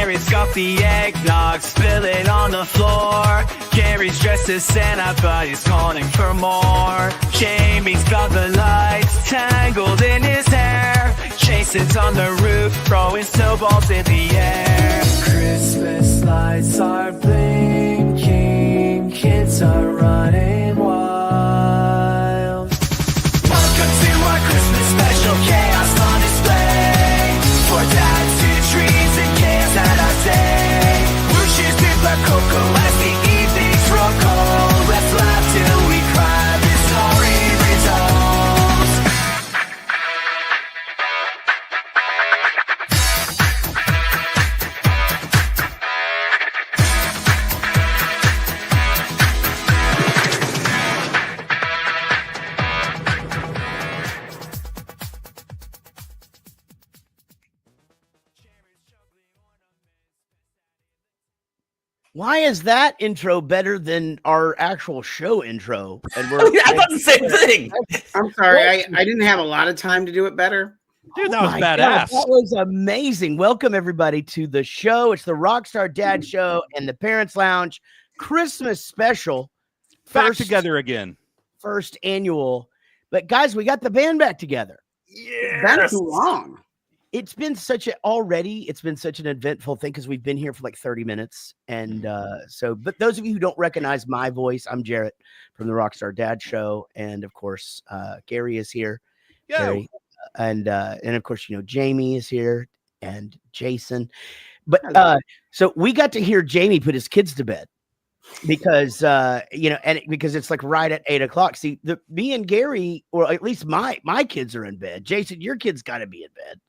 Jared's got the eggnog spilling on the floor. Gary's dressed as Santa, but he's calling for more. Jamie's got the lights tangled in his hair. Jason's on the roof, throwing snowballs in the air. Christmas lights are blinking, kids are running wild. Welcome to our Christmas special, chaos on display. For dads to trees and chaos at our day. Wishes to black cocoa as the evenings grow cold. Let's laugh till we cry, this story resolves. Why is that intro better than our actual show intro? And we're I thought the same thing. I'm sorry, I didn't have a lot of time to do it better. Dude, that was my badass. God, that was amazing. Welcome everybody to the show. It's the Rockstar Dad Show and the Parents Lounge Christmas special. Back together again. First annual. But guys, we got the band back together. Yeah, that's too long. It's been such an eventful thing because we've been here for like 30 minutes. And but those of you who don't recognize my voice, I'm Jaret from the Rockstar Dad Show. And of course, Gary is here. Yo. Gary. And of course, Jamie is here and Jason. But so we got to hear Jamie put his kids to bed because because it's like right at 8:00. See, me and Gary, or at least my kids are in bed. Jason, your kids got to be in bed.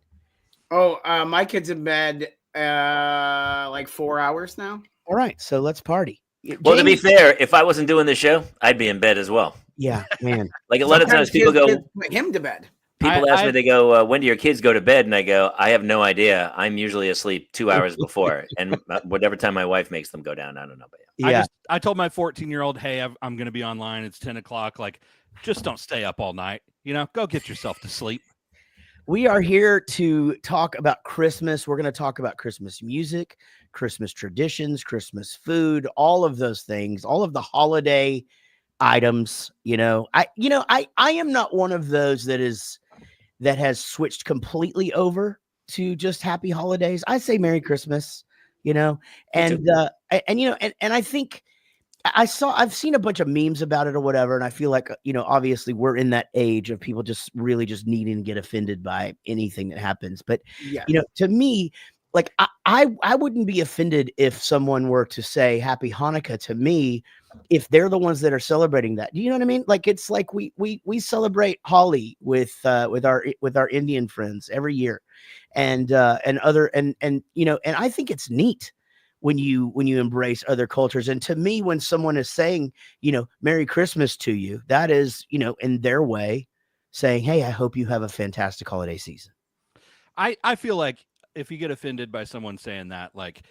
Oh, my kid's in bed like 4 hours now. All right, so let's party. Well, to be fair, if I wasn't doing the show, I'd be in bed as well. Yeah, man. Like a lot of times people Kids put him to bed. People ask me, they go, when do your kids go to bed? And I go, I have no idea. I'm usually asleep 2 hours before. And whatever time my wife makes them go down, I don't know. But yeah. I told my 14-year-old, hey, I'm going to be online. It's 10:00. Like, just don't stay up all night. Go get yourself to sleep. We are here to talk about Christmas. We're going to talk about Christmas music, Christmas traditions, Christmas food, all of those things, all of the holiday items. I am not one of those that has switched completely over to just happy holidays. I say Merry Christmas, and I think I've seen a bunch of memes about it or whatever. And I feel like, obviously we're in that age of people just really just needing to get offended by anything that happens. But, Yeah. To me, like I wouldn't be offended if someone were to say Happy Hanukkah to me, if they're the ones that are celebrating that. Do you know what I mean? Like, it's like we celebrate Holi with our Indian friends every year, and I think it's neat when you embrace other cultures. And to me, when someone is saying, Merry Christmas to you, that is, in their way saying, hey, I hope you have a fantastic holiday season. I feel like if you get offended by someone saying that, like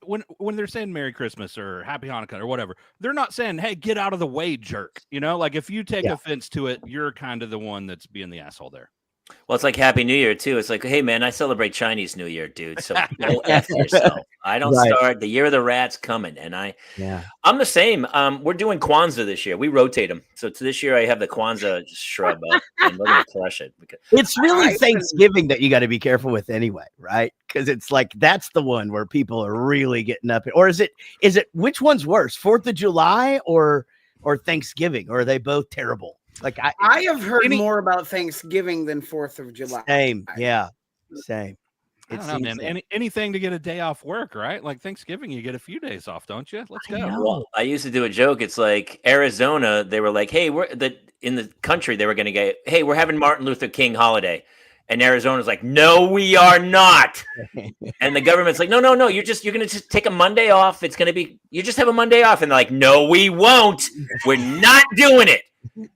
when they're saying Merry Christmas or Happy Hanukkah or whatever, they're not saying, hey, get out of the way, jerk. Like if you take offense to it, you're kind of the one that's being the asshole there. well, it's like Happy New Year too. It's like, hey man, I celebrate Chinese New Year, dude. So go F yourself. I don't start the year of the rat's coming, and I'm the same. We're doing Kwanzaa this year. We rotate them. So to this year, I have the Kwanzaa shrub up, and we're gonna crush it. It's really Thanksgiving that you got to be careful with anyway, right? Because it's like that's the one where people are really getting up. Or is it which one's worse, 4th of July or Thanksgiving? Or are they both terrible? Like I have heard more about Thanksgiving than 4th of July. Same, yeah, same. I don't know, man. Anything to get a day off work, right? Like Thanksgiving, you get a few days off, don't you? Let's go. Well, I used to do a joke. It's like Arizona. They were like, hey, in the country. They were going to get, hey, we're having Martin Luther King holiday. And Arizona's like, no, we are not. And the government's like, no. You're going to just take a Monday off. It's going to be, you just have a Monday off. And they're like, no, we won't. We're not doing it.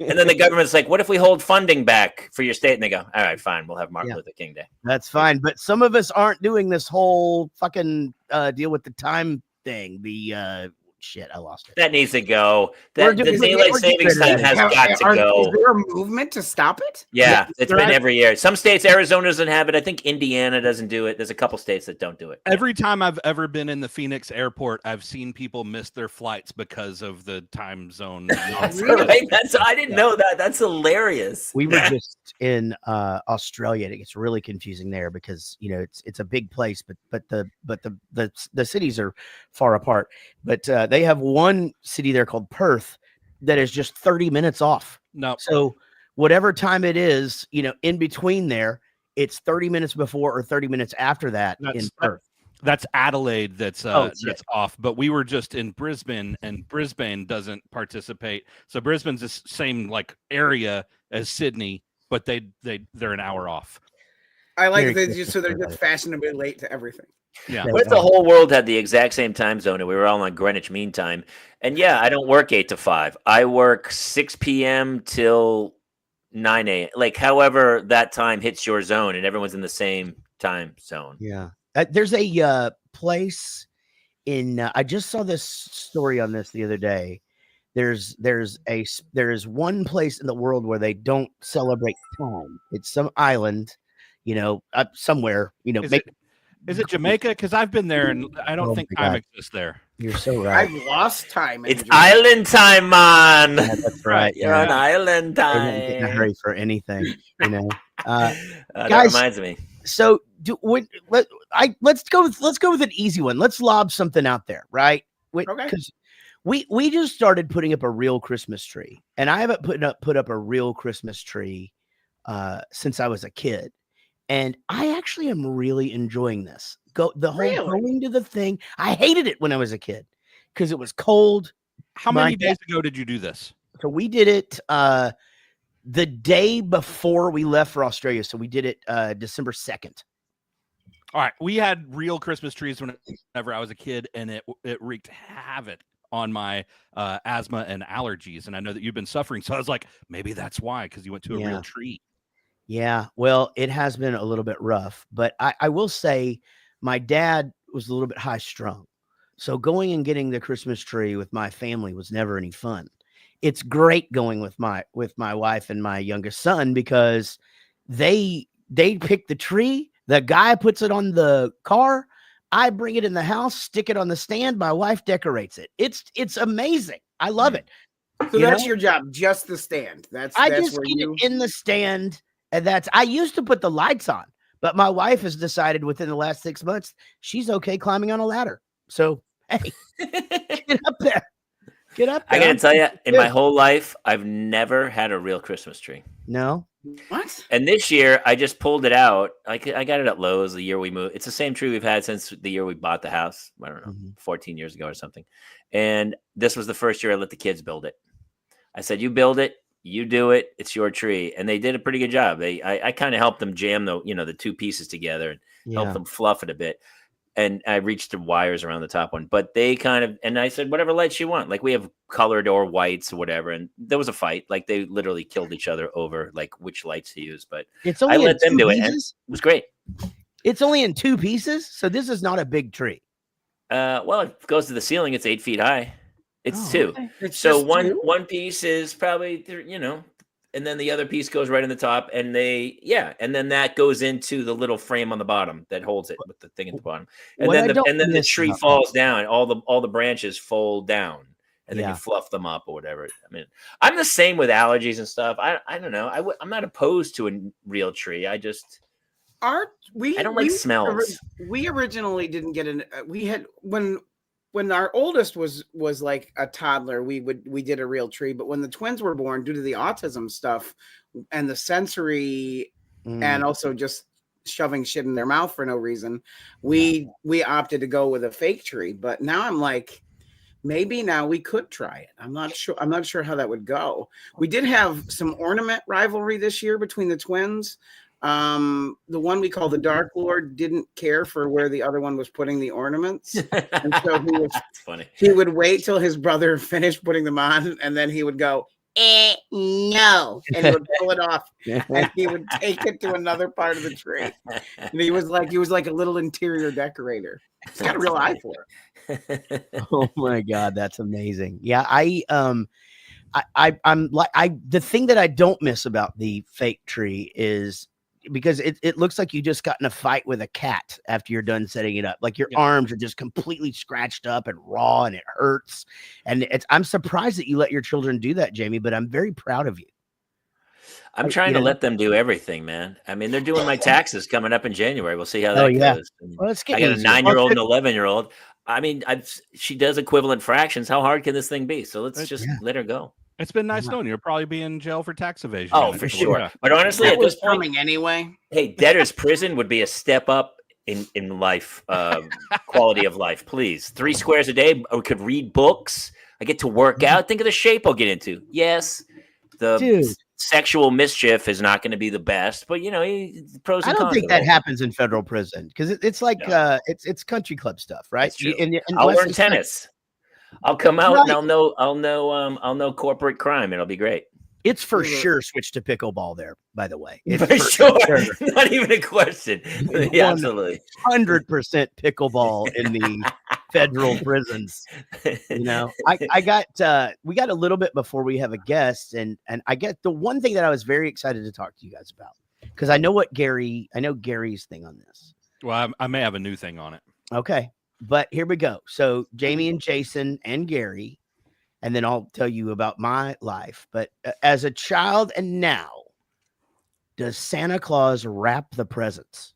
And then the government's like, what if we hold funding back for your state? And they go, all right, fine. We'll have Martin Luther King Day. That's fine. But some of us aren't doing this whole fucking deal with the time thing. The shit, I lost it. That needs to go. We're The doing- daylight we're savings getting time rid of has got to Is go. there a movement to stop it? Yeah, it's been right. every year. Some states, Arizona doesn't have it. I think Indiana doesn't do it. There's a couple states that don't do it. Every time I've ever been in the Phoenix airport, I've seen people miss their flights because of the time zone. Right? I didn't know that. That's hilarious. We were just in Australia, and it gets really confusing there because it's a big place, but the cities are far apart. But they have one city there called Perth that is just 30 minutes off. No, So whatever time it is, in between there, it's 30 minutes before or 30 minutes after that in Perth. That's Adelaide that's shit. off. But we were just in Brisbane, and Brisbane doesn't participate. So Brisbane's the same like area as Sydney, but they're an hour off. I like Very that. So they're just fashionably late to everything. Yeah. Yeah. What if the whole world had the exact same time zone and we were all on Greenwich Mean Time? And yeah, I don't work 8 to 5. I work 6 p.m. till 9 a.m. Like, however that time hits your zone and everyone's in the same time zone. Yeah. There's a place in I just saw this story on this the other day. There's one place in the world where they don't celebrate time. It's some island, somewhere, Is it Jamaica? Because I've been there, and I don't Oh think my time God. exists there. You're so right. I've lost time. It's island time, man. Yeah, that's right. You're on island They don't get in a time. hurry for anything, That Guys- reminds me. So let's go with an easy one. Let's lob something out there, right? Okay. Because we just started putting up a real Christmas tree, and I haven't put up a real Christmas tree since I was a kid, and I actually am really enjoying this. Going to the thing. I hated it when I was a kid because it was cold. How My many days ago did you do this? So we did it the day before we left for Australia. So we did it December 2nd. All right, we had real Christmas trees whenever I was a kid, and it wreaked havoc on my asthma and allergies. And I know that you've been suffering, so I was like, maybe that's why, because you went to a real tree. Yeah, well, it has been a little bit rough, but I will say my dad was a little bit high strung. So going and getting the Christmas tree with my family was never any fun. It's great going with my wife and my youngest son because they pick the tree. The guy puts it on the car. I bring it in the house, stick it on the stand. My wife decorates it. It's amazing. I love it. So that's your job, just the stand. I that's just where get you. it in the stand, and I used to put the lights on, but my wife has decided within the last 6 months she's okay climbing on a ladder. So hey, get up there. Get up there. I gotta tell you, in my whole life, I've never had a real Christmas tree. No. What? And this year, I just pulled it out. I got it at Lowe's the year we moved. It's the same tree we've had since the year we bought the house. I don't know, 14 years ago or something. And this was the first year I let the kids build it. I said, you build it, you do it. It's your tree. And they did a pretty good job. I kind of helped them jam the two pieces together and help them fluff it a bit. And I reached the wires around the top one, but they and I said, whatever lights you want. Like we have colored or whites or whatever. And there was a fight. Like they literally killed each other over like which lights to use, but It's only I let them do it. And pieces? it was great. It's only in 2 pieces. So this is not a big tree. Well, it goes to the ceiling. It's 8 feet high. It's 2. Okay. It's So just one piece is probably, and then the other piece goes right in the top, and and then that goes into the little frame on the bottom that holds it with the thing at the bottom, and What then I don't the miss tree about falls down. All the branches fold down, and then you fluff them up or whatever. I mean, I'm the same with allergies and stuff. I don't know. I'm not opposed to a real tree. I just I don't like smells. We originally didn't get we had when our oldest was like a toddler, we did a real tree, but when the twins were born, due to the autism stuff and the sensory and also just shoving shit in their mouth for no reason, we opted to go with a fake tree. But now I'm like, maybe now we could try it. I'm not sure how that would go. We did have some ornament rivalry this year between the twins. The one we call the Dark Lord didn't care for where the other one was putting the ornaments. And so That's funny. He would wait till his brother finished putting them on, and then he would go, no. And he would pull it off, and he would take it to another part of the tree. And he was like a little interior decorator. He's got a real eye for it. Oh my God, that's amazing. Yeah, I'm like the thing that I don't miss about the fake tree is because it looks like you just got in a fight with a cat after you're done setting it up. Like your Yeah. arms are just completely scratched up and raw and it hurts. And I'm surprised that you let your children do that, Jamie, but I'm very proud of you. I'm trying to let them do everything, man. I mean, they're doing my taxes coming up in January. We'll see how Oh that yeah. goes. And Well, it's I getting got a easier. 9-year-old and 11-year-old. I mean, she does equivalent fractions. How hard can this thing be? So let's just let her go. It's been nice Yeah. knowing you'll probably be in jail for tax evasion. Oh, for sure. Yeah. But honestly, That at this was point, coming anyway. hey, debtor's prison would be a step up in life, quality of life. Please, 3 squares a day. I could read books. I get to work out. Think of the shape I'll get into. Yes, the Dude. sexual mischief is not going to be the best, but pros and I don't cons. think of that it. happens in federal prison because it's like No. it's country club stuff, right? That's true. And I'll unless learn it's like- tennis. I'll come out Right. and I'll know corporate crime. It'll be great. It's for sure switch to pickleball there, by the way. It's For sure. Not even a question. Yeah, absolutely. 100% pickleball in the federal prisons. You know, I got we got a little bit before we have a guest, and I get the one thing that I was very excited to talk to you guys about because I know Gary's thing on this. Well, I may have a new thing on it. Okay, but here we go. So Jamie and Jason and Gary. And then I'll tell you about my life. But as a child and now, does Santa Claus wrap the presents?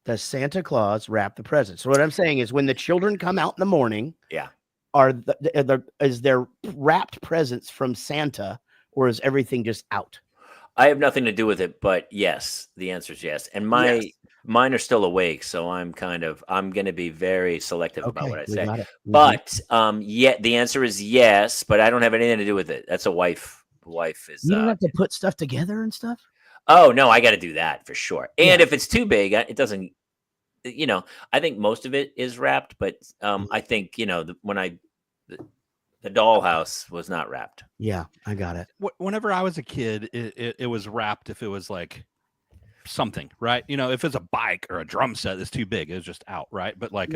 Does Santa Claus wrap the presents? So what I'm saying is when the children come out in the morning, Yeah. Is there wrapped presents from Santa or is everything just out? I have nothing to do with it, but yes, the answer is yes. And mine are still awake, so I'm going to be very selective about what I say. Got it. But the answer is yes, but I don't have anything to do with it. That's a wife. Wife is. You don't have to put stuff together and stuff. Oh no, I got to do that for sure. And if it's too big, it doesn't. I think most of it is wrapped, but I think the dollhouse was not wrapped. Yeah, I got it. Whenever I was a kid, it was wrapped if it was like something, right? If it's a bike or a drum set that's too big, it was just out, right? But like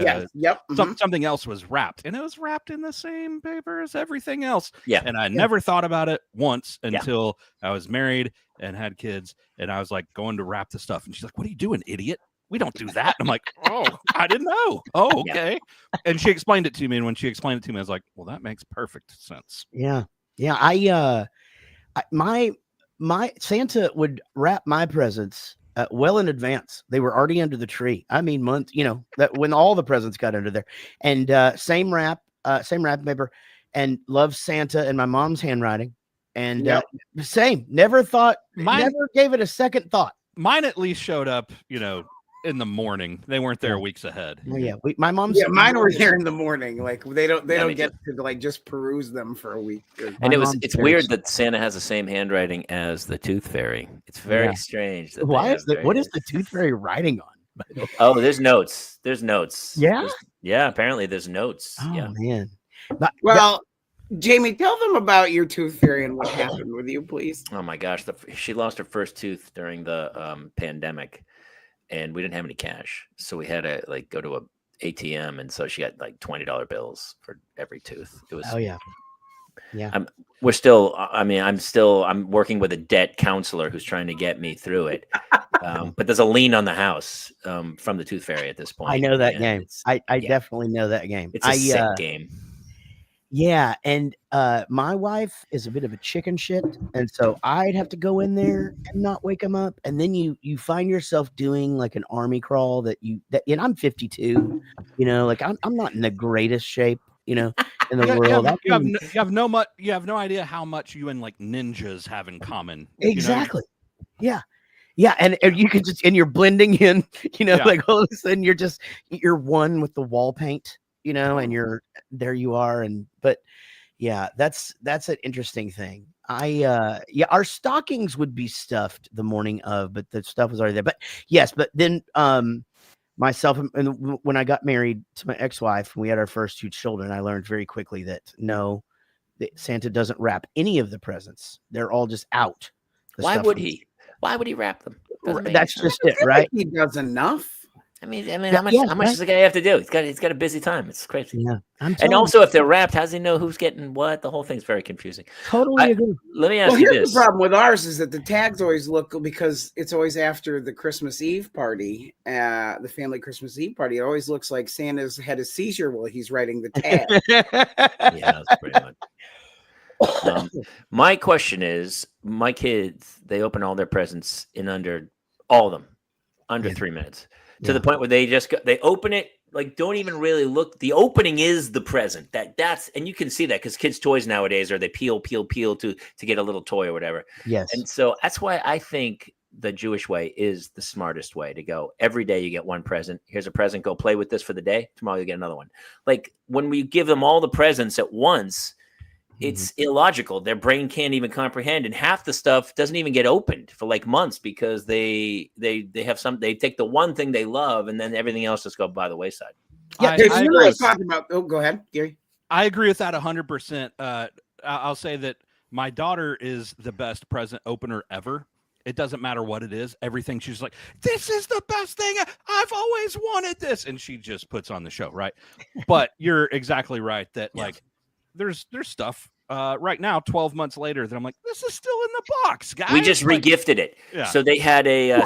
something else was wrapped, and it was wrapped in the same paper as everything else. Yeah. And I never thought about it once until I was married and had kids, and I was like going to wrap the stuff, and she's like, "What are you doing, idiot? We don't do that." And I'm like, "Oh, I didn't know." Oh, okay. Yeah. And she explained it to me, and when she explained it to me, I was like, "Well, that makes perfect sense." Yeah. My Santa would wrap my presents well in advance. They were already under the tree. I mean, months, that when all the presents got under there, and same wrapping paper, and loved Santa and my mom's handwriting, and same. Never gave it a second thought. Mine at least showed up, in the morning. They weren't there weeks ahead. Oh, yeah, my mom's. Yeah, mine were there in the morning. Like they don't get to like just peruse them for a week. And it's weird that Santa has the same handwriting as the Tooth Fairy. It's very strange. What is the Tooth Fairy writing on? Oh, there's notes. Yeah. Apparently there's notes. Oh man. Well, Jamie, tell them about your Tooth Fairy and what happened with you, please. Oh my gosh, she lost her first tooth during the pandemic. And we didn't have any cash, so we had to go to a ATM, and so she got like $20 bills for every tooth. It was. Oh yeah. I'm working with a debt counselor who's trying to get me through it. But there's a lien on the house from the Tooth Fairy at this point. I know that game. I definitely know that game. It's a sick game. Yeah, and my wife is a bit of a chicken shit, and so I'd have to go in there and not wake him up, and then you find yourself doing like an army crawl and I'm 52, like I'm not in the greatest shape, in the world. You have no idea how much you and like ninjas have in common. Exactly. Yeah, and you can just you're blending in, like all of a sudden you're one with the wall paint. And there you are. But that's an interesting thing. Our stockings would be stuffed the morning of, but the stuff was already there. But then myself and when I got married to my ex-wife, and we had our first 2 children, I learned very quickly that Santa doesn't wrap any of the presents. They're all just out. Why would he wrap them? That's just it, right? He does enough. I mean, how much does the guy have to do? He's got a busy time. It's crazy. Yeah, And also, if they're wrapped, how does he know who's getting what? The whole thing's very confusing. Totally agree. Let me ask Well, you here's this. the problem with ours is that the tags always look, because it's always after the Christmas Eve party, the family Christmas Eve party. It always looks like Santa's had a seizure while he's writing the tag. Yeah, that's pretty much. My question is, my kids, they open all their presents in all of them, under 3 minutes, to the point where they open it, like, don't even really look. The opening is the present. That's and you can see that because kids' toys nowadays are they peel to get a little toy or whatever. Yes. And so that's why I think the Jewish way is the smartest way to go. Every day you get one present. Here's a present. Go play with this for the day. Tomorrow you get another one. Like when we give them all the presents at once, it's illogical. Their brain can't even comprehend, and half the stuff doesn't even get opened for like months because they take the one thing they love, and then everything else just go by the wayside. Yeah, I was talking about. Oh, go ahead, Gary. I agree with that 100%. I'll say that my daughter is the best present opener ever. It doesn't matter what it is. Everything she's like, this is the best thing. I've always wanted this, and she just puts on the show, right? But you're exactly right that like. There's stuff right now 12 months later that I'm like, this is still in the box, guys. We just regifted it. Yeah. So they had I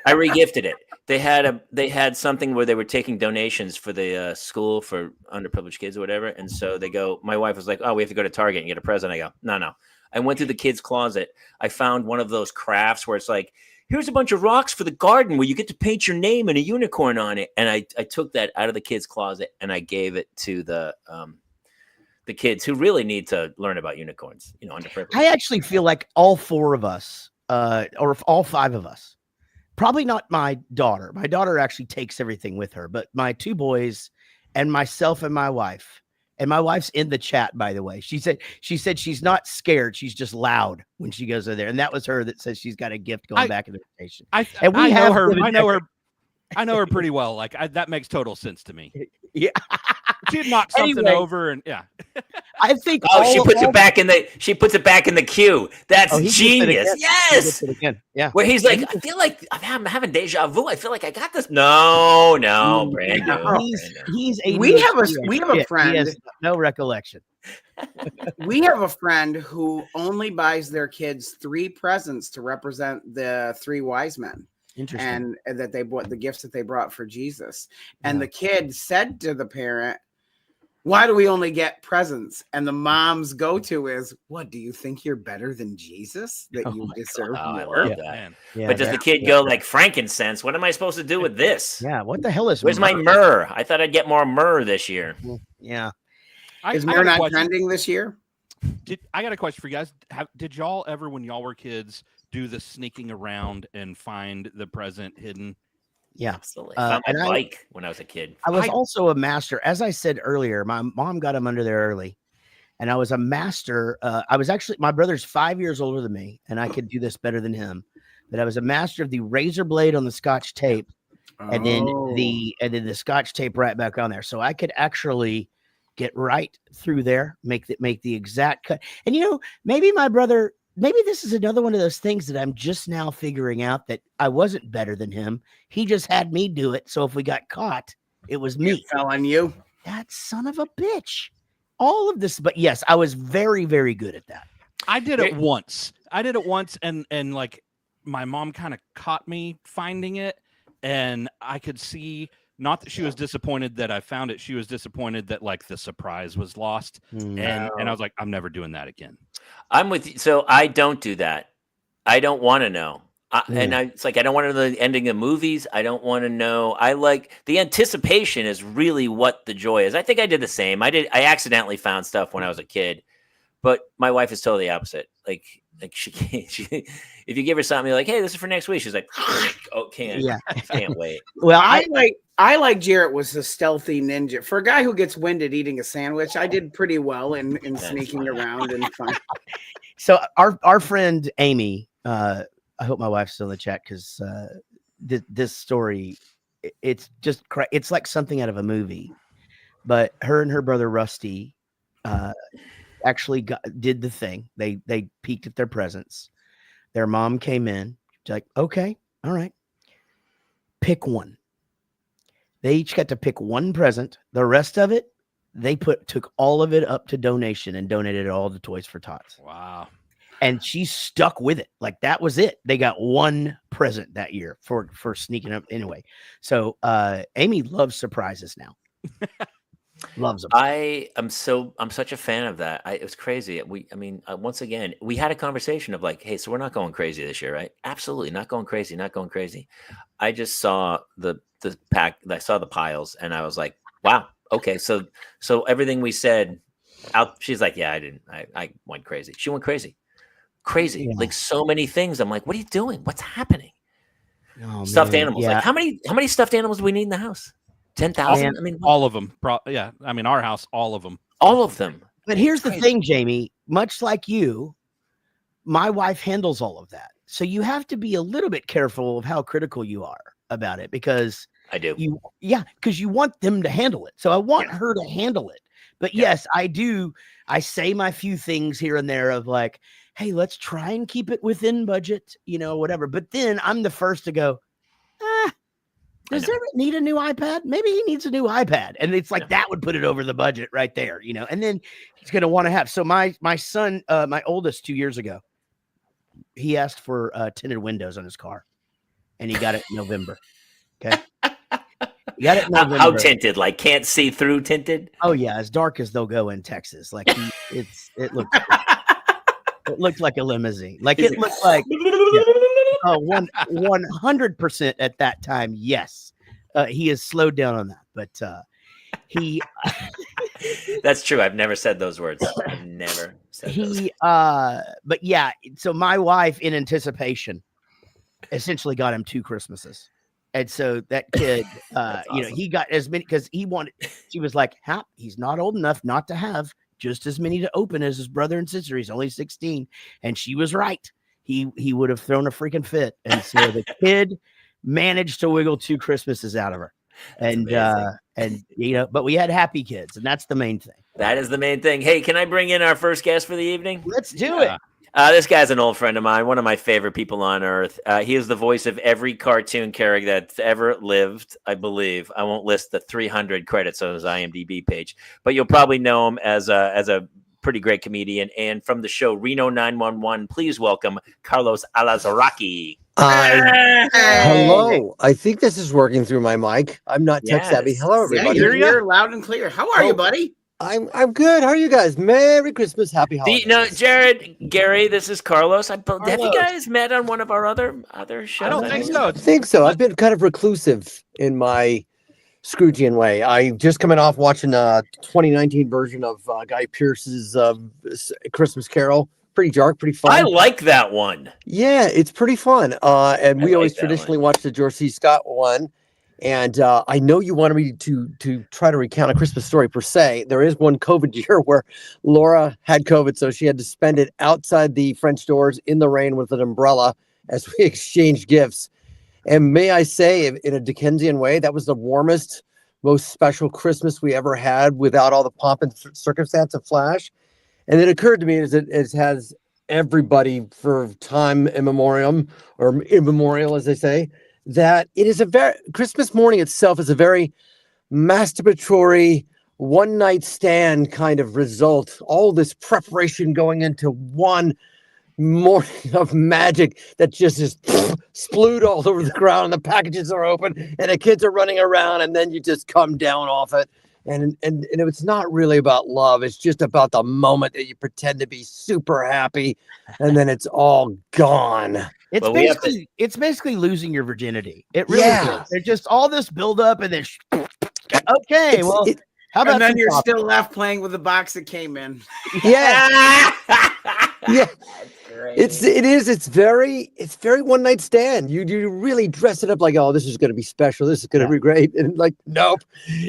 regifted it. They had something where they were taking donations for the school for underprivileged kids or whatever. And so my wife was like, oh, we have to go to Target and get a present. I go, no. I went through the kids' closet. I found one of those crafts where it's like, here's a bunch of rocks for the garden where you get to paint your name and a unicorn on it. And I took that out of the kids' closet and I gave it to the kids who really need to learn about unicorns, underprivileged. I actually feel like all four of us, or all five of us, probably not my daughter. My daughter actually takes everything with her, but my two boys and myself and my wife's in the chat, by the way. She said she's not scared. She's just loud when she goes in there. And that was her that says she's got a gift going back in the rotation. I know her. I know her pretty well. Like that makes total sense to me. Yeah. She'd knock something over and yeah. I think she puts it back in the queue. That's genius. Yes. Yeah. Where he's like, I feel like I'm having deja vu. I feel like I got this. No, brand new. We have a friend. He has no recollection. We have a friend who only buys their kids 3 presents to represent the 3 wise men. Interesting. And that they bought the gifts that they brought for Jesus. And the kid said to the parent, why do we only get presents? And the mom's go-to is, what, do you think you're better than Jesus? That you deserve more? I love that. Yeah, but does the kid go like, frankincense? What am I supposed to do with this? Yeah, what the hell is Where's my myrrh? I thought I'd get more myrrh this year. Yeah. Is myrrh not trending this year? I got a question for you guys. Did y'all ever, when y'all were kids, do the sneaking around and find the present hidden? Yeah, absolutely. I found my bike when I was a kid. I was also a master. As I said earlier, my mom got him under there early, and I was a master. My brother's 5 years older than me, and I could do this better than him. But I was a master of the razor blade on the Scotch tape, and then the Scotch tape right back on there. So I could actually get right through there, make the exact cut. And maybe my brother. Maybe this is another one of those things that I'm just now figuring out that I wasn't better than him. He just had me do it. So if we got caught, it was me. It fell on you. That son of a bitch. All of this. But yes, I was very, very good at that. I did it once. And like my mom kind of caught me finding it. And I could see, not that she was disappointed that I found it. She was disappointed that like the surprise was lost. And I was like, I'm never doing that again. I'm with you. So I don't do that. I don't want to know. It's like, I don't want to know the ending of movies. I don't want to know. I like the anticipation is really what the joy is. I think I did the same. I accidentally found stuff when I was a kid, but my wife is totally opposite. Like she if you give her something, you're like, hey, this is for next week. She's like, oh, can't wait. Well, I like Jaret was a stealthy ninja. For a guy who gets winded eating a sandwich, I did pretty well in sneaking around and fun. So our friend Amy, I hope my wife's still in the chat because this story, it's just it's like something out of a movie. But her and her brother Rusty actually did the thing. They peeked at their presents. Their mom came in. She's like, okay, all right, pick one. They each got to pick one present. The rest of it, they took all of it up to donation and donated all the Toys for Tots. Wow. And she stuck with it. Like that was it. They got one present that year for sneaking up anyway. So Amy loves surprises now. Loves them. I'm such a fan of that. It was crazy. Once again, we had a conversation of like, hey, so we're not going crazy this year, right? Absolutely not going crazy, not going crazy. I just saw the pack. I saw the piles, and I was like, wow, okay. So everything we said out. She's like, yeah, I didn't. I went crazy. She went crazy, Yeah. like so many things. I'm like, what are you doing? What's happening? Oh, Stuffed man. animals. Yeah. Like how many stuffed animals do we need in the house? 10,000. I mean, all of them. Yeah. I mean, our house, all of them. all of them. But here's the thing, Jamie, much like you, my wife handles all of that. So you have to be a little bit careful of how critical you are about it because I do. because you want them to handle it. So I want her to handle it. But yes, I do. I say my few things here and there of like, hey, let's try and keep it within budget, whatever. But then I'm the first to go, does Eric need a new iPad? Maybe he needs a new iPad. And it's like that would put it over the budget right there, And then he's going to want to have. So my son, my oldest 2 years ago, he asked for tinted windows on his car and he got it in November. Okay. He got it in November. How tinted? Like can't see through tinted? Oh yeah. As dark as they'll go in Texas. Like it looked like a limousine. Like it looked like 100% at that time. Yes. He has slowed down on that, but he That's true. I've never said those words. I've never said those. But yeah, so my wife in anticipation essentially got him 2 Christmases. And so that kid, awesome. he got as many because she was like, he's not old enough not to have just as many to open as his brother and sister. He's only 16. And she was right. He would have thrown a freaking fit. And so the kid managed to wiggle 2 Christmases out of her. And but we had happy kids, and that's the main thing. That is the main thing. Hey, can I bring in our first guest for the evening? Let's do it. This guy's an old friend of mine, one of my favorite people on earth. He is the voice of every cartoon character that's ever lived, I believe. I won't list the 300 credits on his IMDb page, but you'll probably know him as a pretty great comedian. And from the show Reno 911, please welcome Carlos Alazraqui. Hello. I think this is working through my mic. I'm not tech savvy. Hello, everybody. Yeah, you're loud and clear. How are you, buddy? I'm good. How are you guys? Merry Christmas, happy holidays. Jared, Gary, this is Carlos. Have you guys met on one of our other shows? I don't think so. I think so. I've been kind of reclusive in my Scroogian way. I just coming off watching a 2019 version of Guy Pearce's Christmas Carol. Pretty dark, pretty fun. I like that one. Yeah, it's pretty fun. And we always traditionally watch the George C. Scott one. And I know you wanted me to try to recount a Christmas story per se. There is one COVID year where Laura had COVID, so she had to spend it outside the French doors in the rain with an umbrella as we exchanged gifts. And may I say, in a Dickensian way, that was the warmest, most special Christmas we ever had without all the pomp and circumstance of Flash. And it occurred to me as it has everybody for time immemorial, as they say, that it is Christmas morning itself is a very masturbatory one night stand kind of result. All this preparation going into one morning of magic that just is splood all over the ground, and the packages are open and the kids are running around, and then you just come down off it. And it's not really about love. It's just about the moment that you pretend to be super happy, and then it's all gone. It's basically losing your virginity. It really is. There's just all this build up, and then okay, how about? And then you're still left playing with the box that came in. Yeah, yeah. It's very one night stand. You really dress it up like, oh, this is going to be special. This is going to be great. And like, nope.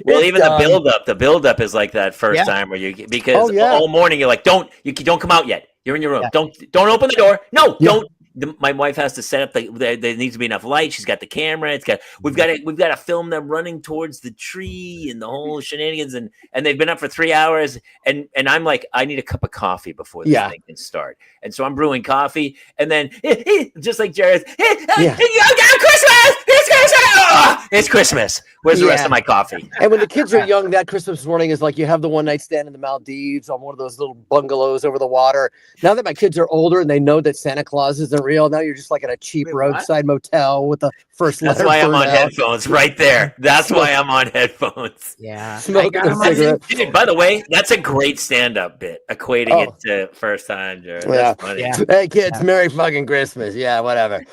Well, even the build up is like that first time where because all morning you're like, don't come out yet. You're in your room. Don't open the door. No, don't. My wife has to set up there needs to be enough light. She's got the camera. We've got to film them running towards the tree and the whole shenanigans. And they've been up for 3 hours. And I'm like, I need a cup of coffee before this thing can start. And so I'm brewing coffee. And then just like Jared, you got Christmas. It's Christmas. it's Christmas. Where's the rest of my coffee? And when the kids are young, that Christmas morning is like you have the one night stand in the Maldives on one of those little bungalows over the water. Now that my kids are older and they know that Santa Claus isn't real, now you're just like at a cheap roadside motel with the first letter. That's why I'm on headphones right there. That's why I'm on headphones. Yeah. Smoking a cigarette. Dude, by the way, that's a great stand-up bit, equating it to first time, Jared. That's funny. Yeah. Hey kids, Merry fucking Christmas. Yeah, whatever.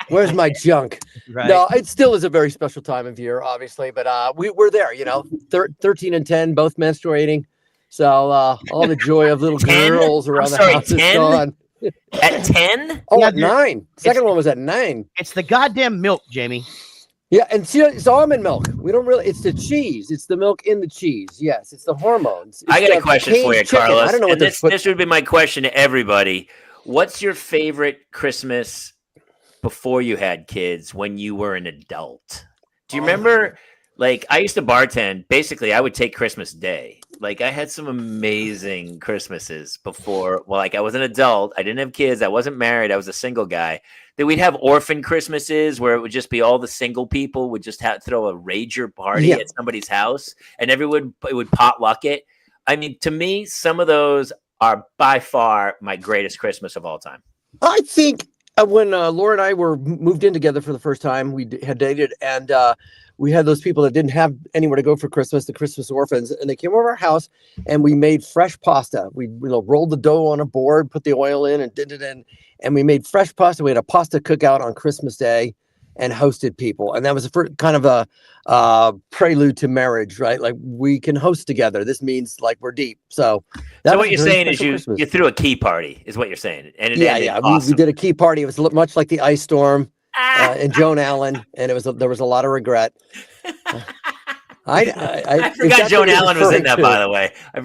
Where's my junk? Right. No, it still is a very special time of year, obviously, but we're there, 13 and 10, both menstruating. So all the joy of little 10? girls around I'm sorry, the house 10? is gone. At 10? Oh, Yeah, at 9. Second one was at 9. It's the goddamn milk, Jamie. Yeah, and see, it's almond milk. We don't really. It's the cheese. It's the milk in the cheese. Yes, it's the hormones. It's I got a the question for you, caged chicken. Carlos. I don't know what and this would be my question to everybody. What's your favorite Christmas before you had kids when you were an adult? Do you remember? Like, I used to bartend. Basically, I would take Christmas Day. Like, I had some amazing Christmases before. Well, like, I was an adult. I didn't have kids. I wasn't married. I was a single guy. Then we'd have orphan Christmases where it would just be all the single people would just throw a rager party at somebody's house, and everyone would potluck it. I mean, to me, some of those are by far my greatest Christmas of all time. I think when Laura and I were moved in together for the first time, we had dated, and we had those people that didn't have anywhere to go for Christmas, the Christmas orphans, and they came over our house, and we made fresh pasta. We rolled the dough on a board, put the oil in, and did it in, and we made fresh pasta. We had a pasta cookout on Christmas Day and hosted people, and that was kind of a prelude to marriage, right? Like, we can host together. This means like we're deep. So what you're saying is you threw a key party, is what you're saying. And we did a key party. It was much like the ice storm and Joan Allen, and there was a lot of regret. I forgot Joan Allen was in that, by the way. I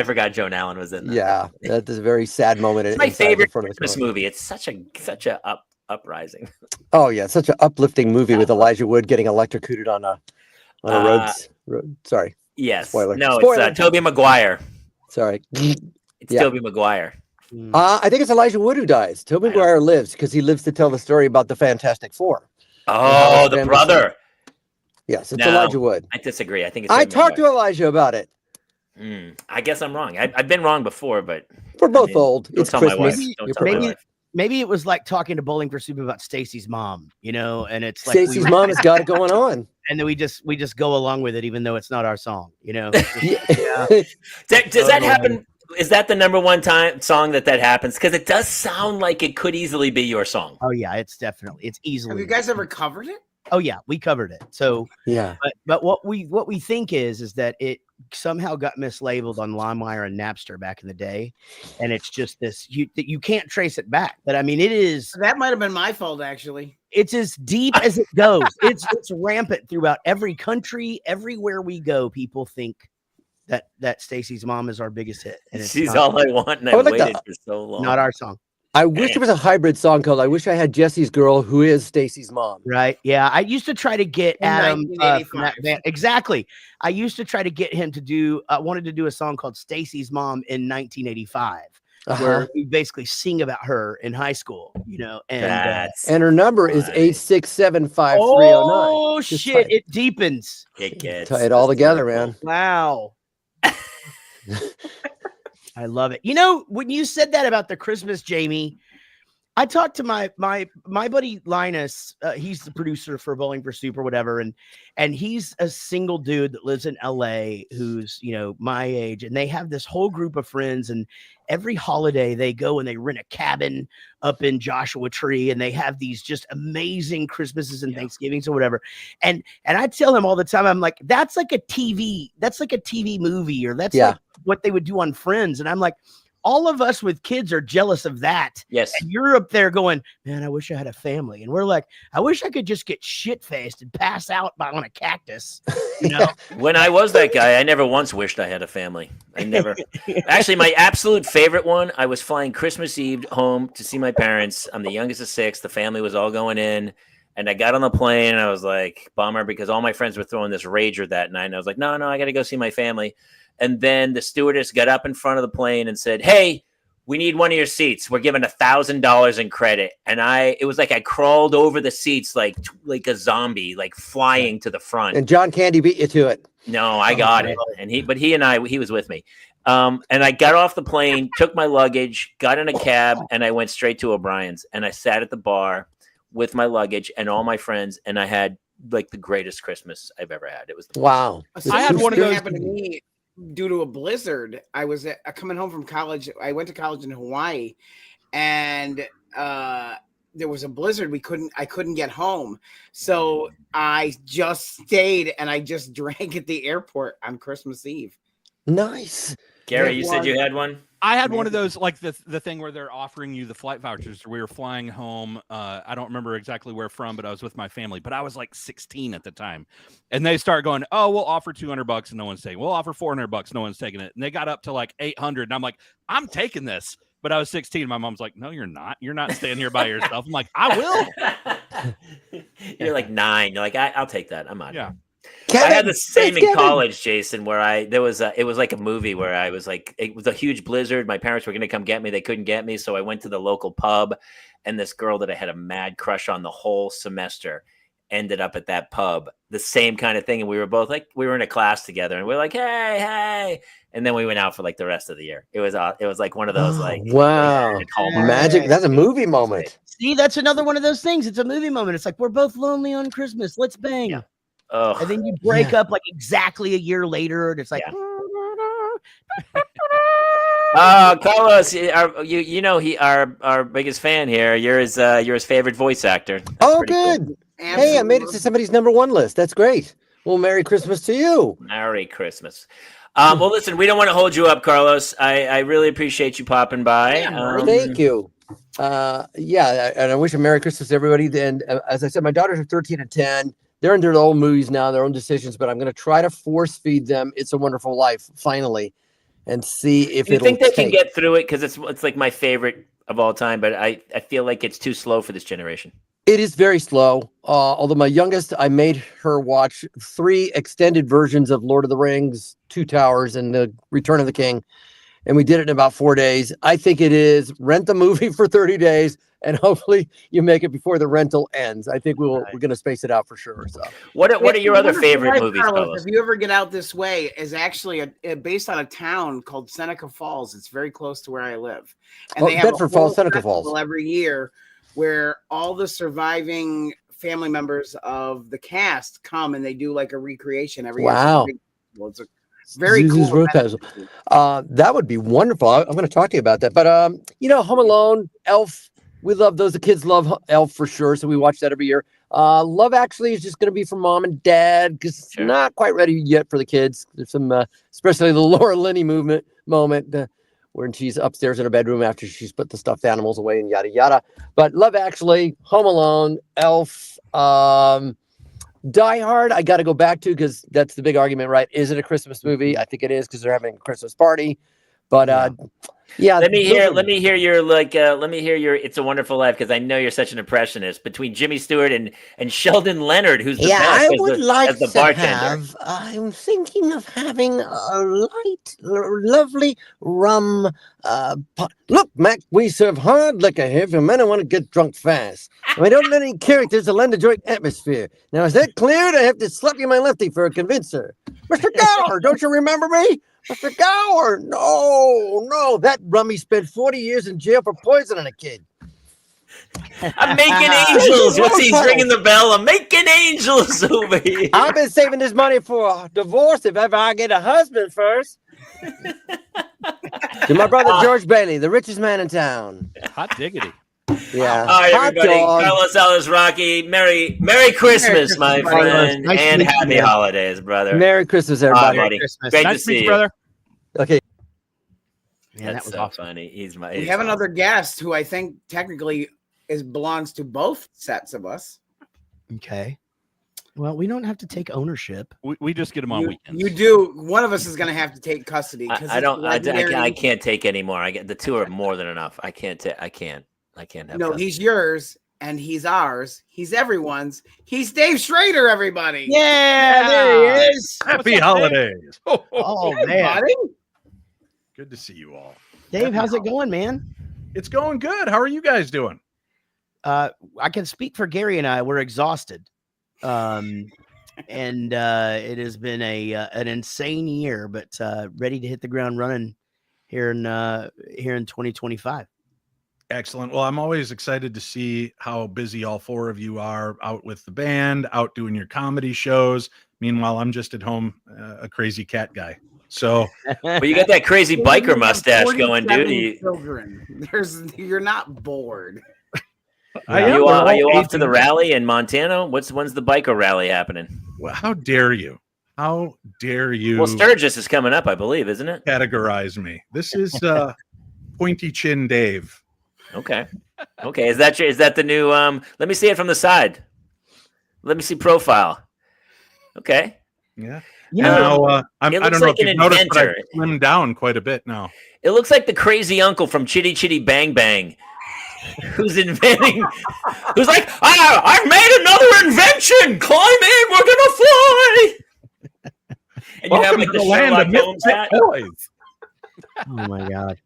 forgot Joan Allen was in that. Yeah, that is a very sad moment. It's my favorite Christmas movie. It's such a uprising. Oh yeah, such an uplifting movie with Elijah Wood getting electrocuted on a road. Sorry. Yes. Spoiler. No, Spoiler. it's Tobey Maguire. Sorry. It's Tobey Maguire. I think it's Elijah Wood who dies. Tobey Maguire lives because he lives to tell the story about the Fantastic Four. Oh, the brother. Yes, it's Elijah Wood. I disagree. I think it's I talked to Elijah about it. I guess I'm wrong. I've been wrong before, but we're both old. It's Christmas. Maybe it was like talking to Bowling for Soup about Stacy's mom, and it's like Stacy's mom has got it going on. And then we just go along with it, even though it's not our song, Does that happen? Is that the number one song that happens? Because it does sound like it could easily be your song. Oh yeah, it's easily. Have you guys ever covered it? Oh yeah, we covered it. So yeah, but what we think is that it somehow got mislabeled on LimeWire and Napster back in the day, and it's just this you can't trace it back. But I mean, it is that might have been my fault actually. It's as deep as it goes. It's rampant throughout every country, everywhere we go. People think that Stacy's mom is our biggest hit, and she's all I want, and I waited for so long. Not our song. I wish there was a hybrid song called "I Wish I Had Jesse's Girl," who is Stacy's mom. Right? Yeah, I used to try to get Adam from that band. Exactly. I used to try to get him to do. Wanted to do a song called "Stacy's Mom" in 1985, where we basically sing about her in high school. And her number is 8675309. Oh shit! It deepens. It gets tie it all together, man. Wow. I love it. When you said that about the Christmas, Jamie, I talked to my buddy Linus. He's the producer for Bowling for Soup or whatever, and he's a single dude that lives in LA who's my age, and they have this whole group of friends, and every holiday they go and they rent a cabin up in Joshua Tree, and they have these just amazing Christmases and Thanksgivings or whatever. And I tell him all the time, I'm like, that's like a TV movie, or that's like what they would do on Friends. And I'm like, all of us with kids are jealous of that. Yes. And you're up there going, man, I wish I had a family. And we're like, I wish I could just get shit-faced and pass out on a cactus. When I was that guy, I never once wished I had a family. I never. Actually, my absolute favorite one, I was flying Christmas Eve home to see my parents. I'm the youngest of 6. The family was all going in. And I got on the plane, and I was like, bummer, because all my friends were throwing this rager that night. And I was like, no, I got to go see my family. And then the stewardess got up in front of the plane and said, hey, we need one of your seats. We're giving $1,000 in credit. And it was like I crawled over the seats like a zombie, like flying to the front. And John Candy beat you to it. No, I got it. And he was with me. And I got off the plane, took my luggage, got in a cab, and I went straight to O'Brien's. And I sat at the bar with my luggage and all my friends, and I had like the greatest Christmas I've ever had. It was the wow. I had one of those happened to me due to a blizzard. I was coming home from college. I went to college in Hawaii, and there was a blizzard. I couldn't get home, so I just stayed and I just drank at the airport on Christmas Eve. Nice. Gary, you said you had one? I had one of those, like the thing where they're offering you the flight vouchers. We were flying home. I don't remember exactly where from, but I was with my family. But I was like 16 at the time, and they start going, "Oh, we'll offer $200 and no one's taking. We'll offer $400, no one's taking it." And they got up to like 800, and I'm like, "I'm taking this." But I was 16. My mom's like, "No, you're not. You're not staying here by yourself." I'm like, "I will." You're like 9. You're like, I'll take that. I'm out. Yeah. Kevin, I had the same in Kevin. college, Jason, where it was like a movie where I was like, it was a huge blizzard. My parents were going to come get me. They couldn't get me. So I went to the local pub, and this girl that I had a mad crush on the whole semester ended up at that pub, the same kind of thing. And we were both like, we were in a class together, and we were like, hey. And then we went out for like the rest of the year. It was like one of those, like, wow. Magic. That's a movie moment. See, that's another one of those things. It's a movie moment. It's like, we're both lonely on Christmas. Let's bang. Yeah. Oh. And then you break up like exactly a year later, and it's like, Carlos, you know our biggest fan here. You're his favorite voice actor. That's Oh, pretty good. cool. Hey, I made it to somebody's #1 list. That's great. Well, Merry Christmas to you. Merry Christmas. Well, listen, we don't want to hold you up, Carlos. I really appreciate you popping by. Thank you. Yeah, and I wish a Merry Christmas to everybody. And as I said, my daughters are 13 and 10. They're into their own movies now, their own decisions, but I'm going to try to force feed them It's a Wonderful Life finally and see if you think they can get through it, because it's like my favorite of all time, but I feel like it's too slow for this generation. It is very slow. Although my youngest, I made her watch 3 extended versions of Lord of the Rings, 2 Towers, and The Return of the King. And we did it in about 4 days. I think it is rent the movie for 30 days, and hopefully you make it before the rental ends. I think we're going to space it out for sure. So, what are your other favorite movies, Carlos? If you ever get out this way, is actually based on a town called Seneca Falls. It's very close to where I live, and they have Bedford Falls, Seneca Falls, every year, where all the surviving family members of the cast come and they do like a recreation every year. Wow. It's a very cool. That would be wonderful. I'm going to talk to you about that. But Home Alone, Elf, we love those. The kids love Elf for sure, so we watch that every year. Love Actually is just going to be for mom and dad because it's not quite ready yet for the kids. There's some, especially the Laura Linney moment, when she's upstairs in her bedroom after she's put the stuffed animals away and yada yada. But Love Actually, Home Alone, Elf, Die Hard, I got to go back to because that's the big argument, right? Is it a Christmas movie? I think it is because they're having a Christmas party. But yeah. Let me hear your It's a Wonderful Life, because I know you're such an impressionist, between Jimmy Stewart and Sheldon Leonard, who's the best I would like as the to bartender. I'm thinking of having a light, lovely rum. Look, Mac, we serve hard liquor here for men who want to get drunk fast. We don't let any characters to lend a joint atmosphere. Now, is that clear? I have to slap you my lefty for a convincer. Mr. Gower, don't you remember me? Mr. Gower, no, that rummy spent 40 years in jail for poisoning a kid. I'm making angels. What's he ringing the bell? I'm making angels over here. I've been saving this money for a divorce if ever I get a husband first. To my brother George Bailey, the richest man in town. Hot diggity. Yeah. All right, everybody. Carlos Ellis Rocky. Merry Christmas, my friend, Nice and to meet happy you. holidays, brother. Merry Christmas, everybody. Buddy. Christmas. Great Nice to to see meet you, you, brother. Okay. Man, That's that was so awesome. funny. We have another guest who I think technically belongs to both sets of us. Okay. Well, we don't have to take ownership. We just get them on weekends. You do. One of us is going to have to take custody. I can't take anymore. I get the 2 are more than enough. I can't have. No, custody. he's yours and he's ours. He's everyone's. He's Dave Schrader, everybody. Yeah, there he is. Happy holidays. Oh, Hey, man. buddy. Good to see you all. Dave, how's it going, man? It's going good. How are you guys doing? I can speak for Gary and I. We're exhausted. And it has been an insane year, but ready to hit the ground running here in 2025. Excellent. Well, I'm always excited to see how busy all four of you are out with the band, out doing your comedy shows. Meanwhile, I'm just at home, a crazy cat guy. So, But you got that crazy biker mustache going, dude. 47 children. You're not bored. Are you off to the rally in Montana? When's the biker rally happening? Well, how dare you? How dare you? Well, Sturgis is coming up, I believe, isn't it? Categorize me. This is Pointy Chin Dave. Okay. Is that the new? Let me see it from the side. Let me see profile. Okay. Yeah. Now, I don't know if you've noticed, but I've slimmed down quite a bit now. It looks like the crazy uncle from Chitty Chitty Bang Bang, who's like, I've made another invention. Climb in, we're gonna fly. And you have like the Sherlock Holmes hat. Oh my God.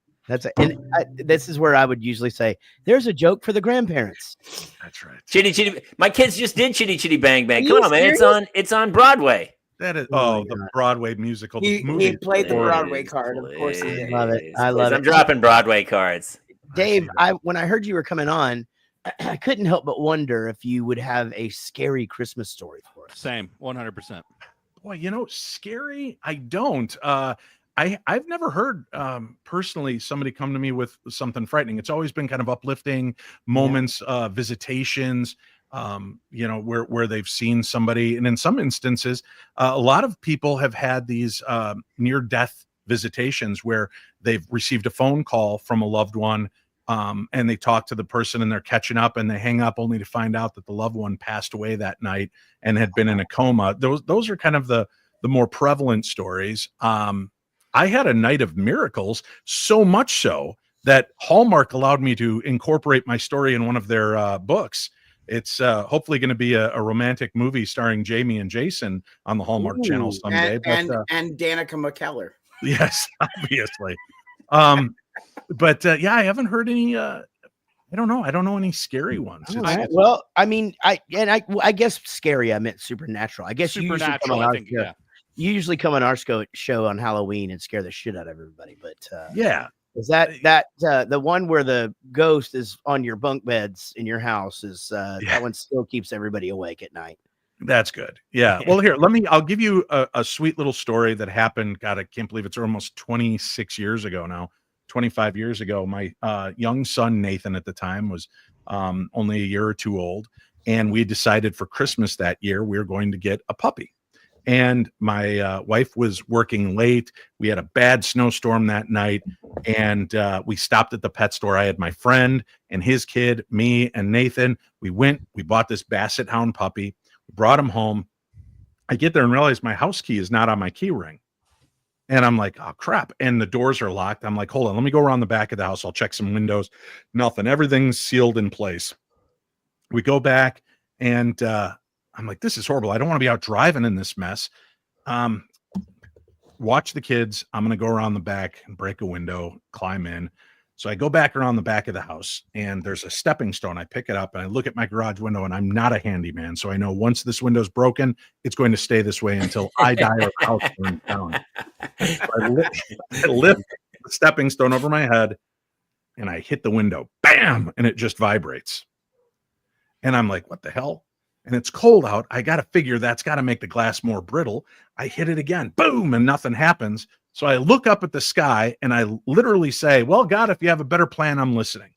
This is where I would usually say, there's a joke for the grandparents. That's right. Chitty Chitty. My kids just did Chitty Chitty Bang Bang. Come on, man. It's on Broadway. That is the Broadway musical. He played the Broadway card. Of course he did. Love it. I love it. I'm dropping Broadway cards. Dave, when I heard you were coming on, I couldn't help but wonder if you would have a scary Christmas story for us. Same, 100%. Boy, scary. I don't. I've never heard personally somebody come to me with something frightening. It's always been kind of uplifting moments, visitations, where they've seen somebody. And in some instances, a lot of people have had these near-death visitations where they've received a phone call from a loved one, and they talk to the person and they're catching up, and they hang up only to find out that the loved one passed away that night and had been in a coma. Those are kind of the more prevalent stories. I had a night of miracles, so much so that Hallmark allowed me to incorporate my story in one of their books. It's hopefully going to be a romantic movie starring Jamie and Jason on the Hallmark Channel someday. And Danica McKellar. Yes, obviously. I haven't heard any. I don't know any scary ones. Right. Well, I mean, I guess scary. I meant supernatural. I guess supernatural. You usually come on our show on Halloween and scare the shit out of everybody. But is that the one where the ghost is on your bunk beds in your house? That one still keeps everybody awake at night? That's good. Yeah. Well, here, I'll give you a sweet little story that happened. God, I can't believe it's almost 26 years ago now. 25 years ago, my young son, Nathan, at the time was only a year or two old. And we decided for Christmas that year, we were going to get a puppy. And my wife was working late. We had a bad snowstorm that night. And we stopped at the pet store. I had my friend and his kid, me and Nathan. We bought this Basset Hound puppy, brought him home. I get there and realize my house key is not on my key ring. And I'm like, oh, crap. And the doors are locked. I'm like, hold on, let me go around the back of the house. I'll check some windows. Nothing. Everything's sealed in place. We go back and I'm like, this is horrible. I don't want to be out driving in this mess. Watch the kids. I'm going to go around the back and break a window, climb in. So I go back around the back of the house and there's a stepping stone. I pick it up and I look at my garage window, and I'm not a handyman. So I know once this window's broken, it's going to stay this way until I die or the house burns down. So I lift the stepping stone over my head and I hit the window, bam, and it just vibrates. And I'm like, what the hell? And it's cold out. I got to figure that's got to make the glass more brittle. I hit it again, boom, and nothing happens. So I look up at the sky and I literally say, well, God, if you have a better plan, I'm listening.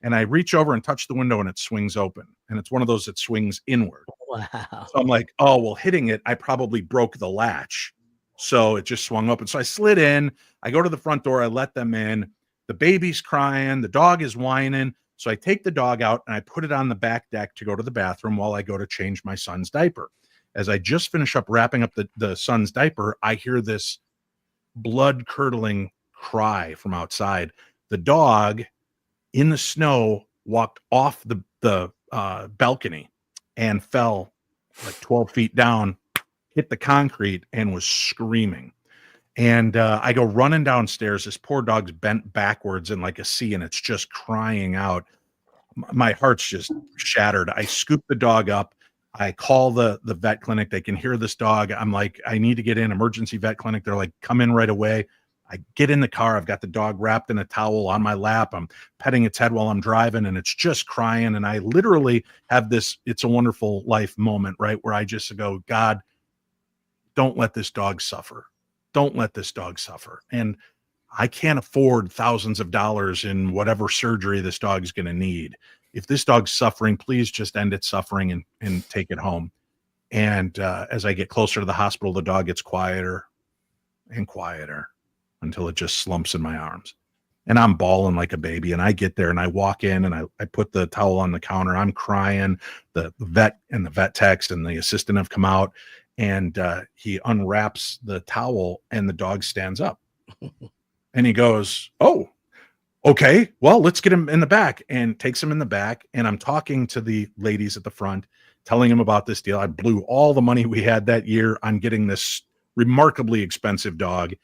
And I reach over and touch the window and it swings open. And it's one of those that swings inward. Wow. So I'm like, oh, well, hitting it, I probably broke the latch. So it just swung open. So I slid in. I go to the front door. I let them in. The baby's crying. The dog is whining. So I take the dog out and I put it on the back deck to go to the bathroom while I go to change my son's diaper. As I just finish up wrapping up the son's diaper, I hear this blood-curdling cry from outside. The dog in the snow walked off the balcony and fell like 12 feet down, hit the concrete, and was screaming. And I go running downstairs. This poor dog's bent backwards in like a C, and it's just crying out. My heart's just shattered. I scoop the dog up. I call the vet clinic. They can hear this dog. I'm like, I need to get in, emergency vet clinic. They're like, come in right away. I get in the car. I've got the dog wrapped in a towel on my lap. I'm petting its head while I'm driving, and it's just crying. And I literally have this It's a Wonderful Life moment, right? Where I just go, God, don't let this dog suffer. Don't let this dog suffer. And I can't afford thousands of dollars in whatever surgery this dog's going to need. If this dog's suffering, please just end its suffering and take it home. And as I get closer to the hospital, the dog gets quieter and quieter until it just slumps in my arms. And I'm bawling like a baby. And I get there and I walk in and I put the towel on the counter. I'm crying. The vet and the vet techs and the assistant have come out, and he unwraps the towel and the dog stands up. And he goes, oh, okay, well, let's get him in the back, and takes him in the back. And I'm talking to the ladies at the front, telling him about this deal. I blew all the money we had that year on getting this remarkably expensive dog,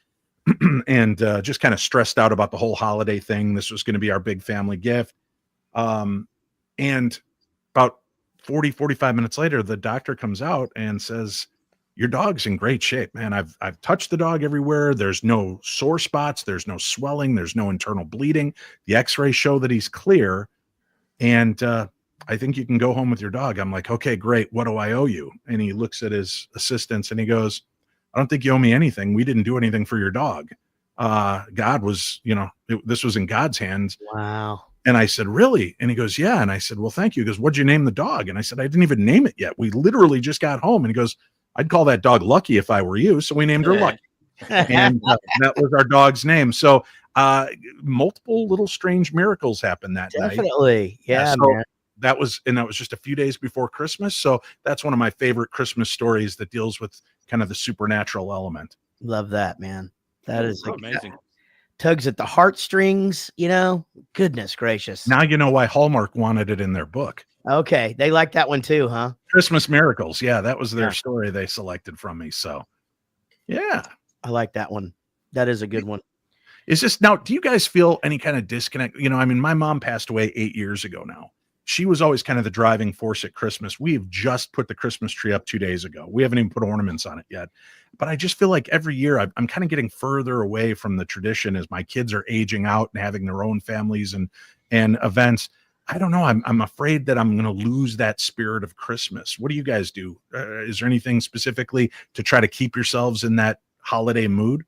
and just kind of stressed out about the whole holiday thing. This was going to be our big family gift. And about 45 minutes later, the doctor comes out and says, your dog's in great shape, man. I've touched the dog everywhere. There's no sore spots. There's no swelling. There's no internal bleeding. The x-rays show that he's clear. And I think you can go home with your dog. I'm like, okay, great. What do I owe you? And he looks at his assistants and he goes, I don't think you owe me anything. We didn't do anything for your dog. God was, this was in God's hands. Wow. And I said, really? And he goes, yeah. And I said, well, thank you. He goes, what'd you name the dog? And I said, I didn't even name it yet. We literally just got home. And he goes, I'd call that dog Lucky if I were you. So we named her Lucky. And that was our dog's name. So multiple little strange miracles happened that night. Definitely. Yeah, so man. that was just a few days before Christmas. So that's one of my favorite Christmas stories that deals with kind of the supernatural element. Love that, man. That is amazing. Tugs at the heartstrings, goodness gracious. Now you know why Hallmark wanted it in their book. Okay. They like that one too, huh? Christmas Miracles. Yeah, that was their story they selected from me. So yeah. I like that one. That is a good one. Is this now, do you guys feel any kind of disconnect? My mom passed away 8 years ago now. She was always kind of the driving force at Christmas. We've just put the Christmas tree up 2 days ago. We haven't even put ornaments on it yet. But I just feel like every year I'm kind of getting further away from the tradition as my kids are aging out and having their own families and events. I don't know. I'm afraid that I'm going to lose that spirit of Christmas. What do you guys do? Is there anything specifically to try to keep yourselves in that holiday mood?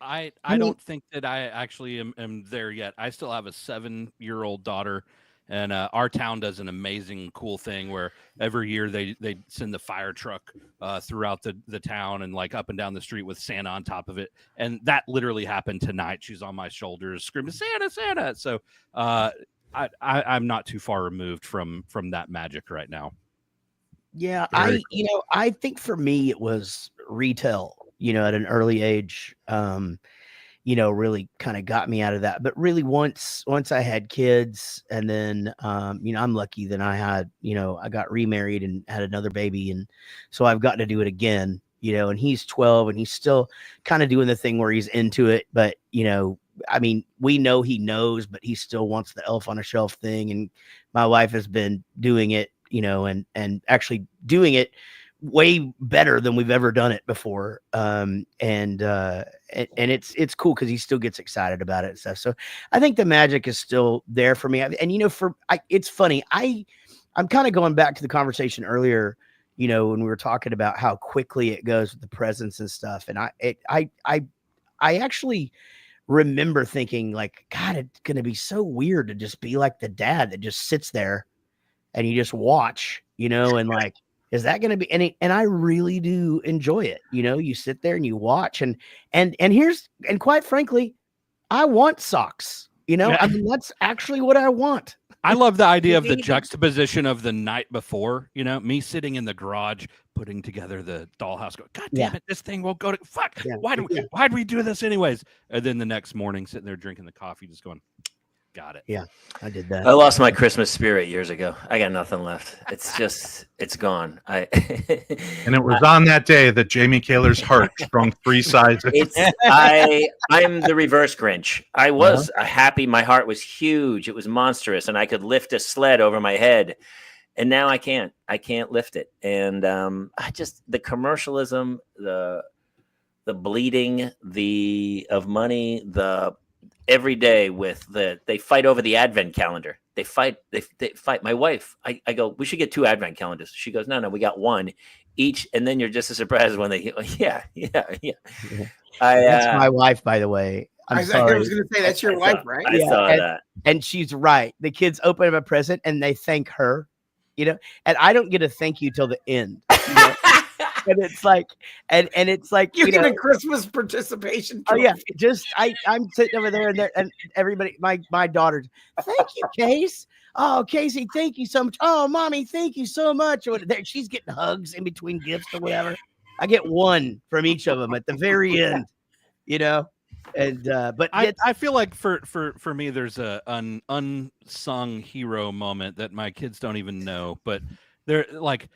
I don't think that I actually am there yet. I still have a 7-year-old daughter, and our town does an amazing, cool thing where every year they send the fire truck throughout the town and like up and down the street with Santa on top of it. And that literally happened tonight. She's on my shoulders screaming, Santa, Santa. So I'm not too far removed from that magic right now. Yeah, I think for me it was retail, at an early age, really kind of got me out of that. But really once I had kids, and then I'm lucky that I had, I got remarried and had another baby, and so I've got to do it again, and he's 12 and he's still kind of doing the thing where he's into it, but we know he knows, but he still wants the elf on a shelf thing. And my wife has been doing it, and actually doing it way better than we've ever done it before. And it's cool because he still gets excited about it and stuff. So I think the magic is still there for me. And, it's funny. I'm kind of going back to the conversation earlier, when we were talking about how quickly it goes with the presents and stuff. And I actually remember thinking like, God, it's going to be so weird to just be like the dad that just sits there and you just watch, and like, is that going to be any? And I really do enjoy it. You sit there and you watch and quite frankly, I want socks, that's actually what I want. I love the idea of the juxtaposition of the night before, me sitting in the garage, putting together the dollhouse, going, God damn it, this thing won't go to fuck. Yeah. Why'd we do this anyways? And then the next morning sitting there drinking the coffee, just going, Got it. Yeah, I did that. I lost my Christmas spirit years ago. I got nothing left. It's gone. And it was on that day that Jamie Kaler's heart shrunk 3 sizes. I'm the reverse Grinch. I was happy. My heart was huge. It was monstrous, and I could lift a sled over my head. And now I can't. I can't lift it. And the commercialism, the bleeding, of money, every day they fight over the advent calendar. They fight. My wife, I go, we should get 2 advent calendars. She goes, no, we got 1 each. And then you're just as surprised when they, yeah. That's my wife, by the way. I'm sorry. I was going to say, that's your wife, right? I saw that. And she's right. The kids open up a present and they thank her, and I don't get a thank you till the end. And it's like, and it's like, you get a Christmas participation trophy. Oh yeah, I'm sitting over there and everybody, my daughter, thank you, Case. Oh, Casey, thank you so much. Oh, mommy, thank you so much. She's getting hugs in between gifts or whatever. I get 1 from each of them at the very end, And but I feel like for me, there's an unsung hero moment that my kids don't even know, but they're like,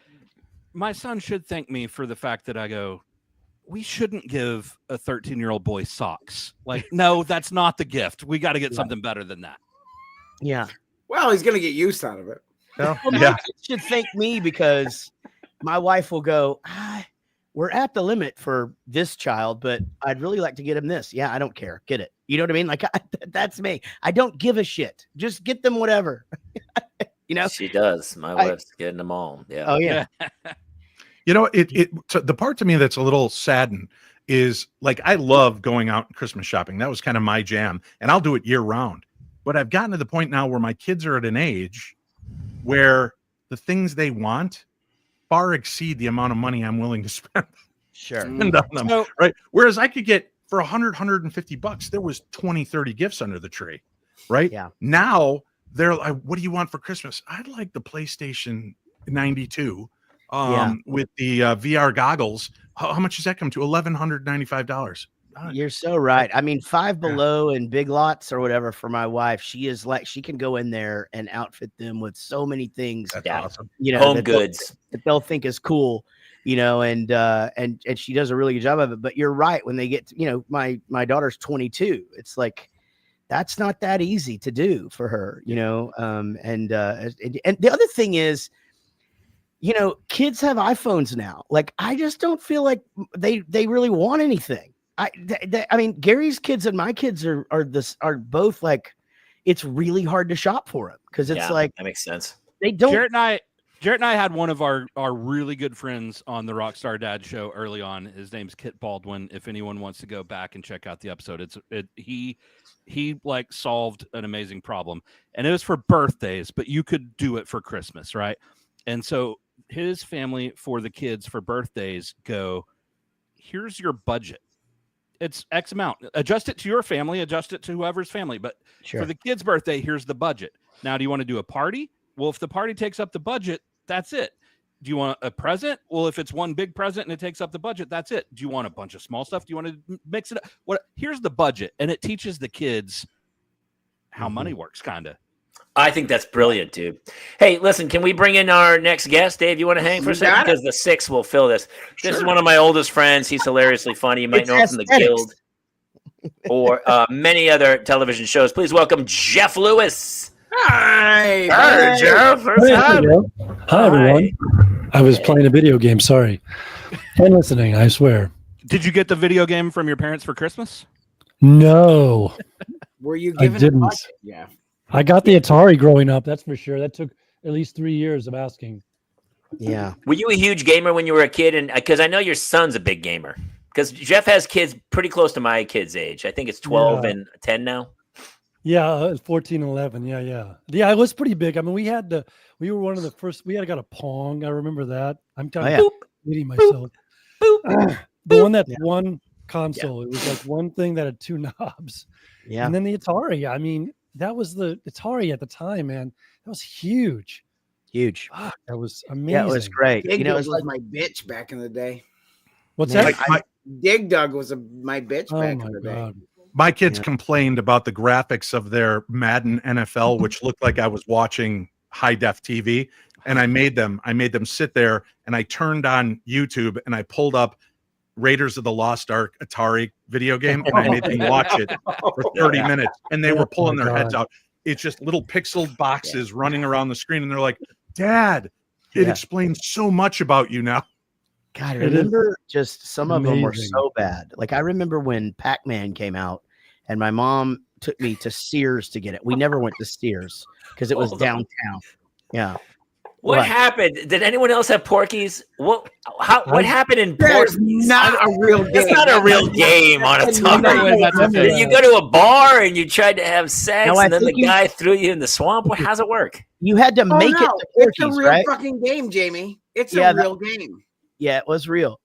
my son should thank me for the fact that I go, we shouldn't give a 13-year-old boy socks. Like, no, that's not the gift. We got to get something better than that. Yeah. Well, he's going to get use out of it. Well, my kids should thank me because my wife will go, we're at the limit for this child, but I'd really like to get him this. Yeah, I don't care. Get it. You know what I mean? Like, that's me. I don't give a shit. Just get them whatever. She does. My wife's getting them all. Yeah. Oh yeah. So the part to me that's a little saddened is like, I love going out Christmas shopping. That was kind of my jam, and I'll do it year round. But I've gotten to the point now where my kids are at an age where the things they want far exceed the amount of money I'm willing to spend. Sure. On them, right. Whereas I could get for $150, there was 20, 30 gifts under the tree. Right. Yeah. Now they're like, what do you want for Christmas? I'd like the PlayStation 92 with the VR goggles. How much does that come to? $1,195. You're so right. I mean, Five Below and Big Lots or whatever for my wife. She is like, she can go in there and outfit them with so many things. That's awesome. Home goods that they'll think is cool, and she does a really good job of it. But you're right. When they get, my daughter's 22. It's like, that's not that easy to do for her, and the other thing is, kids have iPhones now. Like, I just don't feel like they really want anything. I mean, Gary's kids and my kids are both like, it's really hard to shop for them because it's like, that makes sense. They don't. Jaret and I had one of our really good friends on the Rockstar Dad Show early on. His name's Kit Baldwin. If anyone wants to go back and check out the episode, he like solved an amazing problem, and it was for birthdays, but you could do it for Christmas, right? And so his family for the kids for birthdays go, here's your budget. It's X amount. Adjust it to your family, adjust it to whoever's family. But for the kid's birthday, here's the budget. Now, do you want to do a party? Well, if the party takes up the budget, that's it. Do you want a present? Well, if it's one big present and it takes up the budget, that's it. Do you want a bunch of small stuff? Do you want to mix it up? Here's the budget. And it teaches the kids how money works, kind of. I think that's brilliant, dude. Hey, listen, can we bring in our next guest? Dave, you want to hang for a second? Because the 6 will fill this. This is one of my oldest friends. He's hilariously funny. You might know him from The Guild or many other television shows. Please welcome Jeff Lewis. Hi. Hi, Jeff. Hi, everyone. I was playing a video game. Sorry. And listening, I swear. Did you get the video game from your parents for Christmas? No. Were you given I didn't. Yeah. I got the Atari growing up, that's for sure. That took at least 3 years of asking. Yeah. Were you a huge gamer when you were a kid? And because I know your son's a big gamer. Because Jeff has kids pretty close to my kid's age. I think it's 12 and 10 now. Yeah, 14, 11. Yeah. Yeah, it was pretty big. I mean, we were one of the first, we had got a Pong. I remember that. I'm kind of eating myself. The one that's one console. It was like one thing that had 2 knobs. Yeah. And then the Atari. I mean, that was the Atari at the time, man. That was huge. Huge. Fuck, that was amazing. Yeah, it was great. Dig it was was my bitch back in the day. What's that? Dig Dug was my bitch back in the day. My kids complained about the graphics of their Madden NFL, which looked like I was watching high def TV. And I made them sit there, and I turned on YouTube and I pulled up Raiders of the Lost Ark Atari video game, and I made them watch it for 30 minutes, and they were pulling their heads out. It's just little pixel boxes running around the screen, and they're like, Dad, it explains so much about you now. God, I remember just some of them were so bad. Like I remember when Pac-Man came out, and my mom took me to Sears to get it. We never went to Sears because it was downtown. Yeah. What happened? Did anyone else have Porky's? What happened in Porky's? Not a real game. It's not a real game on Atari. You go to a bar and you tried to have sex, and then the guy threw you in the swamp. How's it work? You had to make it to It's Porky's, a real right? fucking game, Jamie. It's a real game. Yeah, it was real.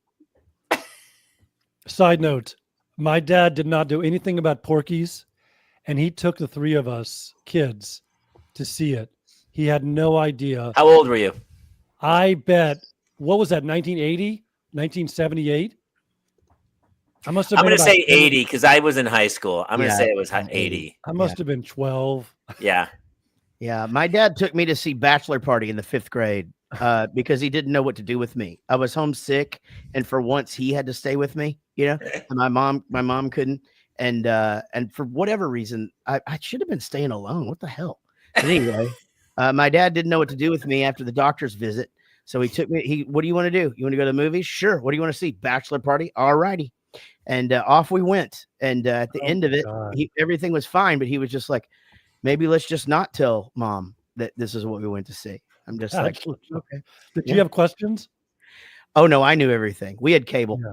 Side note, my dad did not do anything about Porky's, and he took the three of us kids to see it. He had no idea. How old were you? I bet, what was that, 1980? 1978? I'm going to say 80 because I was in high school. I'm going to say it was 80. I must have been 12. Yeah. Yeah. My dad took me to see Bachelor Party in the 5th grade because he didn't know what to do with me. I was homesick, and for once he had to stay with me, and my mom couldn't. And for whatever reason, I should have been staying alone. What the hell? But anyway, my dad didn't know what to do with me after the doctor's visit. So he took me, what do you want to do? You want to go to the movies? Sure. What do you want to see? Bachelor Party? All righty. And off we went. And at the end of it, everything was fine, but he was just like, maybe let's just not tell Mom that this is what we went to see. I'm just like, okay. Did you have questions? Oh no, I knew everything. We had cable. Yeah.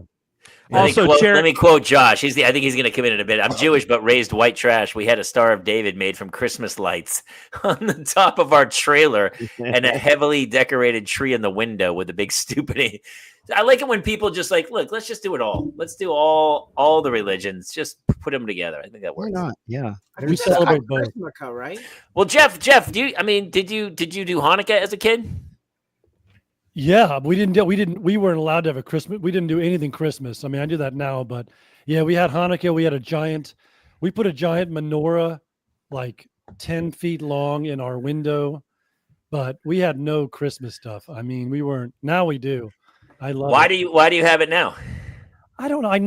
Also, let me quote Josh. I think he's going to come in a bit. I'm Jewish, but raised white trash. We had a Star of David made from Christmas lights on the top of our trailer and a heavily decorated tree in the window with a big stupid. I like it when people just like, look, let's just do it all. Let's do all the religions. Just put them together. I think that works. Why not? Yeah, we celebrate both. Right? Well, Jeff, did you do Hanukkah as a kid? Yeah, we weren't allowed to have a Christmas. We didn't do anything Christmas. I mean, I do that now, but yeah, we had Hanukkah. We put a giant menorah like 10 feet long in our window, but we had no Christmas stuff. I mean, now we do. I love it. Why do you have it now? I don't know. I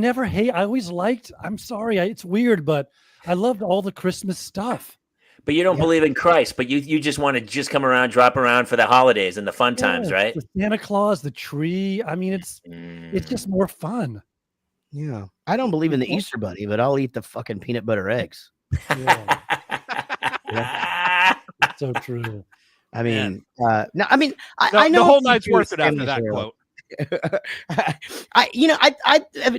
always liked, I'm sorry. It's weird, but I loved all the Christmas stuff. But you don't believe in Christ, but you just want to come around, drop around for the holidays and the fun times, right? The Santa Claus, the tree. I mean, it's just more fun. Yeah. I don't believe in the Easter Bunny, but I'll eat the fucking peanut butter eggs. Yeah. So true. I mean, I know the whole night's worth it after that quote. I have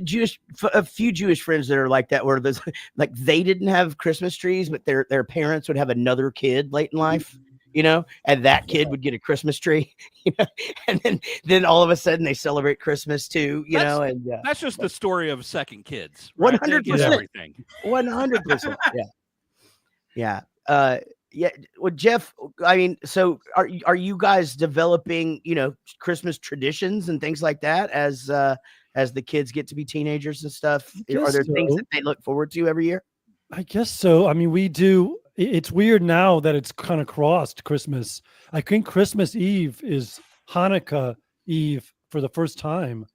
a few Jewish friends that are like that, where there's like they didn't have Christmas trees, but their parents would have another kid late in life, and that kid would get a Christmas tree, and then all of a sudden they celebrate Christmas too, and that's just the story of second kids. 100%. Everything. 100%. Yeah. Yeah. Well, Jeff, I mean, so are you guys developing, Christmas traditions and things like that as the kids get to be teenagers and stuff? Are there things that they look forward to every year? I guess so. I mean, we do. It's weird now that it's kind of crossed Christmas. I think Christmas Eve is Hanukkah Eve for the first time.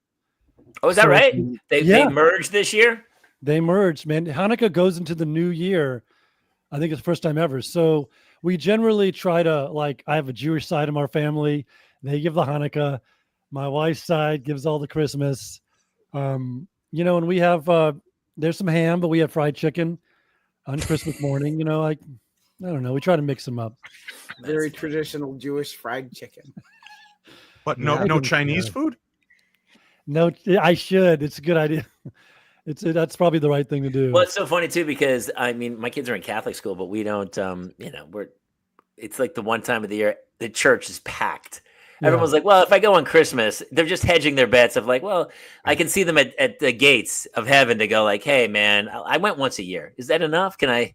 Oh, is that right? They merged this year? They merged, man. Hanukkah goes into the new year. I think it's the first time ever. So we generally try to, I have a Jewish side of our family. They give the Hanukkah. My wife's side gives all the Christmas. And we have, there's some ham, but we have fried chicken on Christmas morning. I don't know. We try to mix them up. Very traditional Jewish fried chicken. But no Chinese food? No, I should. It's a good idea. That's probably the right thing to do. Well, it's so funny too, because I mean, my kids are in Catholic school, but we don't, it's like the one time of the year the church is packed. Everyone's like, well, if I go on Christmas, they're just hedging their bets of like, well, I can see them at the gates of heaven to go like, hey man, I went once a year. Is that enough? Did I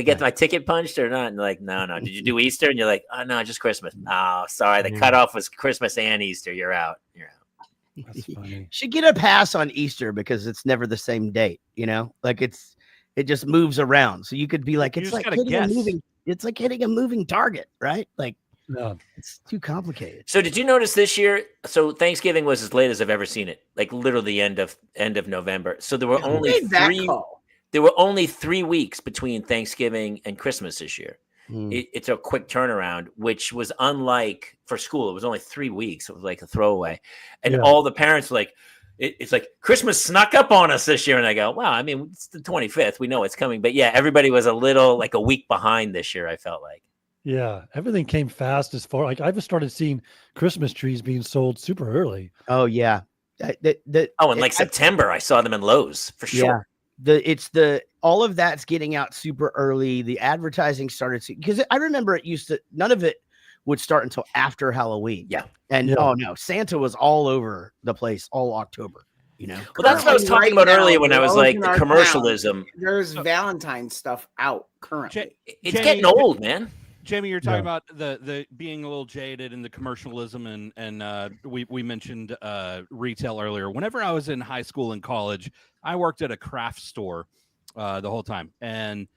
get my ticket punched or not? And they're like, no. Did you do Easter? And you're like, oh no, just Christmas. Oh, sorry. The cutoff was Christmas and Easter. You're out. That's funny. Should get a pass on Easter because it's never the same date, like it's It just moves around. So you could be like, You it's just like gotta hitting a guess. moving. It's like hitting a moving target, right? Like Yeah. it's too complicated. So did you notice this year? So Thanksgiving was as late as I've ever seen it, like literally the end of November. So there were Who only made that three. call? There were only 3 weeks between Thanksgiving and Christmas this year. Mm. It's a quick turnaround, which was unlike for school. It was only 3 weeks. It was like a throwaway, and Yeah. all the parents were like, it's like Christmas snuck up on us this year. And I go, wow, I mean, it's the 25th. We know it's coming, but yeah, everybody was a little like a week behind this year. I felt like. Yeah, everything came fast as far like I've started seeing Christmas trees being sold super early. Oh yeah. Oh, in like September, I saw them in Lowe's for sure. Yeah. All of that's getting out super early. The advertising started because I remember it used to, none of it would start until after Halloween. Yeah. And Yeah. oh no, Santa was all over the place all October, you know. Well, that's what I was talking about earlier when I was like the commercialism. There's Valentine stuff out currently. It's Jamie, getting old, man. Jamie, you're talking Yeah. about the being a little jaded and the commercialism, and we mentioned retail earlier. Whenever I was in high school and college, I worked at a craft store the whole time, and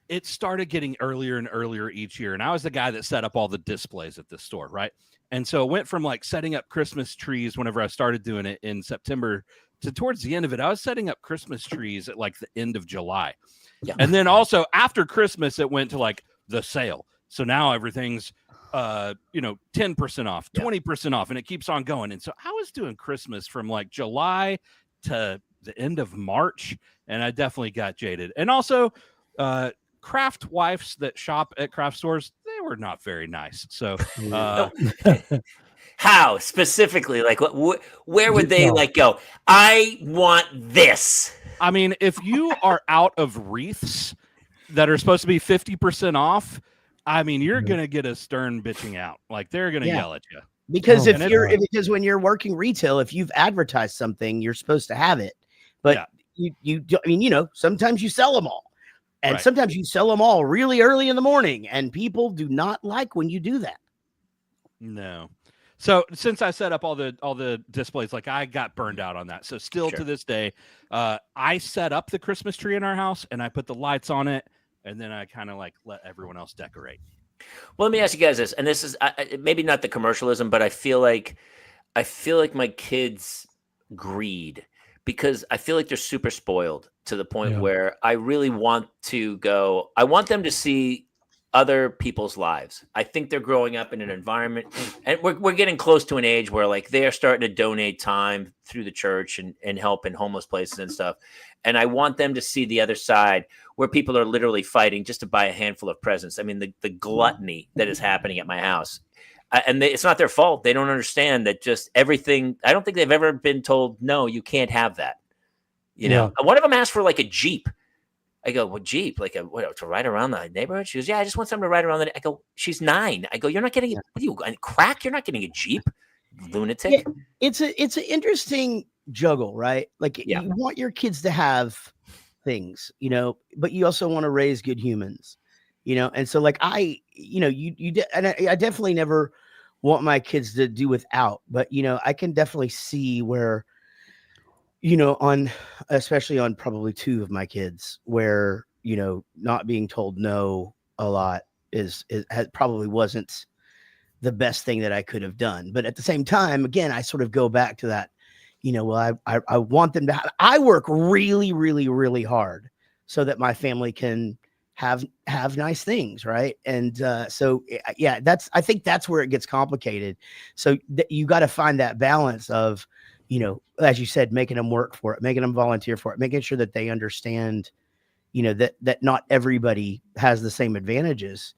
it started getting earlier and earlier each year. And I was the guy that set up all the displays at this store, right? And so it went from like setting up Christmas trees whenever I started doing it in September to towards the end of it, I was setting up Christmas trees at like the end of July. Yeah. And then also after Christmas, it went to like the sale. So now everything's 10% off, 20% off, and it keeps on going. And so I was doing Christmas from like July to the end of March, and I definitely got jaded. And also craft wives that shop at craft stores, they were not very nice. So how specifically, like where would they like go, I want this? I mean, if you are out of wreaths that are supposed to be 50% off, I mean, you're going to get a stern bitching out. Like they're going to yell at you. Because because when you're working retail, if you've advertised something, you're supposed to have it. But sometimes you sell them all. And sometimes you sell them all really early in the morning, and people do not like when you do that. No. So since I set up all the displays, like I got burned out on that. So still to this day, I set up the Christmas tree in our house and I put the lights on it, and then I kind of like let everyone else decorate. Well, let me ask you guys this, and this is maybe not the commercialism, but I feel like my kids' greed, because I feel like they're super spoiled to the point where I really want to go. I want them to see other people's lives. I think they're growing up in an environment, and we're getting close to an age where like they are starting to donate time through the church and help in homeless places and stuff. And I want them to see the other side where people are literally fighting just to buy a handful of presents. I mean, the gluttony that is happening at my house. And it's not their fault. They don't understand that just everything. I don't think they've ever been told, no, you can't have that. You know, one of them asked for like a Jeep. I go, what Jeep? Like to ride around the neighborhood? She goes, yeah, I just want something to ride around. I go, she's 9. I go, you're not getting it. What are you, crack? You're not getting a Jeep, lunatic. Yeah, it's an interesting juggle, right? Like you want your kids to have things, but you also want to raise good humans, and so like I definitely never want my kids to do without, but I can definitely see where especially on probably 2 of my kids where not being told no a lot probably wasn't the best thing that I could have done. But at the same time, again, I sort of go back to that, I want them to I work really, really, really hard so that my family can have nice things. Right. And so, I think that's where it gets complicated. So you got to find that balance of, as you said, making them work for it, making them volunteer for it, making sure that they understand, that not everybody has the same advantages,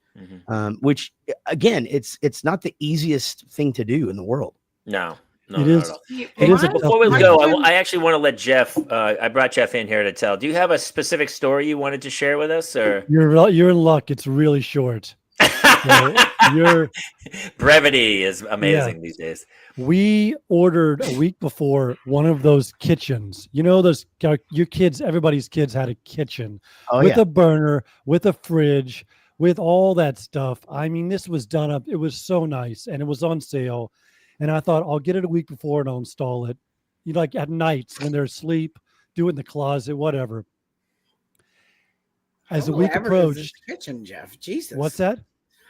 which again, it's not the easiest thing to do in the world. No, it is. It is. Before we go, I actually want to let Jeff. I brought Jeff in here to tell. Do you have a specific story you wanted to share with us, or you're in luck? It's really short. Brevity is amazing these days. We ordered a week before one of those kitchens. Those your kids, everybody's kids had a kitchen with a burner, with a fridge, with all that stuff. I mean, this was done up. It was so nice, and it was on sale. And I thought, I'll get it a week before and I'll install it. Like at nights when they're asleep, do it in the closet, whatever. As the How week elaborate is this approached, kitchen, Jeff? Jesus. what's that?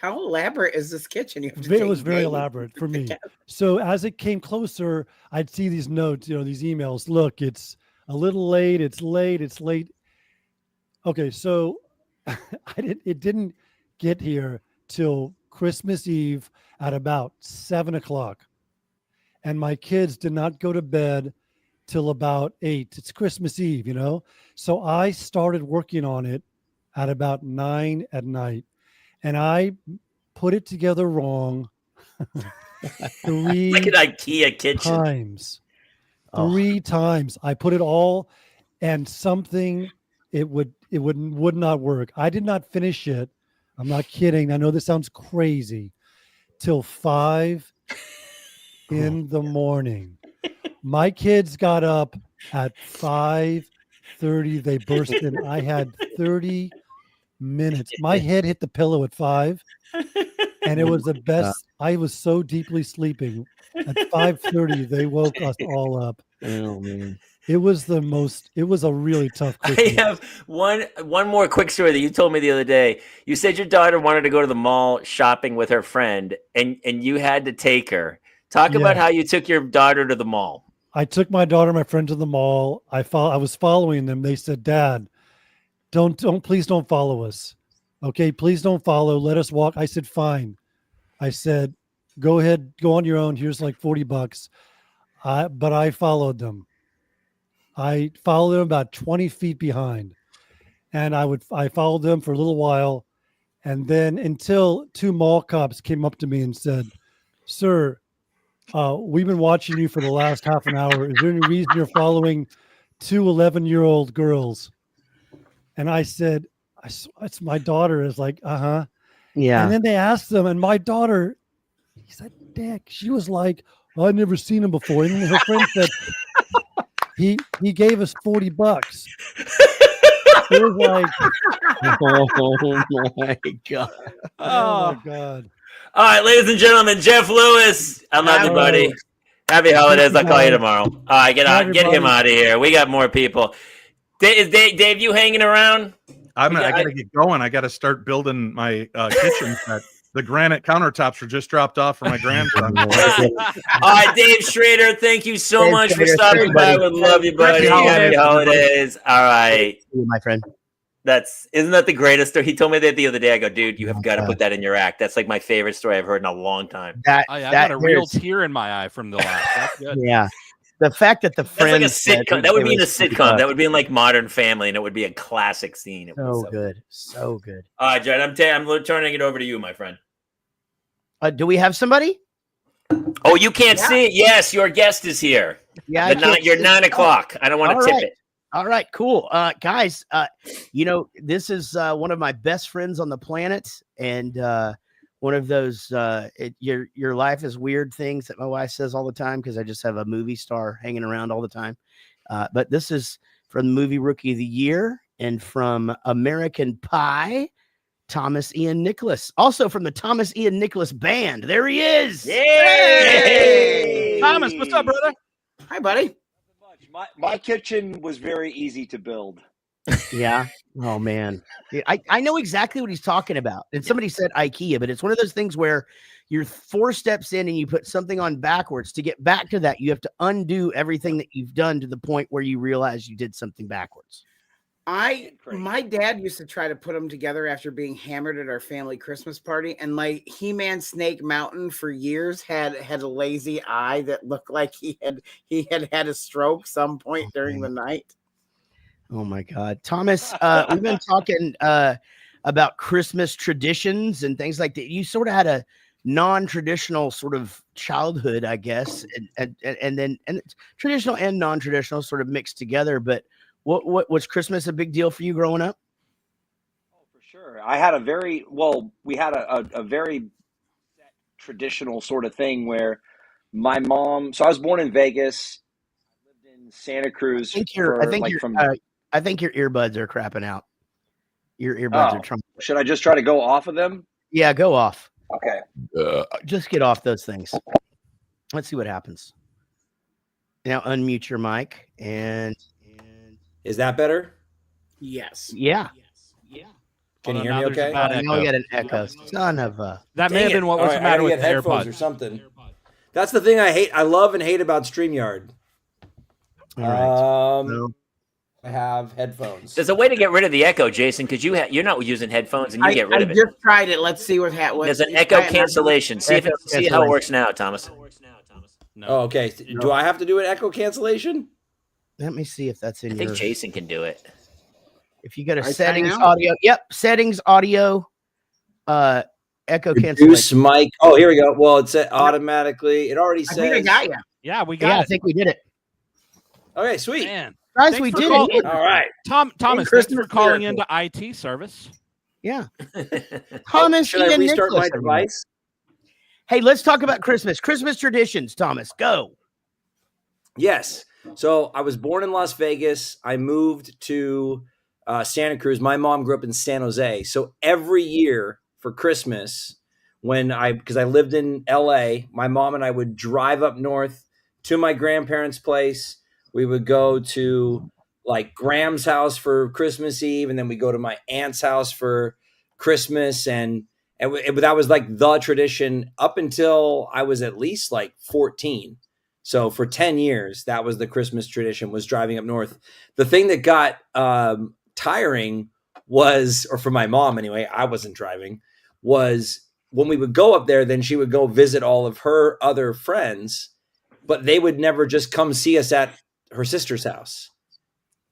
How elaborate is this kitchen? You have to It take was very days elaborate to for put me. together. So as it came closer, I'd see these notes, these emails. Look, it's a little late. It's late. It's late. Okay, so it didn't get here till Christmas Eve at about 7:00, and my kids did not go to bed till about 8. It's Christmas Eve, So I started working on it at about 9 at night, and I put it together wrong Like an IKEA kitchen. times. 3 times. I put it all, and something it would not work. I did not finish it. I'm not kidding. I know this sounds crazy. Till 5 in the morning. My kids got up at 5:30. They burst in. I had 30 minutes. My head hit the pillow at 5, and it was the best. I was so deeply sleeping. At 5:30, they woke us all up. Oh man. It was a really tough Christmas. I have one more quick story that you told me the other day. You said your daughter wanted to go to the mall shopping with her friend, and you had to take her. Talk about how you took your daughter to the mall. I took my daughter, my friend, to the mall. I was following them. They said, "Dad, please don't follow us. Okay, please don't follow. Let us walk." I said, "Fine." I said, "Go ahead, go on your own. Here's like $40." But I followed them. I followed them about 20 feet behind, and I followed them for a little while, and then until 2 mall cops came up to me and said, "Sir, we've been watching you for the last half an hour. Is there any reason you're following 2 11-year-old girls?" And I said, "It's my daughter." Is like, "Uh-huh." Yeah. And then they asked them, and my daughter, he said, "Dick," she was like, "I've never seen him before." And then her friend said, he gave us $40. It was like, Oh my God. oh my God. All right, ladies and gentlemen, Jeff Lewis. I love you, buddy. Happy holidays. I'll call you tomorrow. All right, get him out of here. We got more people. Dave, you hanging around? I gotta get going. I gotta start building my kitchen set. The granite countertops were just dropped off for my grandson. All right, Dave Schrader, thank you so much for stopping by. We love you, buddy. Happy holidays. All right, my friend. Isn't that the greatest story? He told me that the other day. I go, dude, you have got to put that in your act. That's like my favorite story I've heard in a long time. I got a real tear in my eye from the laugh. That's good. Yeah. The fact that the friends That's like a sitcom. That would be in a sitcom. That would be in like Modern Family, and it would be a classic scene. So good. So good. All right, Jared, I'm turning it over to you, my friend. Do we have somebody? Oh, you can't see it? Yes, your guest is here. Yeah. You're 9 o'clock. I don't want to tip it. All right, cool. Guys, this is one of my best friends on the planet, and one of those your life is weird things that my wife says all the time because I just have a movie star hanging around all the time. But this is from the movie Rookie of the Year and from American Pie, Thomas Ian Nicholas. Also from the Thomas Ian Nicholas Band. There he is. Yay! Thomas, what's up, brother? Hi, buddy. My kitchen was very easy to build. Yeah. Oh man. I know exactly what he's talking about. And somebody said IKEA, but it's one of those things where you're 4 steps in and you put something on backwards. To get back to that, you have to undo everything that you've done to the point where you realize you did something backwards. My dad used to try to put them together after being hammered at our family Christmas party, and like He-Man Snake Mountain for years had a lazy eye that looked like he had a stroke some point during the night. Oh my God, Thomas, we've been talking about Christmas traditions and things like that. You sort of had a non-traditional sort of childhood, I guess, and then traditional and non-traditional sort of mixed together. But what was Christmas a big deal for you growing up? Oh, for sure. I had we had a very traditional sort of thing where my mom. So I was born in Vegas. I lived in Santa Cruz. I think your earbuds are crapping out. Your earbuds are trying. Should I just try to go off of them? Yeah, go off. Okay. Just get off those things. Let's see what happens. Now unmute your mic and is that better? Yes. Yeah. Can Although you hear now me there's a okay? bad Now echo. we got an echo. Son of a. That may Dang have been it. what All was right, the matter I gotta with get the headphones AirPods. or something. That's the thing I love and hate about StreamYard. All right. So, I have headphones. There's a way to get rid of the echo, Jason, because you're not using headphones and you get rid of it. I just tried it. Let's see what happens. There's an echo cancellation. See how it works now, Thomas. No. Oh, okay. Do I have to do an echo cancellation? let me see if that's in I think yours. Jason can do it. If you go to I try settings now? audio, settings audio, echo Reduce cancellation. mic. Oh, here we go. Well, it's automatically. It already I says. think I got you. Yeah, we Yeah, got I it. think we did it, Okay, sweet. Man. guys. Thanks We for did call- it. All right. Thomas, thanks Christmas for calling miracle. into IT service. Yeah, Thomas. Should I Ian, restart Nicholas, my everybody. device? Hey, let's talk about Christmas. Christmas traditions, Thomas. Go. Yes. So I was born in Las Vegas. I moved to Santa Cruz. My mom grew up in San Jose. So every year for Christmas, because I lived in LA, my mom and I would drive up north to my grandparents' place. We would go to like Graham's house for Christmas Eve, and then we go to my aunt's house for Christmas, and that was like the tradition up until I was at least like 14. So for 10 years, that was the Christmas tradition, was driving up north. The thing that got tiring was, or for my mom anyway, I wasn't driving, was when we would go up there, then she would go visit all of her other friends, but they would never just come see us at her sister's house.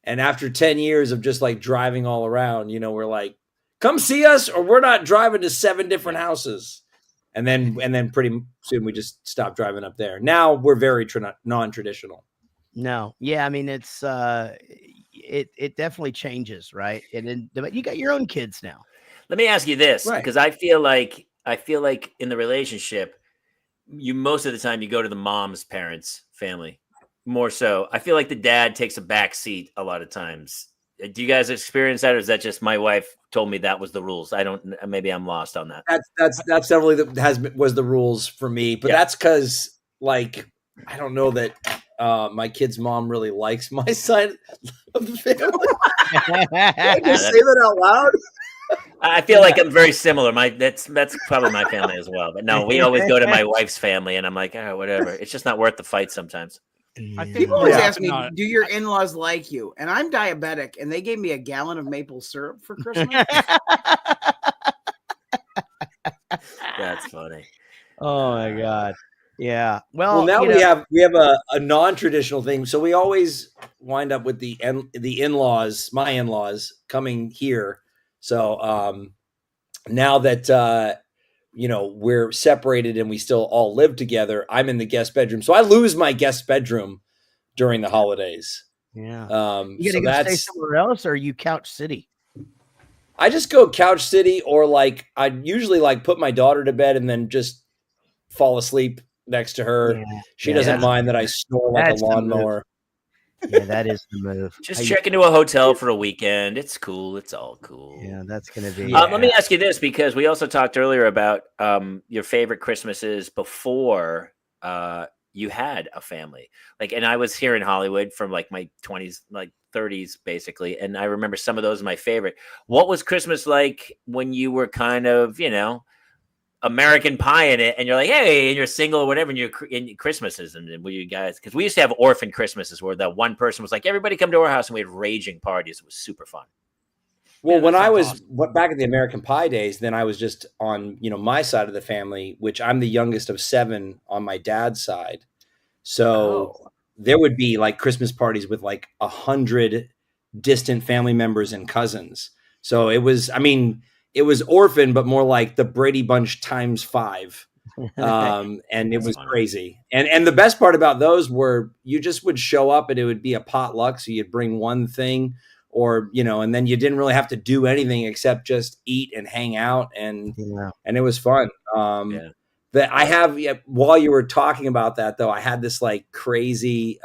And after 10 years of just like driving all around, we're like, come see us or we're not driving to 7 different houses. And then pretty soon we just stopped driving up there. Now we're very non-traditional. No, yeah, I mean it's it definitely changes, right? And then you got your own kids now. Let me ask you this, Right. because I feel like in the relationship, you most of the time you go to the mom's parents' family more so. I feel like the dad takes a back seat a lot of times. Do you guys experience that, or is that just my wife told me that was the rules? I don't. Maybe I'm lost on that. That's definitely was the rules for me, but that's because like I don't know that my kid's mom really likes my side of the family. Can I just say that out loud? I feel like I'm very similar. That's probably my family as well. But no, we always go to my wife's family, and I'm like, whatever. It's just not worth the fight sometimes. I think People always more ask often me, not- do your in-laws like you? And I'm diabetic, and they gave me a gallon of maple syrup for Christmas. That's funny. Oh my god. Yeah. Well, Now we have a non-traditional thing. So we always wind up with the in-laws, my in-laws coming here. So now that we're separated and we still all live together, I'm in the guest bedroom. So I lose my guest bedroom during the holidays. Yeah. You So gotta go stay somewhere else, or you couch city? I just go couch city, or like I usually like put my daughter to bed and then just fall asleep next to her. Yeah. She doesn't mind that I snore like a That's the move. lawnmower. Yeah, that is the move. Just check into a hotel for a weekend. It's cool. It's all cool. Yeah, that's gonna be. Let me ask you this, because we also talked earlier about your favorite Christmases before you had a family. Like, and I was here in Hollywood from like my 20s, like 30s, basically. And I remember some of those my favorite. What was Christmas like when you were kind of, American Pie in it, and you're like, hey, and you're single or whatever, and you're in Christmases, and were you guys? Because we used to have orphan Christmases where that one person was like, everybody come to our house, and we had raging parties. It was super fun. Well, Yeah, when that I sounds was back in the American Pie days, then I was just on, my side of the family, which I'm the youngest of 7 on my dad's side. So there would be like Christmas parties with like 100 distant family members and cousins. So it was orphan, but more like the Brady Bunch times 5. And it was crazy. And the best part about those were you just would show up and it would be a potluck. So you'd bring one thing, or, and then you didn't really have to do anything except just eat and hang out. And it was fun. That I have, while you were talking about that though, I had this like crazy,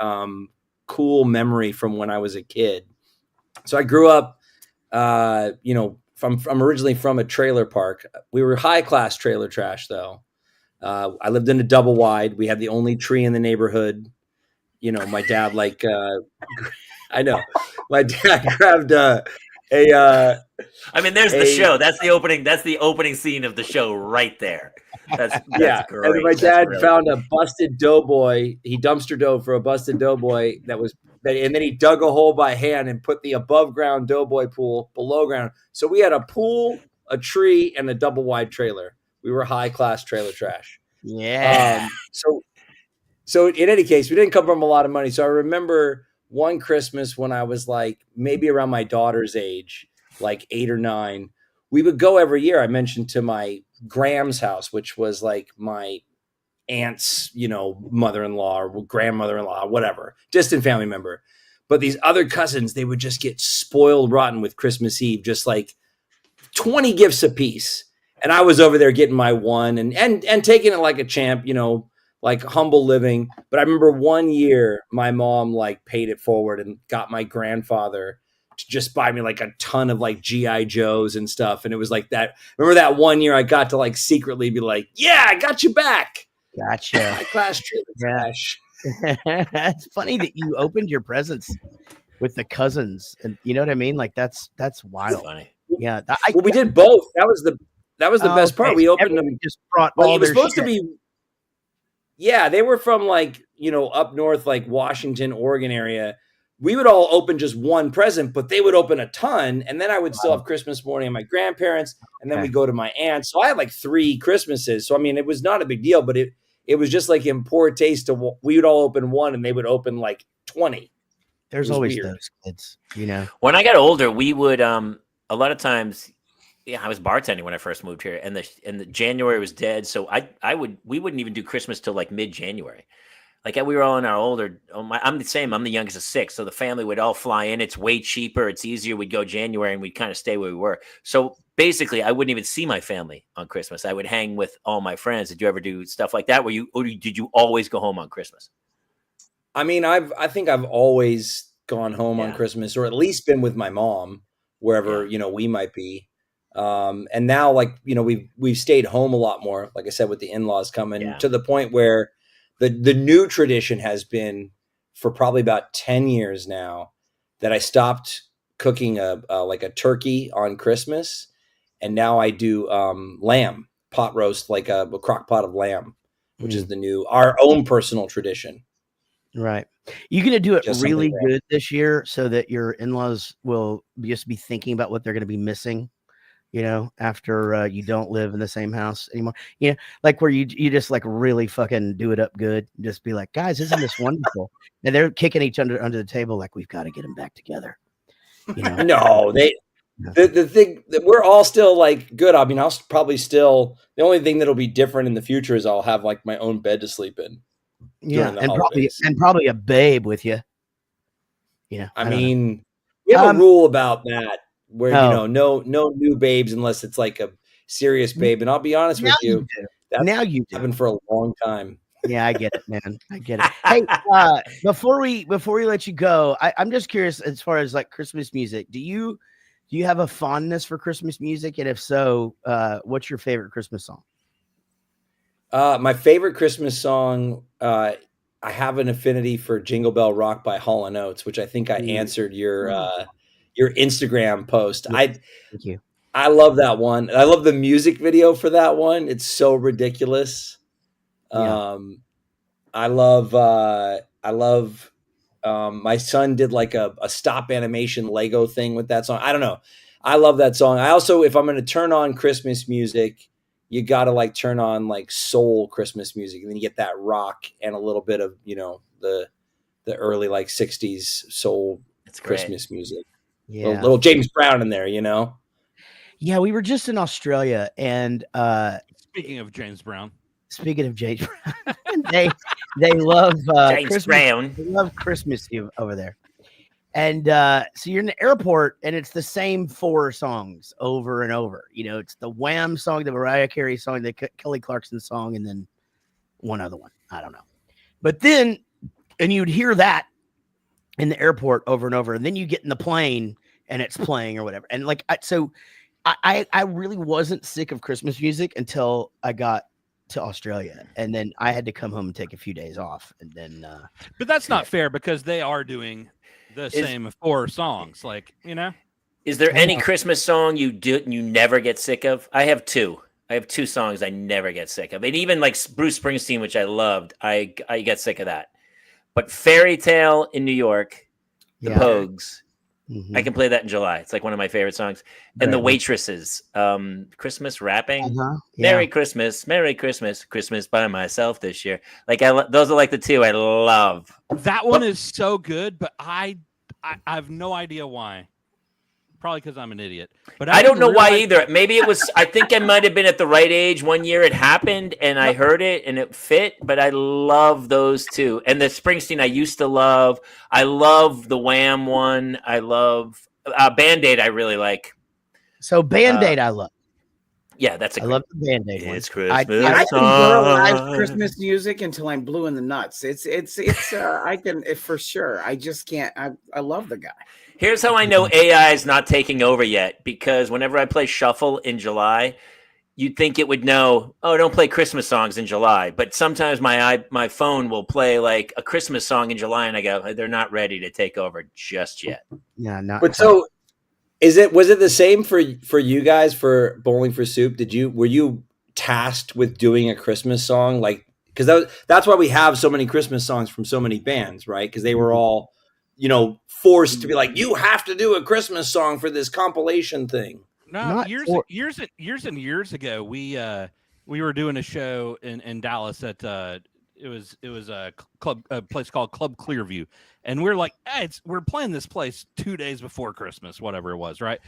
cool memory from when I was a kid. So I grew up, I'm originally from a trailer park. We were high class trailer trash though. I lived in a double wide. We had the only tree in the neighborhood. My dad I know my dad grabbed I mean, there's the show. That's the opening scene of the show right there. That's great. And my dad found a busted doughboy. He dumpster dove for a busted doughboy and then he dug a hole by hand and put the above ground doughboy pool below ground. So we had a pool, a tree, and a double wide trailer. We were high class trailer trash. Yeah. So in any case, we didn't come from a lot of money. So I remember one Christmas when I was like maybe around my daughter's age, like 8 or 9, we would go every year. I mentioned to my Graham's house, which was like my aunt's, mother-in-law or grandmother-in-law, whatever, distant family member. But these other cousins, they would just get spoiled rotten with Christmas Eve, just like 20 gifts apiece. And I was over there getting my one and taking it like a champ, like humble living. But I remember one year my mom like paid it forward and got my grandfather to just buy me like a ton of like GI Joes and stuff. And it was like that. Remember that one year I got to like secretly be like, yeah, I got you back. Gotcha. My class trash. It's funny that you opened your presents with the cousins, and you know what I mean. Like that's wild. Funny. Yeah. We did both. That was the best part. We opened them. Just brought all their supposed shit. to be. Yeah, they were from like up north, like Washington, Oregon area. We would all open just one present, but they would open a ton, and then I would still have Christmas morning at my grandparents, and then we go to my aunt. So I had like 3 Christmases. So I mean, it was not a big deal, but it was just like in poor taste. We would all open one, and they would open like 20. There's always those kids, When I got older, we would a lot of times. Yeah, I was bartending when I first moved here, and the January was dead. So we wouldn't even do Christmas till like mid-January. Like we were all in our older. I'm the same. I'm the youngest of 6, so the family would all fly in. It's way cheaper. It's easier. We'd go January, and we'd kind of stay where we were. So basically, I wouldn't even see my family on Christmas. I would hang with all my friends. Did you ever do stuff like that? Did you always go home on Christmas? I mean, I think I've always gone home on Christmas, or at least been with my mom wherever we might be. And now, like, we've stayed home a lot more, like I said, with the in-laws coming to the point where the new tradition has been for probably about 10 years now that I stopped cooking like a turkey on Christmas. And now I do, lamb pot roast, like a crock pot of lamb, which is our own personal tradition. Right. You're going to do it really good this year so that your in-laws will just be thinking about what they're going to be missing. After you don't live in the same house anymore, like where you just like really fucking do it up good. Just be like, guys, isn't this wonderful? And they're kicking each other under the table. Like, we've got to get them back together. No, the thing that we're all still like good. I mean, I'll probably still, the only thing that'll be different in the future is I'll have like my own bed to sleep in. Yeah. And probably a babe with you. I mean, we have a rule about that. Where no new babes unless it's like a serious babe. And I'll be honest with you, that's happened for a long time. Yeah, I get it, man. I get it. Hey, before we let you go, I'm just curious as far as like Christmas music. Do you have a fondness for Christmas music? And if so, what's your favorite Christmas song? My favorite Christmas song, I have an affinity for Jingle Bell Rock by Hall & Oates, which I think I answered your Instagram post. Thank you. I love that one. I love the music video for that one. It's so ridiculous. Yeah. I love my son did like a stop animation Lego thing with that song. I don't know. I love that song. I also, if I'm going to turn on Christmas music, you got to like turn on like soul Christmas music. And then you get that rock and a little bit of, the early like 60s soul Christmas music. Yeah, little James Brown in there, Yeah, we were just in Australia, and speaking of James Brown, they love James Christmas. Brown. They love Christmas over there, and so you're in the airport, and it's the same 4 songs over and over. It's the Wham song, the Mariah Carey song, the Kelly Clarkson song, and then one other one. I don't know, but then, and you'd hear that in the airport over and over, and then you get in the plane and it's playing or whatever. And like, I really wasn't sick of Christmas music until I got to Australia, and then I had to come home and take a few days off. And then, but that's not fair because they are doing the same 4 songs. Like, Is there any Christmas song you never get sick of? I have two. I have two songs I never get sick of, and even like Bruce Springsteen, which I loved, I get sick of that. But Fairy Tale in New York, the Pogues, I can play that in July. It's like one of my favorite songs. And the Waitresses, Christmas rapping, Merry Christmas, Christmas by myself this year. Like those are like the two I love. That one is so good, but I have no idea why. Probably because I'm an idiot. But I don't know why either. Maybe it was, I think I might have been at the right age. One year it happened and I heard it and it fit, but I love those two. And the Springsteen I used to love. I love the Wham one. I love Band-Aid I really like. So Band-Aid I love. Yeah, that's I love the Band-Aid one. It's Christmas. I can girlize Christmas music until I'm blue in the nuts. It's I can for sure. I just can't. I love the guy. Here's how I know AI is not taking over yet, because whenever I play Shuffle in July, you'd think it would know, oh, don't play Christmas songs in July. But sometimes my phone will play like a Christmas song in July, and I go, they're not ready to take over just yet. Yeah, not. But so, was it the same for you guys for Bowling for Soup? Were you tasked with doing a Christmas song? Like, because that's why we have so many Christmas songs from so many bands, right? Because they were all, forced to be like, you have to do a Christmas song for this compilation thing. No, years and years ago, we were doing a show in Dallas at it was a place called Club Clearview, and we're like, hey, we're playing this place 2 days before Christmas, whatever it was, right?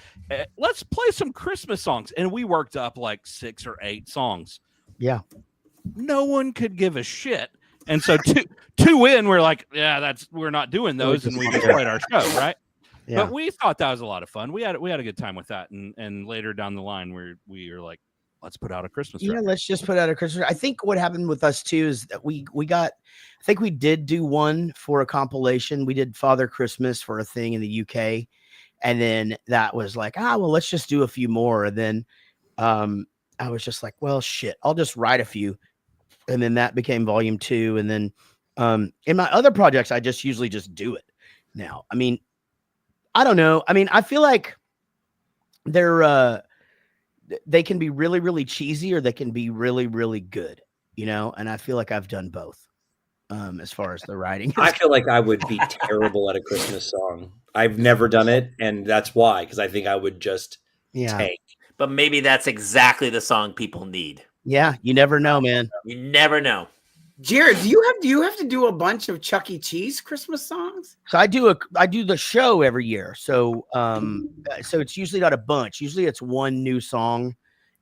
Let's play some Christmas songs, and we worked up like 6 or 8 songs. Yeah, no one could give a shit. And so two in, we're like, yeah, we're not doing those, and we just played our show, right? Yeah. But we thought that was a lot of fun. We had a good time with that, and later down the line, we were like, let's put out a Christmas record. Yeah, let's just put out a Christmas. I think what happened with us too is that we got. I think we did do one for a compilation. We did Father Christmas for a thing in the UK, and then that was like, well, let's just do a few more. And then I was just like, well, shit, I'll just write a few. And then that became volume 2. And then in my other projects, I just usually just do it now. I mean, I don't know. I mean, I feel like they can be really, really cheesy, or they can be really, really good, and I feel like I've done both as far as the writing. I feel like I would be terrible at a Christmas song. I've never done it. And that's why, because I think I would just tank. But maybe that's exactly the song people need. Yeah, you never know, man. You never know. Jared, do you have to do a bunch of Chuck E. Cheese Christmas songs? So I do the show every year. So so it's usually not a bunch. Usually it's one new song,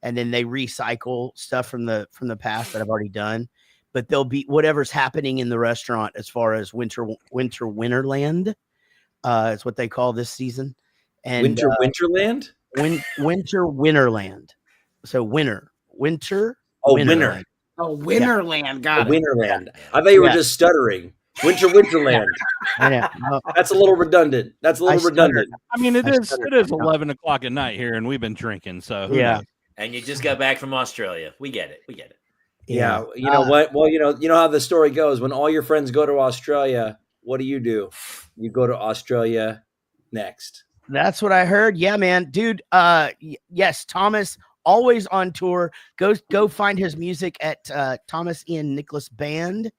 and then they recycle stuff from the past that I've already done. But there'll be whatever's happening in the restaurant as far as Winterland. It's what they call this season. And Winterland? Winter Winterland. So winter. Oh, Winterland. winter. Oh, Winterland. Got it. Winterland. I thought you were just stuttering. Winterland. I know. That's a little redundant. I mean, it is 11 o'clock at night here, and we've been drinking. So yeah. knows? And you just got back from Australia. We get it. Yeah. You know what? Well, you know how the story goes. When all your friends go to Australia, what do? You go to Australia next. That's what I heard. Yeah, man, dude. Yes, Thomas. Always on tour. Go find his music at Thomas Ian Nicholas Band.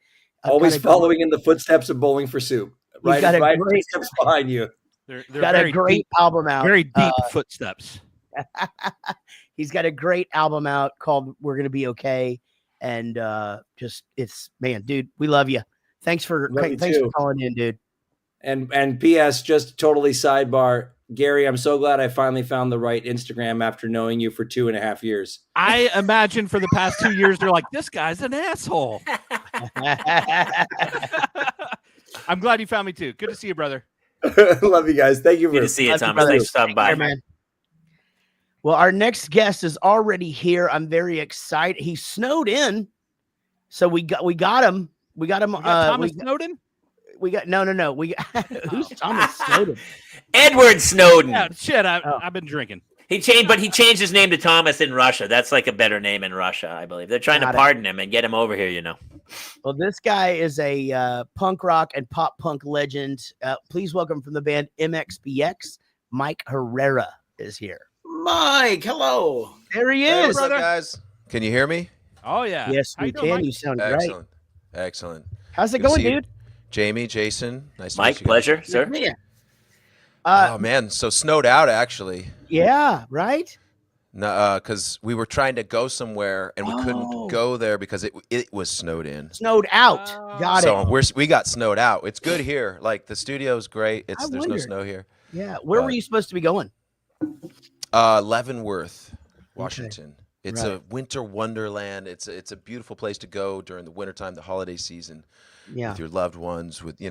Always following in the footsteps of Bowling for Soup. Right, great steps behind you. They're got a great deep album out. Very deep footsteps. He's got a great album out called "We're Gonna Be Okay," and dude, we love you. Thanks for calling in, dude. And P.S. just totally sidebar. Gary, I'm so glad I finally found the right Instagram after knowing you for 2.5 years. I imagine for the past 2 years, they're like, this guy's an asshole. I'm glad you found me too. Good to see you, brother. Love you guys. Thank you. Good to see you, Thomas. Thanks for stopping by, man. Well, our next guest is already here. I'm very excited. He snowed in, so we got him. We got him. Thomas Snowden. We got no. We got, who's Thomas Snowden? Edward Snowden. Yeah, shit. I've been drinking. He changed his name to Thomas in Russia. That's like a better name in Russia, I believe. They're trying to pardon him and get him over here. Well, this guy is a punk rock and pop punk legend. Please welcome from the band MXPX, Mike Herrera is here. Mike, hello. There he Hey, is. what's up, guys? Can you hear me? Oh yeah. Yes, How we you doing, can. Mike? You sound great. Excellent. Excellent. How's it Good to going, see you. dude? Jamie, Jason, nice to Mike, meet you guys. pleasure, sir. Yeah. Oh man, so snowed out actually. Yeah, right? No, because we were trying to go somewhere and we Oh. couldn't go there because it was snowed in. Snowed out. Got So it. we got snowed out. It's good here. Like the studio's great. There's no wondered. snow here. Yeah. Where were you supposed to be going? Leavenworth, Washington. It's Right. a winter wonderland. It's a beautiful place to go during the wintertime, the holiday season, Yeah. with your loved ones. With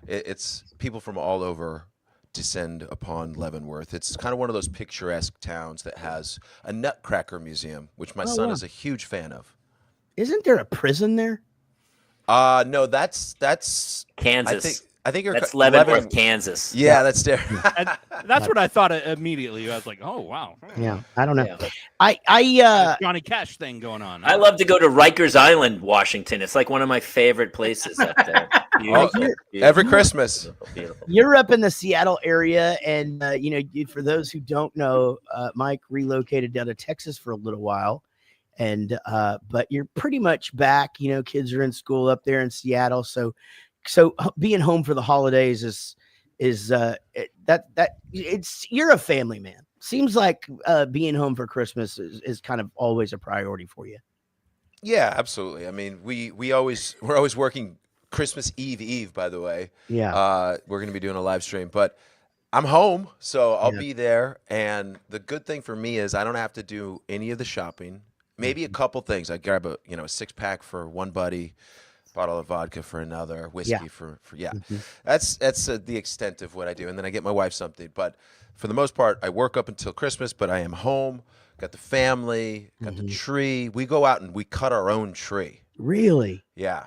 it's people from all over descend upon Leavenworth. It's kind of one of those picturesque towns that has a Nutcracker museum, which my son wow. is a huge fan of. Isn't there a prison there? No, that's Kansas. I think you're That's Leavenworth, Kansas. Yeah, that's there. And that's what I thought immediately. I was like, oh wow. Yeah. I don't know. Yeah. I Johnny Cash thing going on. I love to go to Rikers Island, Washington. It's like one of my favorite places up there. Beautiful, Every Christmas. beautiful, beautiful. You're up in the Seattle area, and for those who don't know, Mike relocated down to Texas for a little while, and but you're pretty much back. Kids are in school up there in Seattle, so being home for the holidays is you're a family man. Seems like being home for Christmas is kind of always a priority for you. Yeah, absolutely. I mean, we're always working Christmas Eve, by the way. Yeah. We're going to be doing a live stream, but I'm home, so I'll be there. And the good thing for me is I don't have to do any of the shopping. Maybe a couple things. I grab a 6-pack for one buddy, bottle of vodka for another, whiskey for That's the extent of what I do, and then I get my wife something. But for the most part, I work up until Christmas, but I am home. Got the family, got the tree. We go out and we cut our own tree. Really? Yeah.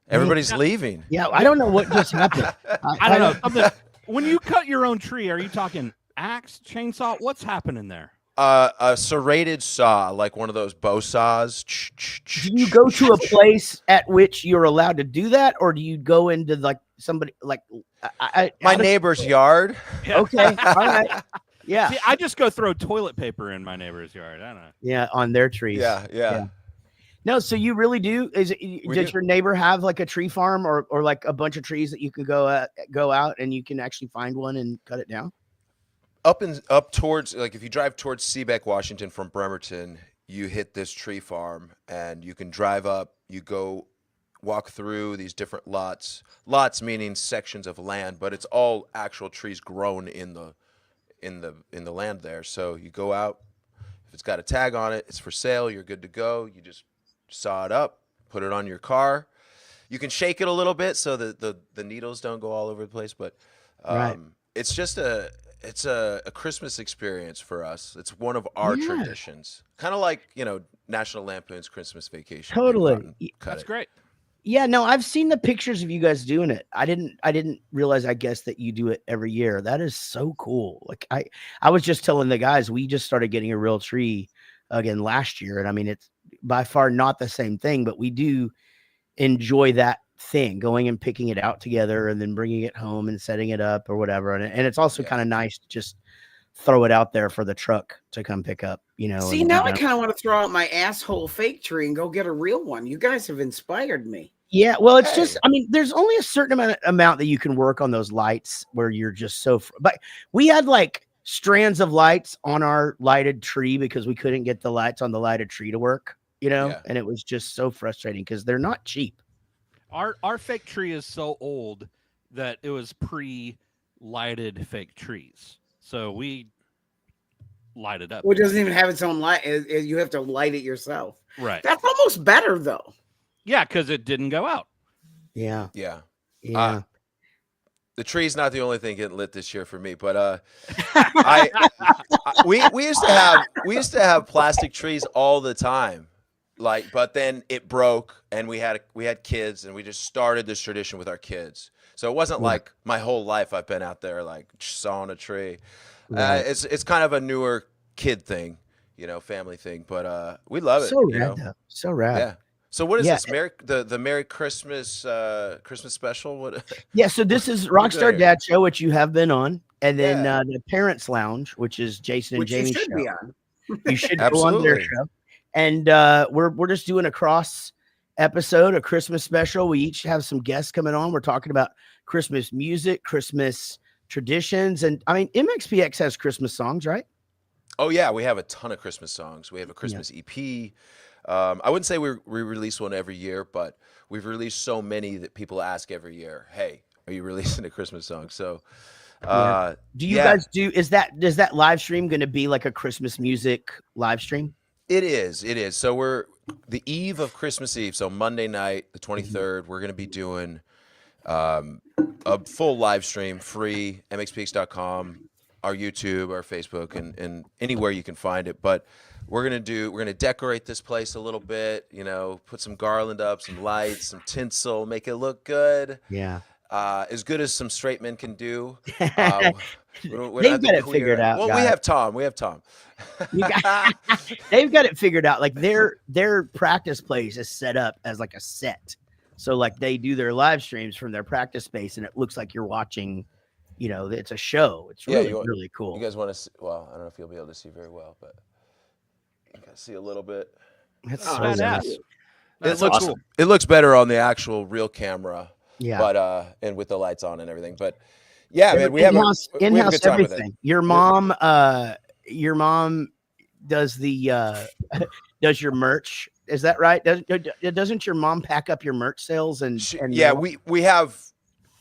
Everybody's leaving. Yeah. I don't know what just happened. I don't know. When you cut your own tree, are you talking axe, chainsaw? What's happening there? A serrated saw, like one of those bow saws. Do you go to a place at which you're allowed to do that, or do you go into like somebody like my neighbor's yard? Okay, all right, yeah. See, I just go throw toilet paper in my neighbor's yard. I don't know. Yeah, on their trees. Yeah. No, so you really do? Does your neighbor have like a tree farm or like a bunch of trees that you can go out and you can actually find one and cut it down? Up towards, like, if you drive towards Seabeck, Washington from Bremerton, you hit this tree farm and you can drive up, you go walk through these different lots meaning sections of land, but it's all actual trees grown in the land there. So you go out, if it's got a tag on it, it's for sale, you're good to go. You just saw it up, put it on your car. You can shake it a little bit so that the needles don't go all over the place, but Right. it's just a Christmas experience for us. It's one of our traditions, kind of like National Lampoon's Christmas Vacation. Totally. That's great. Yeah, no, I've seen the pictures of you guys doing it. I didn't realize, I guess, that you do it every year. That is so cool. Like I was just telling the guys, we just started getting a real tree again last year. And I mean, it's by far not the same thing, but we do enjoy that thing, going and picking it out together and then bringing it home and setting it up or whatever. And it's also kind of nice to just throw it out there for the truck to come pick up, See, now I kind of want to throw out my asshole fake tree and go get a real one. You guys have inspired me. Yeah, well, it's just, I mean, there's only a certain amount that you can work on those lights where you're just so, but we had like strands of lights on our lighted tree because we couldn't get the lights on the lighted tree to work, and it was just so frustrating because they're not cheap. Our fake tree is so old that it was pre-lighted fake trees. So we light it up. Well, it doesn't even have its own light. You have to light it yourself. Right. That's almost better, though. Yeah, because it didn't go out. Yeah. The tree's not the only thing getting lit this year for me, but we used to have plastic trees all the time. But then it broke and we had kids and we just started this tradition with our kids. So it wasn't like my whole life I've been out there like sawing a tree. Right. It's kind of a newer kid thing, family thing, but we love it. So rad, though. So rad. Yeah. So what is this? The Merry Christmas Christmas special? What? Yeah. So this is Rockstar Dad Show, which you have been on. and then the Parents Lounge, which is Jason and Which you Jamie's should show. be on. You should go on their Absolutely. show. And we're just doing a cross episode, a Christmas special. We each have some guests coming on. We're talking about Christmas music, Christmas traditions, and I mean MXPX has Christmas songs, right? Oh yeah, we have a ton of Christmas songs. We have a Christmas EP. I wouldn't say we release one every year, but we've released so many that people ask every year, "Hey, are you releasing a Christmas song?" So, do you guys do? Is that live stream going to be like a Christmas music live stream? It is. So we're the eve of Christmas Eve. So Monday night, the 23rd, we're going to be doing a full live stream, free, mxpx.com, our YouTube, our Facebook, and anywhere you can find it. But we're going to decorate this place a little bit, put some garland up, some lights, some tinsel, make it look good. Yeah. As good as some straight men can do. They've got it figured out. Well, guys. we have Tom. They've got it figured out. Like their practice place is set up as like a set. So like they do their live streams from their practice space, and it looks like you're watching, it's a show. It's really, really cool. You guys want to see? Well, I don't know if you'll be able to see very well, but you can see a little bit. That's Oh, so badass. nice. It looks It looks better on the actual real camera. Yeah. But and with the lights on and everything. But yeah, man, we have a in-house good time with it. everything. Your mom does the does your merch. Is that right? Doesn't your mom pack up your merch sales and yeah, we have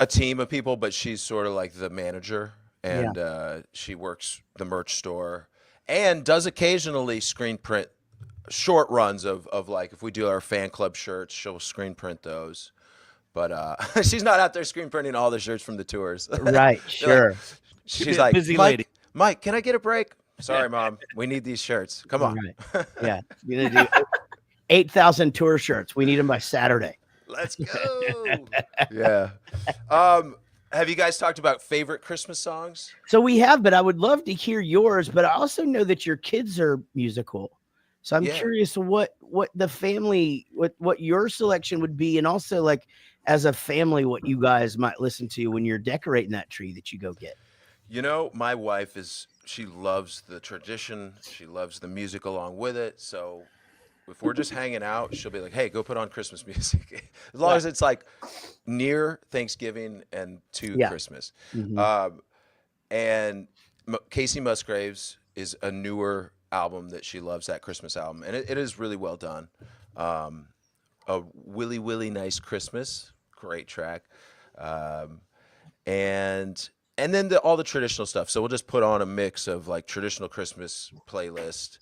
a team of people, but she's sort of like the manager, and she works the merch store and does occasionally screen print short runs of like if we do our fan club shirts, she'll screen print those. But she's not out there screen printing all the shirts from the tours. Right, sure. She's like, busy lady. Mike, can I get a break? Sorry, Mom. We need these shirts. Come on. Right. Yeah. You're gonna do 8,000 tour shirts. We need them by Saturday. Let's go. Yeah. Have you guys talked about favorite Christmas songs? So we have, but I would love to hear yours. But I also know that your kids are musical. So I'm curious what the family, what your selection would be, and also like as a family, what you guys might listen to when you're decorating that tree that you go get. My wife she loves the tradition. She loves the music along with it. So if we're just hanging out, she'll be like, "Hey, go put on Christmas music." As long as it's like near Thanksgiving and to Christmas. Mm-hmm. And Casey Musgraves is a newer album that she loves, that Christmas album, and it is really well done. A Willy Willy Nice Christmas, great track, and then all the traditional stuff. So we'll just put on a mix of like traditional Christmas playlist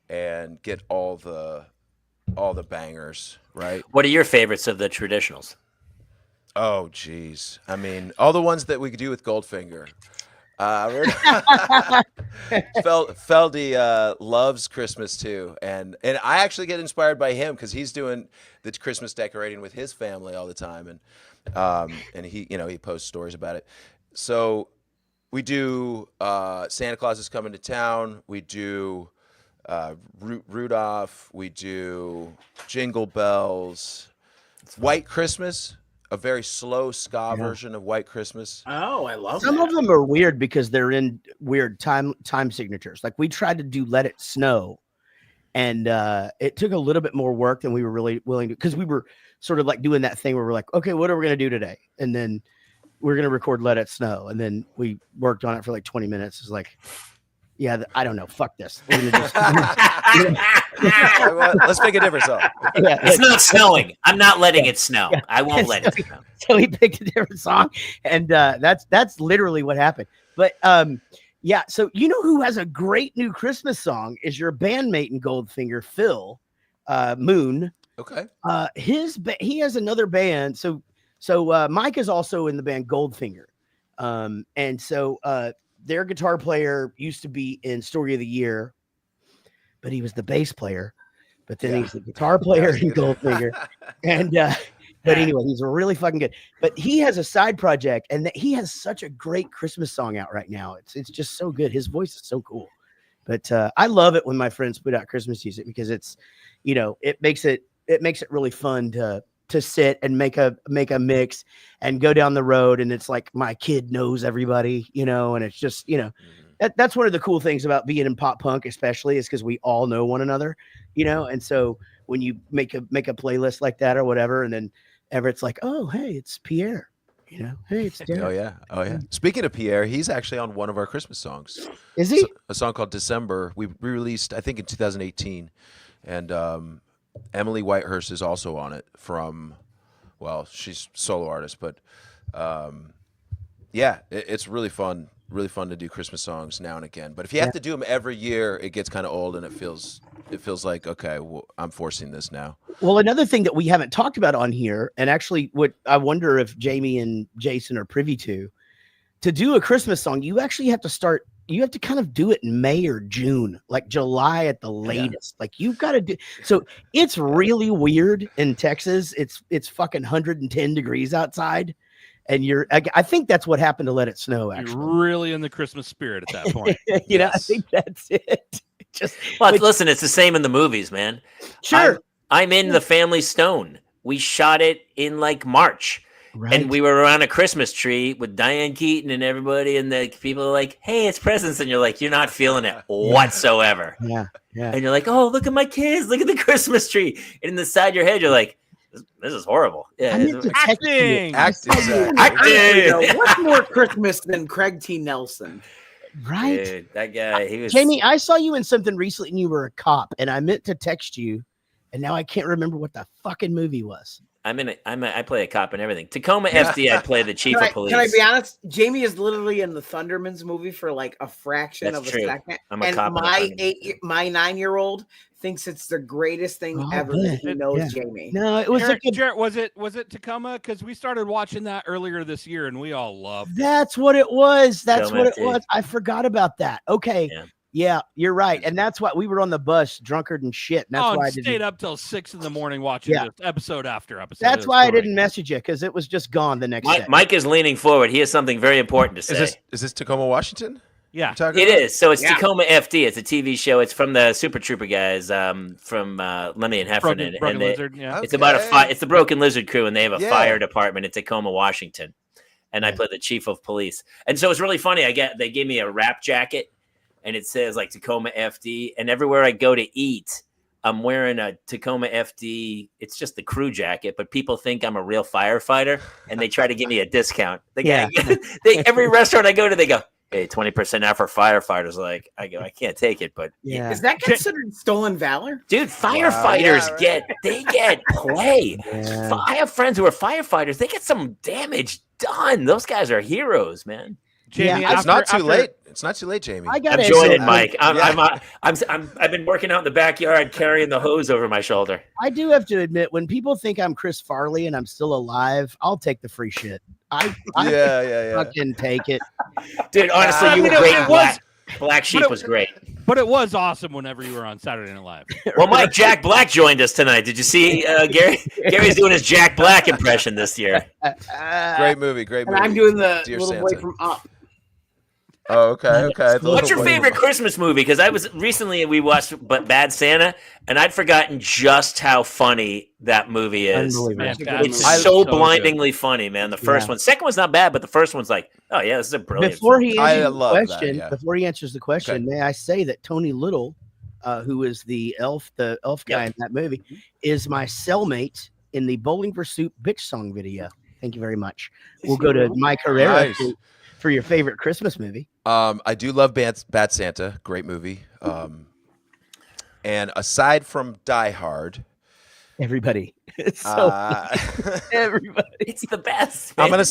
and get all the bangers, right? What are your favorites of the traditionals? Oh geez, I mean all the ones that we could do with Goldfinger. Feldy loves Christmas too, and I actually get inspired by him because he's doing the Christmas decorating with his family all the time, and he posts stories about it. So we do Santa Claus is Coming to Town. We do Rudolph. We do Jingle Bells. White Christmas. A very slow ska version of White Christmas. Oh, I love Some that. of them are weird because they're in weird time signatures. Like we tried to do Let It Snow, and it took a little bit more work than we were really willing to, because we were sort of like doing that thing where we're like, okay, what are we going to do today? And then we're going to record Let It Snow. And then we worked on it for like 20 minutes. It's like, yeah, I don't know. Fuck this. We're gonna Let's make a different song. Yeah, It's not snowing. I'm not letting it snow. Yeah. I won't let it snow. So we picked a different song, and that's literally what happened. But yeah, so you know who has a great new Christmas song is your bandmate in Goldfinger, Phil Moon. Okay. He has another band. So Mike is also in the band Goldfinger, and so their guitar player used to be in Story of the Year, but he was the bass player. But then he's the guitar player in Goldfinger, and but anyway, he's really fucking good. But he has a side project, and he has such a great Christmas song out right now. It's just so good. His voice is so cool. But I love it when my friends put out Christmas music because it's, it makes it really fun to to sit and make a mix and go down the road, and it's like my kid knows everybody, and it's just, that's one of the cool things about being in pop punk, especially, is because we all know one another, and so when you make a playlist like that or whatever, and then Everett's like, oh, hey, it's Pierre, hey, it's Derek. Oh yeah. Speaking of Pierre, he's actually on one of our Christmas songs. Is he? A song called December. We released, I think, in 2018, and Emily Whitehurst is also on it she's a solo artist, but it's really fun to do Christmas songs now and again. But if you have to do them every year, it gets kind of old, and it feels like, okay, well, I'm forcing this now. Well, another thing that we haven't talked about on here, and actually what I wonder if Jamie and Jason are privy to do a Christmas song, you actually have to kind of do it in May or June, like July at the latest. Like you've got to do. So it's really weird in Texas. It's fucking 110 degrees outside. And I think that's what happened to Let It Snow. Actually, you're really in the Christmas spirit at that point. I think that's it. Listen, it's the same in the movies, man. Sure. I'm in The Family Stone. We shot it in like March. Right. And we were around a Christmas tree with Diane Keaton and everybody, and the people are like, hey, it's presents. And you're like, you're not feeling it whatsoever. Yeah. And you're like, oh, look at my kids. Look at the Christmas tree. And inside your head, you're like, this is horrible. Yeah, acting. What's more Christmas than Craig T. Nelson? Right. Dude, that guy, he was. Jamie, I saw you in something recently and you were a cop, and I meant to text you, and now I can't remember what the fucking movie was. I play a cop and everything. Tacoma FD, I play the chief of police. Can I be honest? Jamie is literally in the Thundermans movie for like a fraction That's of true. a second. I'm a cop. My 9-year-old thinks it's the greatest thing ever that he knows Jamie. No, it was Jaret, was it Tacoma? Because we started watching that earlier this year and we all loved it. That's what it was. I forgot about that. Okay. Yeah, you're right. And that's why we were on the bus drunkard and shit. And that's why I stayed up till 6 a.m. watching this episode after episode. That's why I didn't message you, because it was just gone the next day. Mike is leaning forward. He has something very important to say. Is this Tacoma, Washington? Yeah, it is. So it's Tacoma FD. It's a TV show. It's from the Super Trooper guys, from Lemmy and Heffernan. Broken Lizard, It's about it's the Broken Lizard crew, and they have a fire department in Tacoma, Washington. And I play the chief of police. And so it's really funny. They gave me a wrap jacket, and it says like Tacoma FD. And everywhere I go to eat, I'm wearing a Tacoma FD. It's just the crew jacket, but people think I'm a real firefighter, and they try to give me a discount. Every restaurant I go to, they go, hey, 20% out for firefighters. Like, I go, I can't take it, but is that considered stolen valor? Dude, firefighters get play. Yeah. I have friends who are firefighters. They get some damage done. Those guys are heroes, man. Jamie, it's not too late. It's not too late, Jamie. I'm joining Mike. I've been working out in the backyard carrying the hose over my shoulder. I do have to admit, when people think I'm Chris Farley and I'm still alive, I'll take the free shit. I fucking take it. Dude, honestly, you were great. Black Sheep was great. But it was awesome whenever you were on Saturday Night Live. Well, Mike, Jack Black joined us tonight. Did you see Gary? Gary's doing his Jack Black impression this year. Great movie. And I'm doing the Dear little Santa. Boy from Up. Oh, okay. What's your favorite Christmas movie? Because we watched Bad Santa, and I'd forgotten just how funny that movie is. It's so blindingly funny, man. The first one, second one's not bad, but the first one's like, oh yeah, this is a brilliant. Before he answers the question, may I say that Tony Little, who is the elf guy in that movie, is my cellmate in the Bowling for Soup bitch song video. Thank you very much. We'll go to Mike Herrera for your favorite Christmas movie. I do love Bad Santa. Great movie. And aside from Die Hard, everybody. It's everybody. It's the best. Man. I'm gonna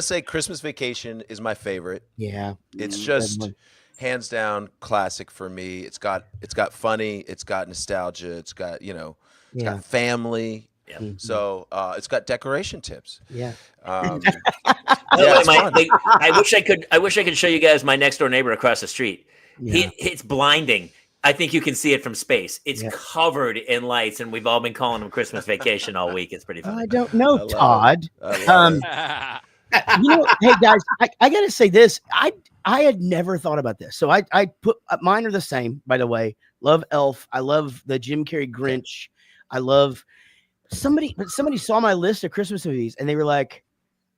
say Christmas Vacation is my favorite. Yeah. It's just hands down classic for me. It's got funny, it's got nostalgia, it's got got family. Yeah. So it's got decoration tips. Yeah. I wish I could show you guys my next door neighbor across the street. Yeah. It's blinding. I think you can see it from space. It's covered in lights, and we've all been calling him Christmas Vacation all week. It's pretty funny. I don't know, Todd. Hey guys, I gotta say this. I had never thought about this. So I put mine are the same, by the way. Love Elf. I love the Jim Carrey Grinch. I love somebody saw my list of Christmas movies and they were like,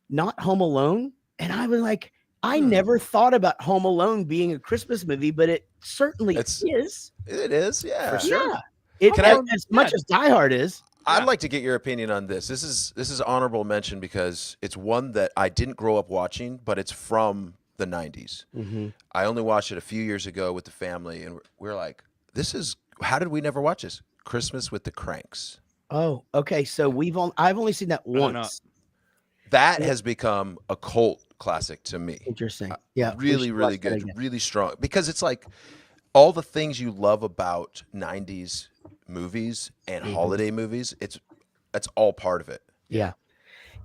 not Home Alone. And I was like, I never thought about Home Alone being a Christmas movie, but it certainly is. It is, yeah. For sure. Yeah. It, Can I- as much as Die Hard is. I'd like to get your opinion on this. This is honorable mention because it's one that I didn't grow up watching, but it's from the 90s. Mm-hmm. I only watched it a few years ago with the family, and we're like, how did we never watch this? Christmas with the Cranks. Oh, okay. So I've only seen that once. That has become a cult classic to me. Interesting. Yeah. Really, really good. Really strong. Because it's like all the things you love about 90s movies and holiday movies, that's all part of it. Yeah.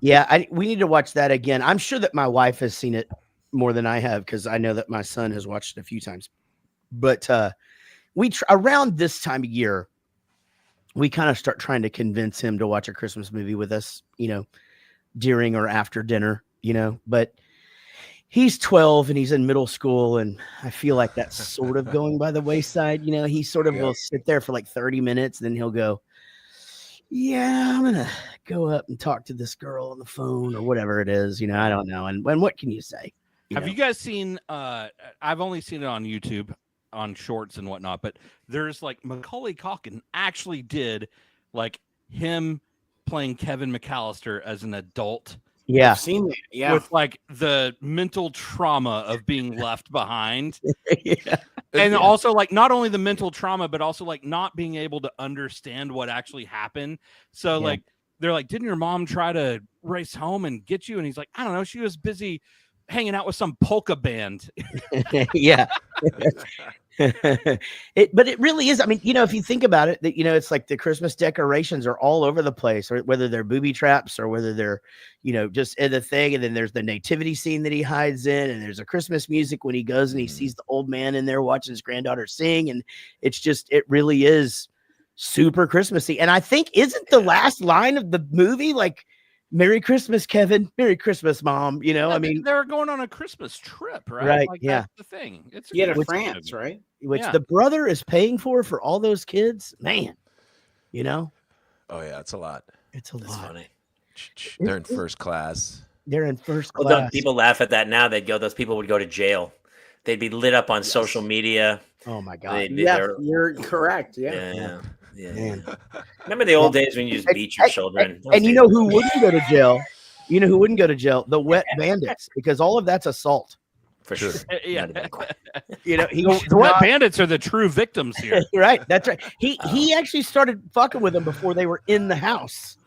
Yeah. We need to watch that again. I'm sure that my wife has seen it more than I have because I know that my son has watched it a few times. But around this time of year, we kind of start trying to convince him to watch a Christmas movie with us, during or after dinner, but he's 12 and he's in middle school. And I feel like that's sort of going by the wayside. He sort of will sit there for like 30 minutes. And then he'll go, yeah, I'm going to go up and talk to this girl on the phone or whatever it is. I don't know. And what can you say? Have you guys seen, I've only seen it on YouTube on shorts and whatnot, but there's like Macaulay Culkin actually did like him playing Kevin McAllister as an adult. Yeah. I've seen that. Yeah. With like the mental trauma of being left behind. Yeah. And also like not only the mental trauma, but also like not being able to understand what actually happened. So like, they're like, didn't your mom try to race home and get you? And he's like, I don't know. She was busy hanging out with some polka band. Yeah. But it really is. I mean, if you think about it, that it's like the Christmas decorations are all over the place, or whether they're booby traps or whether they're, just in the thing. And then there's the nativity scene that he hides in, and there's a Christmas music when he goes and he sees the old man in there watching his granddaughter sing. And it really is super Christmassy. And I think isn't the last line of the movie like, Merry Christmas, Kevin. Merry Christmas, Mom. I mean, they're going on a Christmas trip, right? Right. Like, yeah. That's the thing. It's to France, right? Which the brother is paying for all those kids. Man, Oh yeah, it's a lot. it's a lot. Funny. They're in first class. They're in first Well, class. people laugh at that now. Those people would go to jail. They'd be lit up on social media. Oh my God. Yeah, you're correct. Yeah. Yeah. Remember the old days when you just beat your children? And you know who wouldn't go to jail? Who wouldn't go to jail? The wet bandits, because all of that's assault. For sure. Yeah. The Wet bandits are the true victims here. Right. That's right. He actually started fucking with them before they were in the house.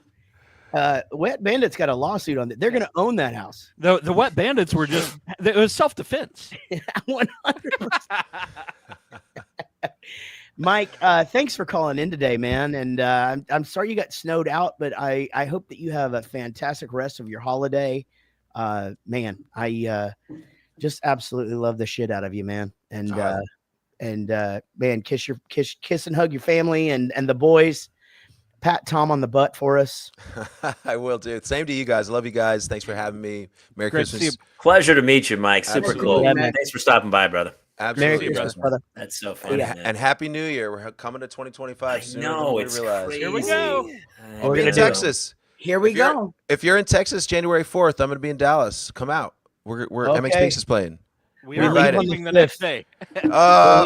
Wet bandits got a lawsuit on that. They're going to own that house. The wet bandits were it was self-defense. 100%. Mike, thanks for calling in today, man. And I'm sorry you got snowed out, but I hope that you have a fantastic rest of your holiday. Man, I just absolutely love the shit out of you, man. And man, kiss and hug your family and the boys. Pat Tom on the butt for us. I will do. Same to you guys. Love you guys. Thanks for having me. Merry Christmas. Pleasure to meet you, Mike. Super Absolutely. cool. Thanks for stopping by, brother. Absolutely, Merry Christmas, brother. That's so funny. And Happy New Year. We're coming to 2025 soon. No, it's crazy. Here we go. I'll be in Texas. Here we go. If you're in Texas, January 4th, I'm going to be in Dallas. Come out. We're Okay. MX Pinks is playing. We are invited. leaving the next day. We'll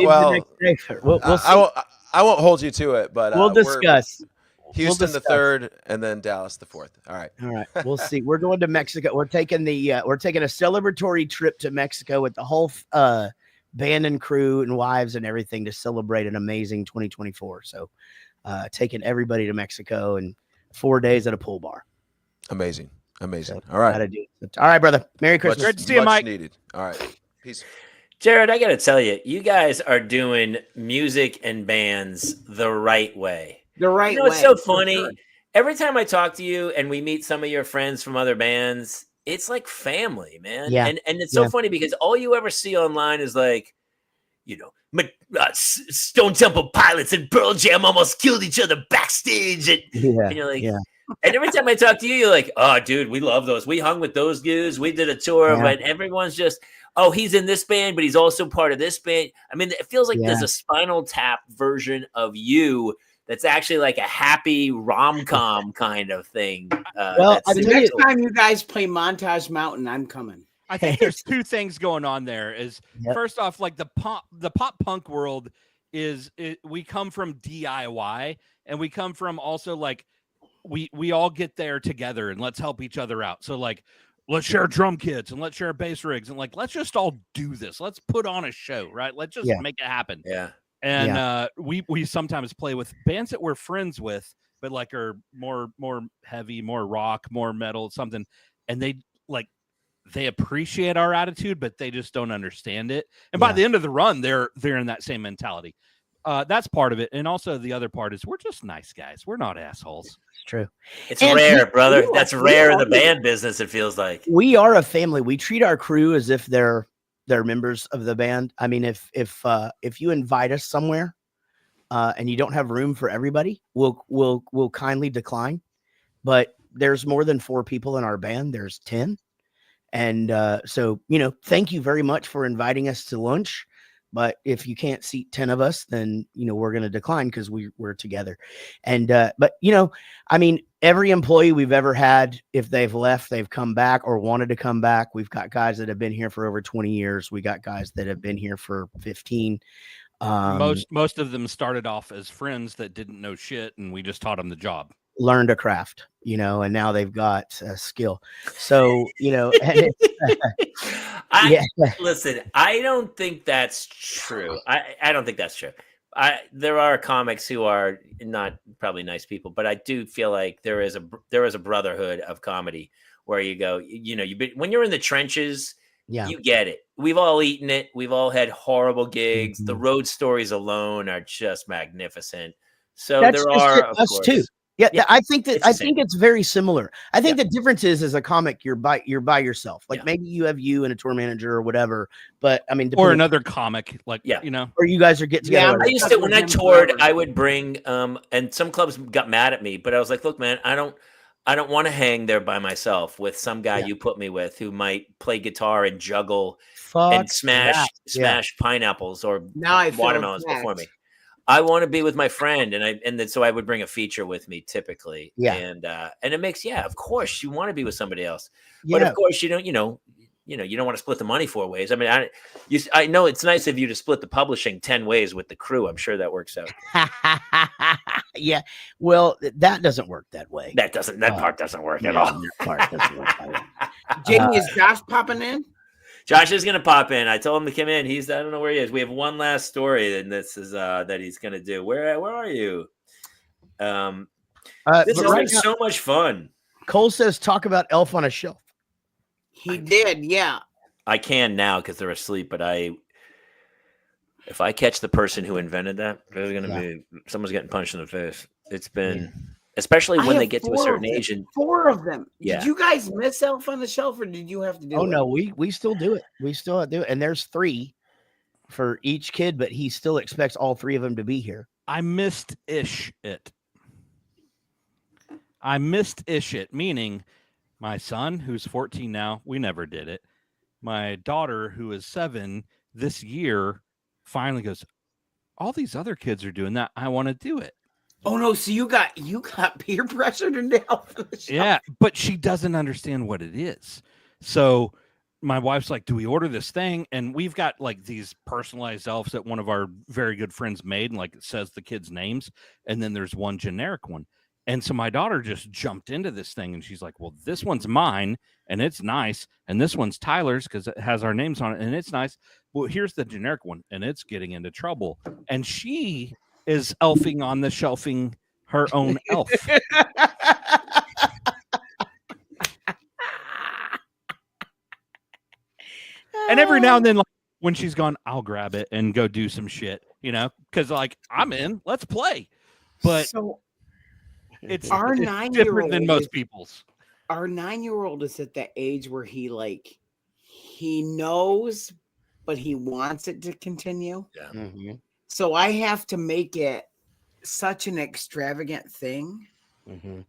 see. I won't hold you to it, but We'll discuss. Houston the 3rd, and then Dallas the 4th. All right. All right. We'll see. We're going to Mexico. We're taking a celebratory trip to Mexico with the whole band and crew and wives and everything to celebrate an amazing 2024. So taking everybody to Mexico and 4 days at a pool bar. Amazing. All right. Gotta do it. All right, brother. Merry Christmas. Great to see you, Mike. Needed. All right. Peace. Jared, I got to tell you, you guys are doing music and bands the right way. The right way. It's so funny. Sure. Every time I talk to you and we meet some of your friends from other bands, it's like family, man. Yeah. And it's so funny because all you ever see online is like, Stone Temple Pilots and Pearl Jam almost killed each other backstage. And you're like, and every time I talk to you, you're like, oh, dude, we love those. We hung with those dudes. We did a tour, but everyone's just, oh, he's in this band, but he's also part of this band. I mean, it feels like there's a Spinal Tap version of you that's actually like a happy rom-com kind of thing. Well, that's The next time you guys play Montage Mountain, I'm coming. I think there's two things going on there. Is first off, like the pop punk world we come from DIY, and we come from also like we all get there together and let's help each other out. So like, let's share drum kits and let's share bass rigs and like, let's just all do this. Let's put on a show, right? Let's just make it happen. Yeah. And we sometimes play with bands that we're friends with, but like are more heavy, more rock, more metal, something. And they appreciate our attitude, but they just don't understand it. And by the end of the run, they're in that same mentality. That's part of it. And also the other part is we're just nice guys. We're not assholes. It's true. It's rare, brother. That's rare in the band business, it feels like. We are a family. We treat our crew as if they're members of the band. I mean, if you invite us somewhere and you don't have room for everybody, we'll kindly decline. But there's more than 4 people in our band. There's 10. And so, thank you very much for inviting us to lunch. But if you can't seat 10 of us, then, we're going to decline because we're together. And but, I mean, every employee we've ever had, if they've left, they've come back or wanted to come back. We've got guys that have been here for over 20 years. We got guys that have been here for 15. Most of them started off as friends that didn't know shit, and we just taught them the job. Learned a craft, and now they've got a skill. So, and listen, I don't think that's true. I don't think that's true. There are comics who are not probably nice people, but I do feel like there is a brotherhood of comedy where you go, when you're in the trenches, you get it. We've all eaten it. We've all had horrible gigs. The road stories alone are just magnificent. So that's there are us too. Yeah, I think it's very similar. I think the difference is, as a comic, you're by yourself. Like maybe you have you and a tour manager or whatever. But I mean, or another comic, or you guys are getting together. I used to, when I toured, I would bring and some clubs got mad at me, but I was like, look, man, I don't want to hang there by myself with some guy you put me with who might play guitar and juggle and smash pineapples or watermelons before me. I want to be with my friend, and so I would bring a feature with me typically. Yeah. And it makes, of course you want to be with somebody else, but of course you don't want to split the money 4 ways. I mean, I know it's nice of you to split the publishing 10 ways with the crew. I'm sure that works out. Yeah. Well, that doesn't work that way. That part doesn't work at all. That part doesn't work that way. Jamie, is Josh popping in? Josh is going to pop in. I told him to come in. I don't know where he is. We have one last story, and this is that he's going to do. Where are you? This has been so much fun. Cole says, talk about Elf on a Shelf. He did, yeah. I can now because they're asleep, but if I catch the person who invented that, there's going to be someone's getting punched in the face. It's been... Especially when they get to a certain age. And 4 of them. Yeah. Did you guys miss Elf on the Shelf, or did you have to do it? Oh, no, we still do it. We still do it. And there's 3 for each kid, but he still expects all 3 of them to be here. I missed ish it, meaning my son, who's 14 now, we never did it. My daughter, who is 7 this year, finally goes, all these other kids are doing that. I want to do it. Oh no! So you got peer pressured into Elf on the Shelf. Yeah, but she doesn't understand what it is. So my wife's like, "Do we order this thing?" And we've got like these personalized elves that one of our very good friends made, and like it says the kids' names, and then there's one generic one. And so my daughter just jumped into this thing, and she's like, "Well, this one's mine, and it's nice, and this one's Tyler's because it has our names on it, and it's nice. Well, here's the generic one, and it's getting into trouble." And she is elfing on the shelving her own elf. And every now and then, like, when she's gone, I'll grab it and go do some shit, because like I'm in, let's play. But it's our 9-year-old different than most people's. Our 9-year-old is at that age where he knows, but he wants it to continue. Yeah. Mm-hmm. So I have to make it such an extravagant thing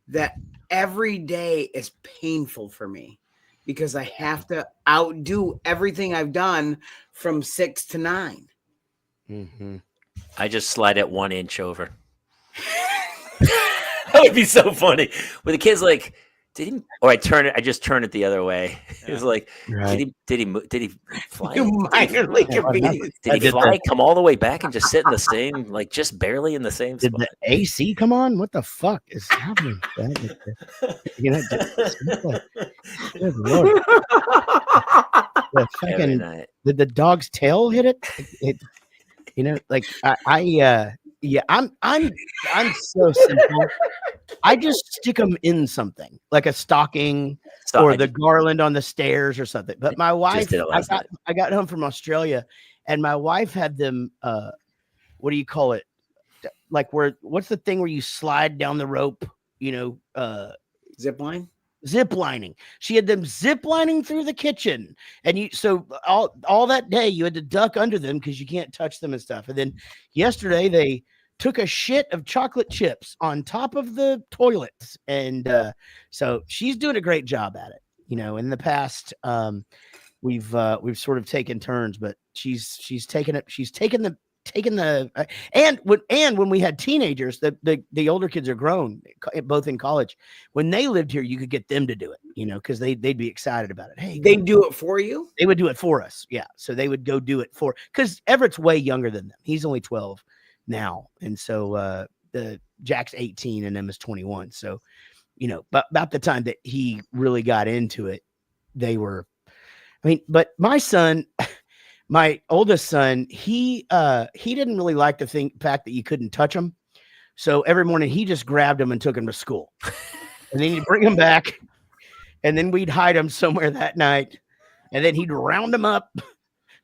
that every day is painful for me because I have to outdo everything I've done from 6 to 9. I just slide it 1 inch over. That would be so funny. Where the kid's like, did he? Or I just turn it the other way. It was like, Right. did he fly? You minorly confused. Did he fly? Come all the way back and just sit in the same, like just barely in the same Did spot? the AC come on? What the fuck is happening? You know, good Lord. The Every fucking, night. did the dog's tail hit it? You know, like I'm so simple. I just stick them in something like a stocking or the garland on the stairs or something. But my wife, I got home from Australia, and my wife had them. What do you call it? Like what's the thing where you slide down the rope? You know, Zip line. Zip lining. She had them zip lining through the kitchen, and so all that day you had to duck under them because you can't touch them and stuff. And then yesterday they took a shit of chocolate chips on top of the toilets, and so she's doing a great job at it. You know, in the past, we've sort of taken turns, but she's taken it. She's taken the and when we had teenagers, the older kids are grown, both in college. When they lived here, you could get them to do it, you know, because they'd be excited about it. Hey, they do it for you. They would do it for us, yeah. So they would go do it because Everett's way younger than them. He's only 12 now, and so the Jack's 18 and Emma's 21. So, you know, but about the time that he really got into it, they were. I mean, but my son. My oldest son, he didn't really like the fact that you couldn't touch him. So every morning he just grabbed him and took him to school. And then you'd bring him back, and then we'd hide him somewhere that night. And then he'd round him up,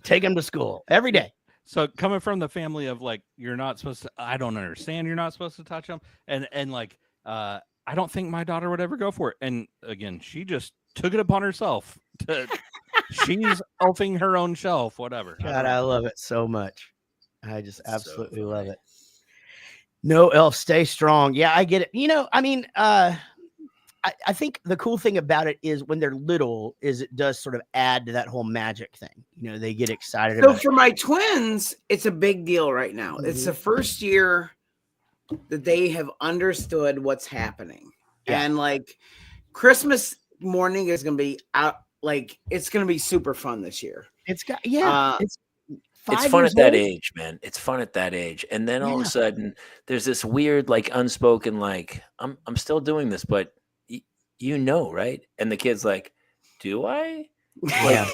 take him to school every day. So coming from the family of like, you're not supposed to, I don't understand, you're not supposed to touch him. And like, I don't think my daughter would ever go for it. And again, she just took it upon herself to... She's elfing her own shelf, whatever. God, I love it so much. I just absolutely love it. No, elf, stay strong. Yeah, I get it. You know, I mean, I think the cool thing about it is when they're little is it does sort of add to that whole magic thing. You know, they get excited. So for my twins, it's a big deal right now. Mm-hmm. It's the first year that they have understood what's happening. Yeah. And like Christmas morning is going to be out. Like it's going to be super fun this year. It's got it's fun at that age, man. It's fun at that age, and then all of a sudden there's this weird, like unspoken, like I'm still doing this, but you know, right? And the kid's like, "Do I?" Like,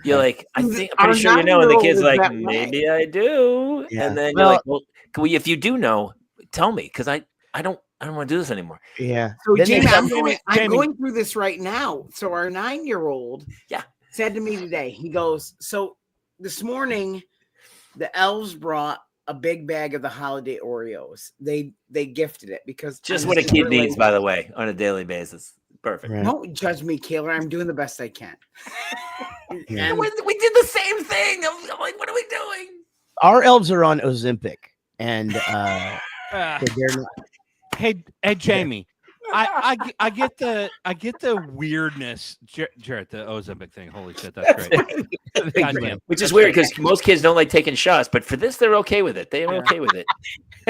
you're like, "I think I'm pretty sure you know," and the kid's like, "Maybe I do," and then you're like, "Well, if you do know, tell me, because I don't want to do this anymore." Yeah. So Jamie, I'm going through this right now. So our 9-year-old said to me today, he goes, so this morning, the elves brought a big bag of the holiday Oreos. They gifted it because just what a kid needs, by the way, on a daily basis. Perfect. Right. Don't judge me, Kayla. I'm doing the best I can. Yeah. And we did the same thing. I'm like, what are we doing? Our elves are on Ozempic, and they're not. Hey, Jamie, I get the weirdness, Jaret, the Ozempic thing. Holy shit, that's great. Goddamn. Which is weird because most kids don't like taking shots, but for this, they're okay with it. They're okay with it.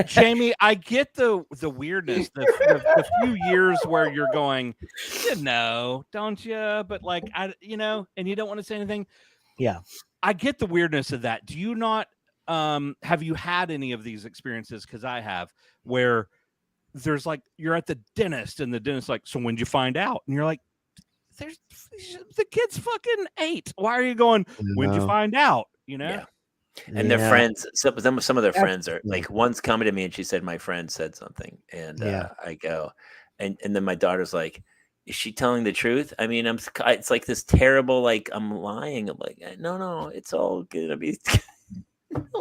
Jamie, I get the weirdness, the few years where you're going, you know, don't you? But like, and you don't want to say anything. Yeah, I get the weirdness of that. Do you not? Have you had any of these experiences? Because I have, where there's like, you're at the dentist and the dentist's like, so when'd you find out? And you're like, the kid's fucking 8. Why are you going, when'd you find out? You know? Yeah. And their friends, some of their friends are like, one's coming to me and she said, my friend said something. And I go, and then my daughter's like, is she telling the truth? I mean, it's like this terrible, like I'm lying. I'm like, no, it's all gonna be.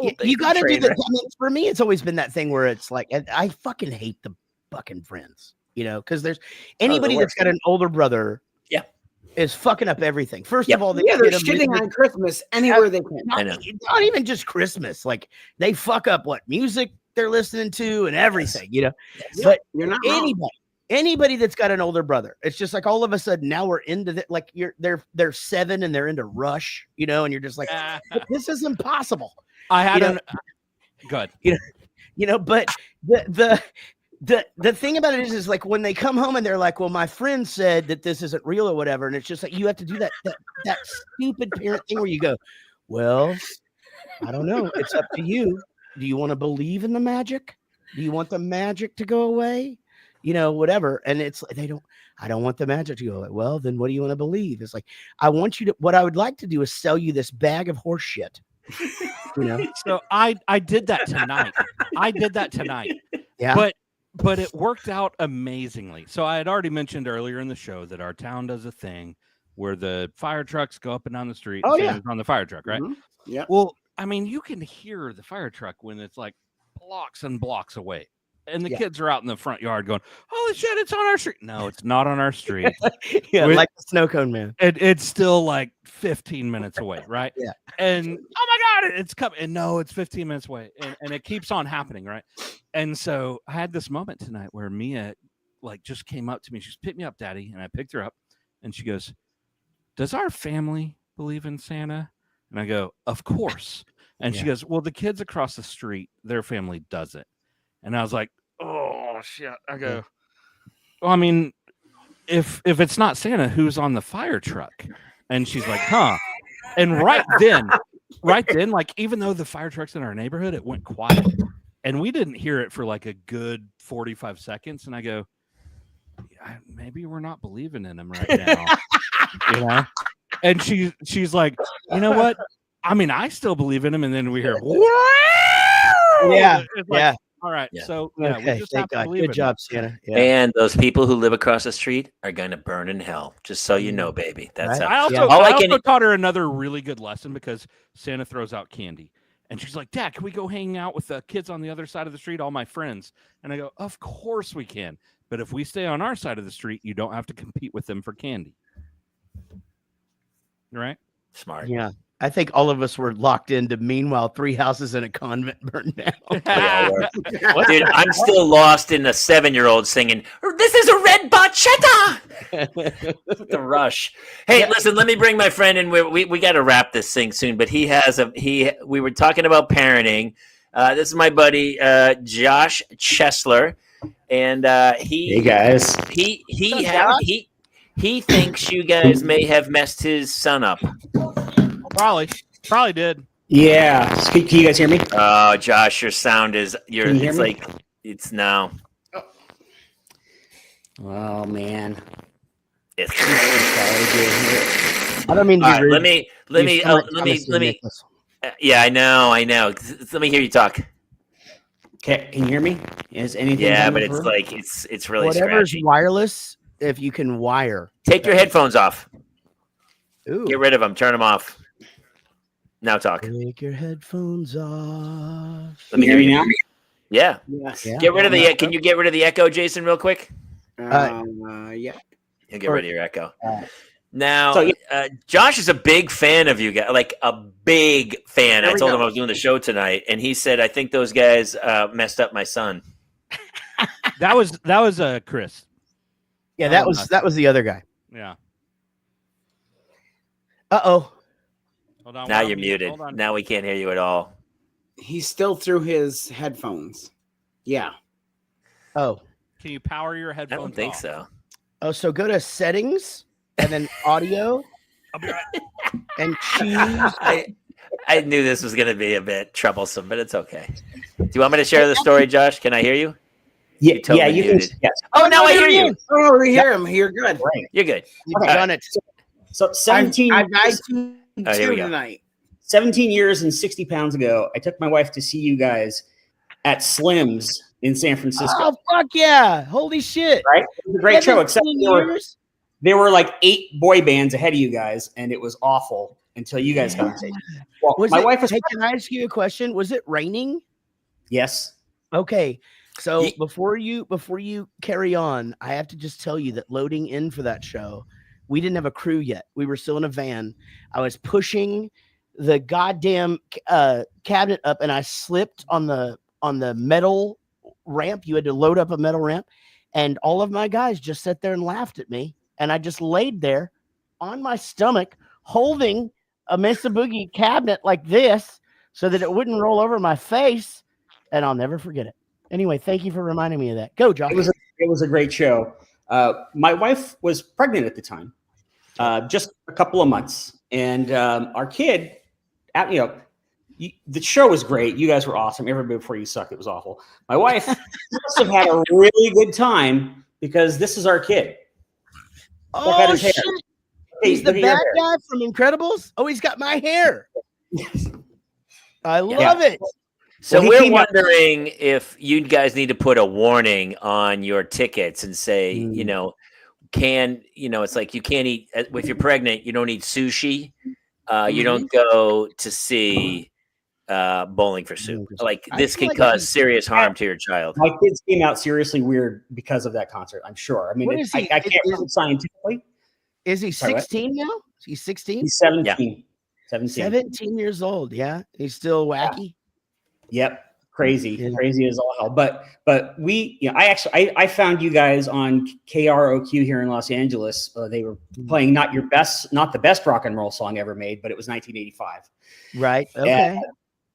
You got to do that. I mean, for me, it's always been that thing where it's like, I fucking hate the fucking friends, you know, because there's anybody that's got an older brother, is fucking up everything. First of all, they're shitting on Christmas anywhere they can. Not even just Christmas, like they fuck up what music they're listening to and everything, you know. But you're not anybody that's got an older brother, it's just like all of a sudden now we're into like they're 7 and they're into Rush, you know, and you're just like, this is impossible. I had good. You know, but the thing about it is like when they come home and they're like, well, my friend said that this isn't real or whatever, and it's just like you have to do that stupid parent thing where you go, well, I don't know, it's up to you. Do you want to believe in the magic? Do you want the magic to go away? You know, whatever. And it's I don't want the magic to go away. Well, then what do you want to believe? It's like, what I would like to do is sell you this bag of horse shit. You know? So I did that tonight. Yeah. But it worked out amazingly. So I had already mentioned earlier in the show that our town does a thing where the fire trucks go up and down the street. Oh, and yeah. Santa's on the fire truck, right? Mhm. Yeah. Well, I mean, you can hear the fire truck when it's like blocks and blocks away. And the kids are out in the front yard going, holy shit, it's on our street. No, it's not on our street. Like the snow cone man. It's still like 15 minutes away, right? Yeah. And oh my God, it's coming. And no, it's 15 minutes away. And it keeps on happening, right? And so I had this moment tonight where Mia like just came up to me. She's picked me up, Daddy. And I picked her up and she goes, does our family believe in Santa? And I go, of course. And she goes, well, the kids across the street, their family doesn't. And I was like, oh shit. I go, well, I mean, if it's not Santa, who's on the fire truck? And she's like, huh. And right then, like, even though the fire truck's in our neighborhood, it went quiet. And we didn't hear it for like a good 45 seconds. And I go, yeah, maybe we're not believing in him right now. You know? And she's like, you know what? I mean, I still believe in him. And then we hear, Yeah. It's like, all right. Yeah. So Okay, we just have to believe good in job, him. Santa. Yeah. And those people who live across the street are going to burn in hell. Just so you know, baby. That's Right. I also, Yeah. I also taught her another really good lesson because Santa throws out candy. And she's like, Dad, can we go hang out with the kids on the other side of the street, all my friends? And I go, of course we can. But if we stay on our side of the street, you don't have to compete with them for candy. Right? smart. Yeah. I think all of us were locked into meanwhile 3 houses in a convent burned down. Dude, I'm still lost in a 7-year-old singing, this is a red bachata. The Rush. Hey, listen, let me bring my friend in. We got to wrap this thing soon, but we were talking about parenting. This is my buddy, Josh Chesler. And hey guys, he thinks you guys may have messed his son up. Probably did. Yeah. Can you guys hear me? Oh, Josh, your sound is it's now. Oh man. It's I don't mean to be rude. Let me. Yeah, I know. Let me hear you talk. Okay, can you hear me? Is anything? Yeah, but it's like it's really whatever's scratchy. wireless. If you can wire, Take your headphones off. Ooh. Get rid of them. Turn them off. Now talk. Take your headphones off. Let me hear you now. Yeah. Yes. Yeah. Get rid of the. Can you get rid of the echo, Jason, real quick? Yeah. You get rid of your echo. Now, Josh is a big fan of you guys, like a big fan. I told him I was doing the show tonight, and he said, "I think those guys messed up my son." That was Chris. Yeah, that was the other guy. Yeah. Uh-oh. Hold on. Now you're muted. Now we can't hear you at all. He's still through his headphones. Yeah. Oh. Can you power your I headphones? don't think off? so. Oh, so go to settings and then audio. I'll be right. And choose. I knew this was going to be a bit troublesome, but it's okay. Do you want me to share the story, Josh? Can I hear you? Yeah, totally you muted. can. Yes. Oh, now I hear you. Oh, we hear him. You're good. You're good. You've done it. So 17. I've died two here we go. tonight. 17 years and 60 pounds ago, I took my wife to see you guys at Slim's in San Francisco. Oh, fuck yeah. Holy shit. Right? It was a great show, except 17 there were like 8 boy bands ahead of you guys, and it was awful until you guys got on stage. Well, my wife was. Hey, can I ask you a question? Was it raining? Yes. Okay. So before you carry on, I have to just tell you that loading in for that show, we didn't have a crew yet. We were still in a van. I was pushing the goddamn cabinet up, and I slipped on the metal ramp. You had to load up a metal ramp, and all of my guys just sat there and laughed at me. And I just laid there on my stomach, holding a Mesa Boogie cabinet like this, so that it wouldn't roll over my face. And I'll never forget it. Anyway, thank you for reminding me of that. Go, Josh. It was a great show. My wife was pregnant at the time, just a couple of months, and our kid, the show was great. You guys were awesome. Everybody before you sucked. It was awful. My wife must have had a really good time because this is our kid. Oh shit! He's the bad guy from Incredibles. Oh, he's got my hair. I love it. So we're wondering if you guys need to put a warning on your tickets and say, you know, it's like you can't eat if you're pregnant. You don't eat sushi. You don't go to see Bowling for Soup. Like this can cause serious harm to your child. My kids came out seriously weird because of that concert. I'm sure. I mean, I can't prove scientifically. Is he 16 now? He's 16. He's 17. Yeah. 17 years old. Yeah, he's still wacky. Yep. Crazy as all hell. But we, I found you guys on KROQ here in Los Angeles. They were playing not the best rock and roll song ever made, but it was 1985. Right. Okay.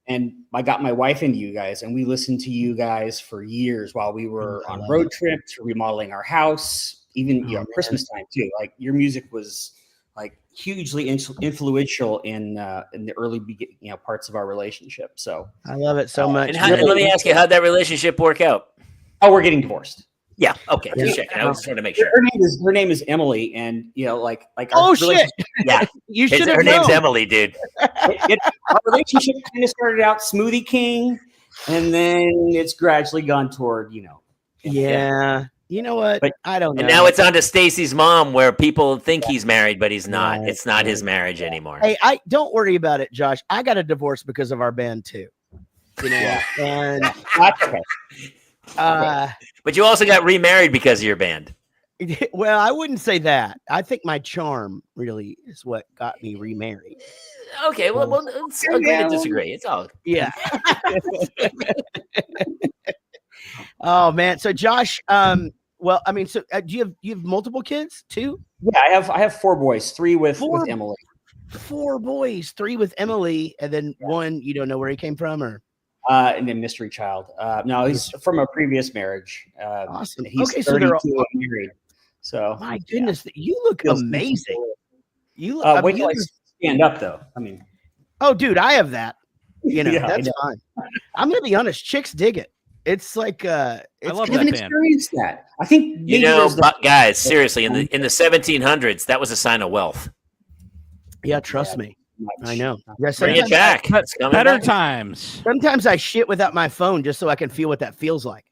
And I got my wife into you guys, and we listened to you guys for years while we were on road trips, remodeling our house, even Christmas time too. Like your music was like hugely influential in the early parts of our relationship. So I love it so much. And let me ask you, how'd that relationship work out? Oh, we're getting divorced. Yeah. Okay. Just checking. I was trying to make sure. Her name is Emily, and oh shit. Yeah. You should have Her known. name's Emily, dude. Our relationship kind of started out Smoothie King, and then it's gradually gone toward Yeah. You know what? But I don't know. And now it's on to Stacy's mom, where people think he's married, but he's not. Right. It's not his marriage anymore. Hey, don't worry about it, Josh. I got a divorce because of our band too. And that's okay. But you also got remarried because of your band. Well, I wouldn't say that. I think my charm really is what got me remarried. Okay, well it's agree to disagree. It's all Oh man. So Josh, do you have multiple kids too? Yeah, I have 4 boys, 3 with Emily. 4 boys, 3 with Emily, and then one you don't know where he came from, or and then mystery child. No, he's from a previous marriage. Awesome. He's okay, 32 and married. So my goodness, you look amazing. You look. Wait till I stand up, though. I mean, oh, dude, I have that. That's fine. I'm gonna be honest. Chicks dig it. It's like I love I haven't experienced that. I think guys, seriously, in the 1700s, that was a sign of wealth. Yeah, trust me. I know. Bring it back. Better times. Sometimes I shit without my phone just so I can feel what that feels like.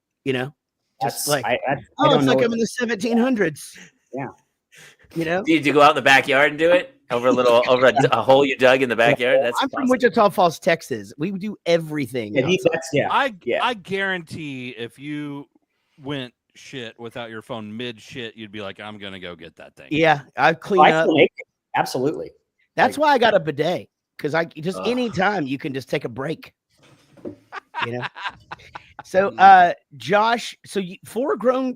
Just like it's like I'm in the 1700s. Yeah. Did you go out in the backyard and do it over a hole you dug in the backyard? That's I'm from Wichita Falls, Texas. We do everything. I guarantee if you went shit without your phone mid shit, you'd be like, I'm gonna go get that thing. Yeah, I clean up. Absolutely. That's why I got a bidet, because anytime you can just take a break. So Josh, so 4 grown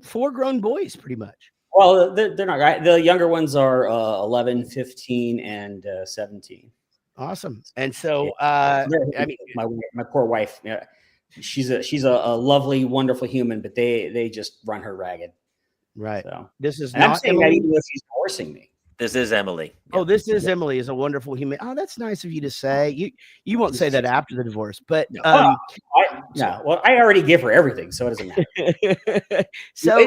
boys pretty much. Well, they're not right. The younger ones are 11, 15, and 17. Awesome. And so my poor wife, she's a lovely, wonderful human, but they just run her ragged. Right. So this is I'm saying that even if she's forcing me. This is Emily. Oh, this is Emily is a wonderful human. Oh, that's nice of you to say. You won't say that after the divorce, but well, I already give her everything, so it doesn't matter. So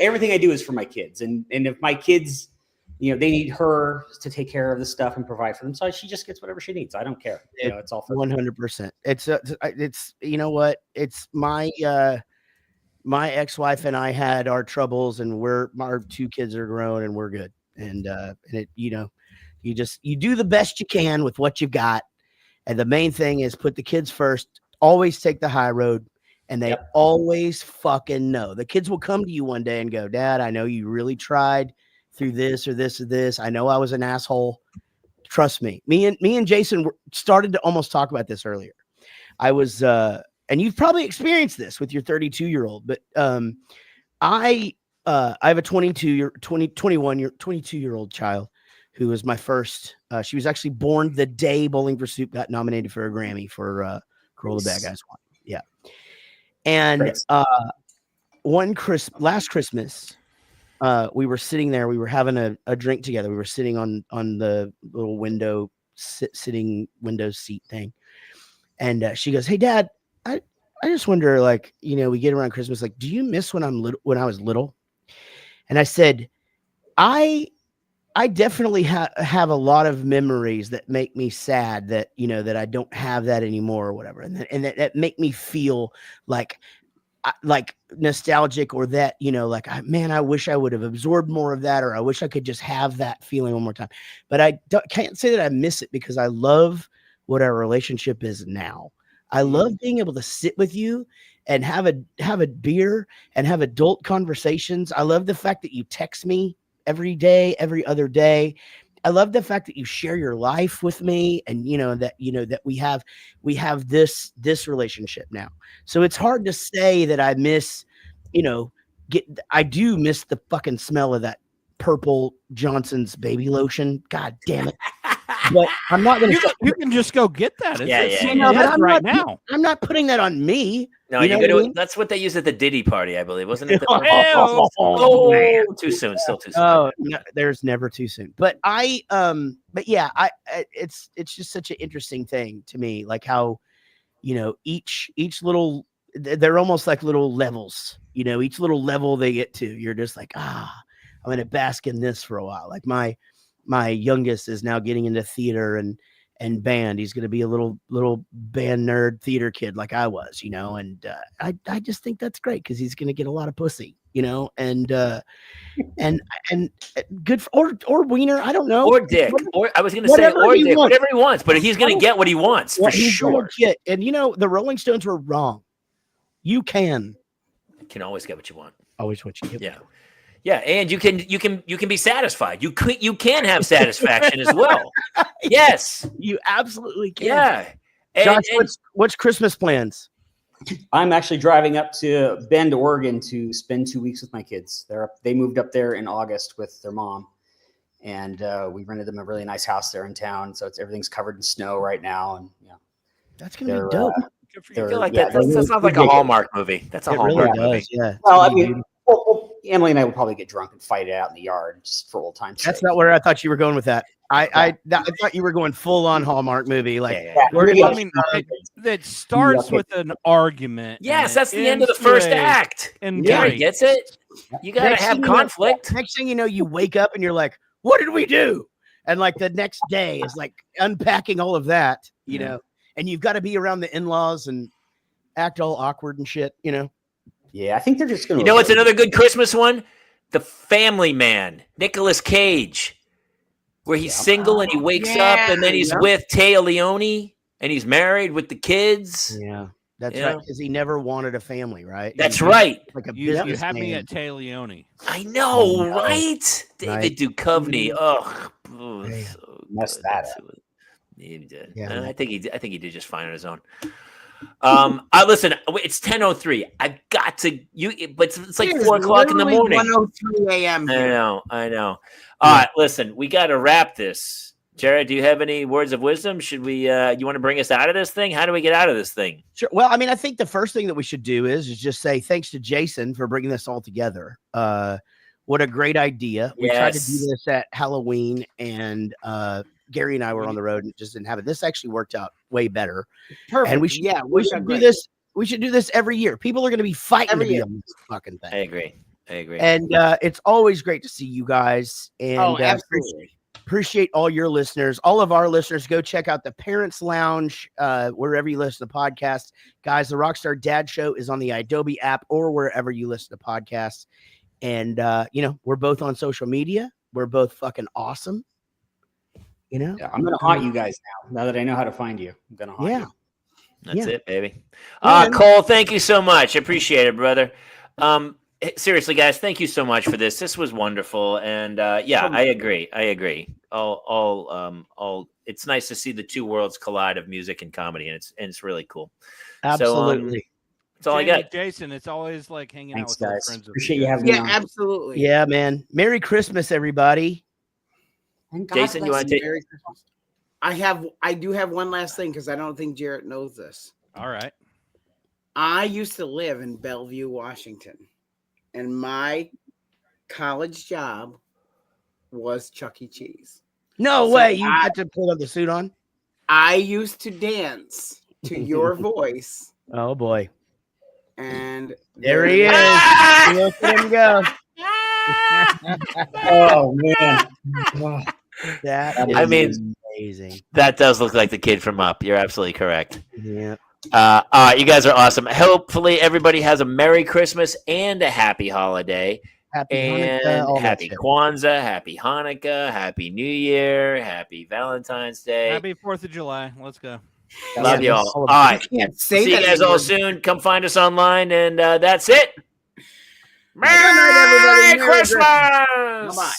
everything I do is for my kids, and if my kids, they need her to take care of the stuff and provide for them, so she just gets whatever she needs. I don't care. It's all for 100%. It's you know what? It's my ex-wife and I had our troubles, and our 2 kids are grown, and we're good. And you do the best you can with what you've got. And the main thing is put the kids first, always take the high road, and they always fucking know. The kids will come to you one day and go, Dad, I know you really tried through this or this or this. I know I was an asshole. Trust me. Me and Jason started to almost talk about this earlier. I was, and you've probably experienced this with your 32-year-old, but I have a 22-year-old child who is my first. She was actually born the day Bowling for Soup got nominated for a Grammy for Corolla Bad Guys One. Yeah. And last Christmas, we were sitting there, we were having a drink together. We were sitting on the little sitting window seat thing. And she goes, "Hey Dad, I just wonder, like, we get around Christmas, like, do you miss when I was little?" And I said, I definitely have a lot of memories that make me sad that, that I don't have that anymore or whatever. And that make me feel like nostalgic, or that, I wish I would have absorbed more of that, or I wish I could just have that feeling one more time. But I can't say that I miss it, because I love what our relationship is now. I love being able to sit with you and have a beer and have adult conversations. I love the fact that you text me every day, every other day. I love the fact that you share your life with me, and that we have this relationship now. So it's hard to say that I miss, I do miss the fucking smell of that purple Johnson's baby lotion. God damn it. But I'm not going to. You can just go get that. It's but right now. I'm not putting that on me. No, you know what I mean? That's what they use at the Diddy party, I believe, wasn't it? Too soon. Still too soon. Oh, no, there's never too soon. But it's just such an interesting thing to me, like how, each little, they're almost like little levels. Each little level they get to, you're just like, I'm going to bask in this for a while. Like my youngest is now getting into theater and band. He's going to be a little band nerd theater kid like I was, and I just think that's great, because he's going to get a lot of pussy, and good for, or wiener, I don't know, or dick, or I was going to say or dick, whatever he wants, but he's going to get what he wants for sure. And the Rolling Stones were wrong. You can always get what you want. Always what you get. Yeah. Yeah, and you can be satisfied. You can have satisfaction as well. Yes, you absolutely can. Yeah. Josh, what's Christmas plans? I'm actually driving up to Bend, Oregon, to spend 2 weeks with my kids. They moved up there in August with their mom, and we rented them a really nice house there in town. So everything's covered in snow right now, and that's gonna be dope. I feel like that sounds like a Hallmark movie. That's a Hallmark movie. Yeah. Well, I mean. Well, Emily and I will probably get drunk and fight it out in the yard just for old times. That's not where I thought you were going with that. I thought you were going full on Hallmark movie. Like, that starts with an argument. Yes, that's the end of the first act. And Gary gets it. You got to have conflict. Next thing you know, you wake up and you're like, "What did we do?" And like the next day is like unpacking all of that, and you've got to be around the in-laws and act all awkward and shit, Yeah, I think they're just going to. You know what's another good Christmas one? The Family Man, Nicolas Cage, where he's single and he wakes up and then he's with Téa Leoni and he's married with the kids. Yeah, that's right, because he never wanted a family, right? That's right. Like a you had me at Téa Leoni. I know, right? David Duchovny. Ugh, messed that up. He did. Yeah, I think he did just fine on his own. Listen, it's 10:03. I've got to but it's like 4:00 in the morning. 1:03 a.m. I know. All right, listen, we got to wrap this. Jared, do you have any words of wisdom? Should we? You want to bring us out of this thing? How do we get out of this thing? Sure. Well, I mean, I think the first thing that we should do is just say thanks to Jason for bringing this all together. What a great idea! We tried to do this at Halloween, and Gary and I were on the road and just didn't have it. This actually worked out way better. Perfect. And we should do this. We should do this every year. People are going to be fighting to be on this fucking thing. I agree. And it's always great to see you guys. And absolutely. Appreciate all your listeners, all of our listeners. Go check out the Parents Lounge wherever you listen to podcasts. Guys, the Rockstar Dad Show is on the Adobe app or wherever you listen to podcasts. And, we're both on social media. We're both fucking awesome. Yeah, I'm going to haunt you guys now that I know how to find you. I'm going to haunt you. That's it, baby. Cole, thank you so much. Appreciate it, brother. Seriously, guys, thank you so much for this. This was wonderful. And I agree. It's nice to see the two worlds collide of music and comedy, and it's really cool. Absolutely. That's all I got. Jason, it's always like hanging out with guys. friends. Appreciate you having me on. Yeah, absolutely. Yeah, man. Merry Christmas, everybody. Jason, you want to take? Merry Christmas. I do have one last thing because I don't think Jaret knows this. All right. I used to live in Bellevue, Washington, and my college job was Chuck E. Cheese. No So way. You got to put the suit on? I used to dance to Your Voice. Oh, boy. And there he is. Look at him go. Oh, man. That is amazing. That does look like the kid from Up. You're absolutely correct. Yeah. All right, you guys are awesome. Hopefully, everybody has a Merry Christmas and a Happy Holiday. Happy And Hanukkah, Happy Kwanzaa, Happy Hanukkah, Happy New Year, Happy Valentine's Day. Happy 4th of July. Let's go. Love you all. All right. Can't say See that you guys anymore. all soon. Come find us online, and that's it. Good night, everybody. Merry Christmas! Bye-bye.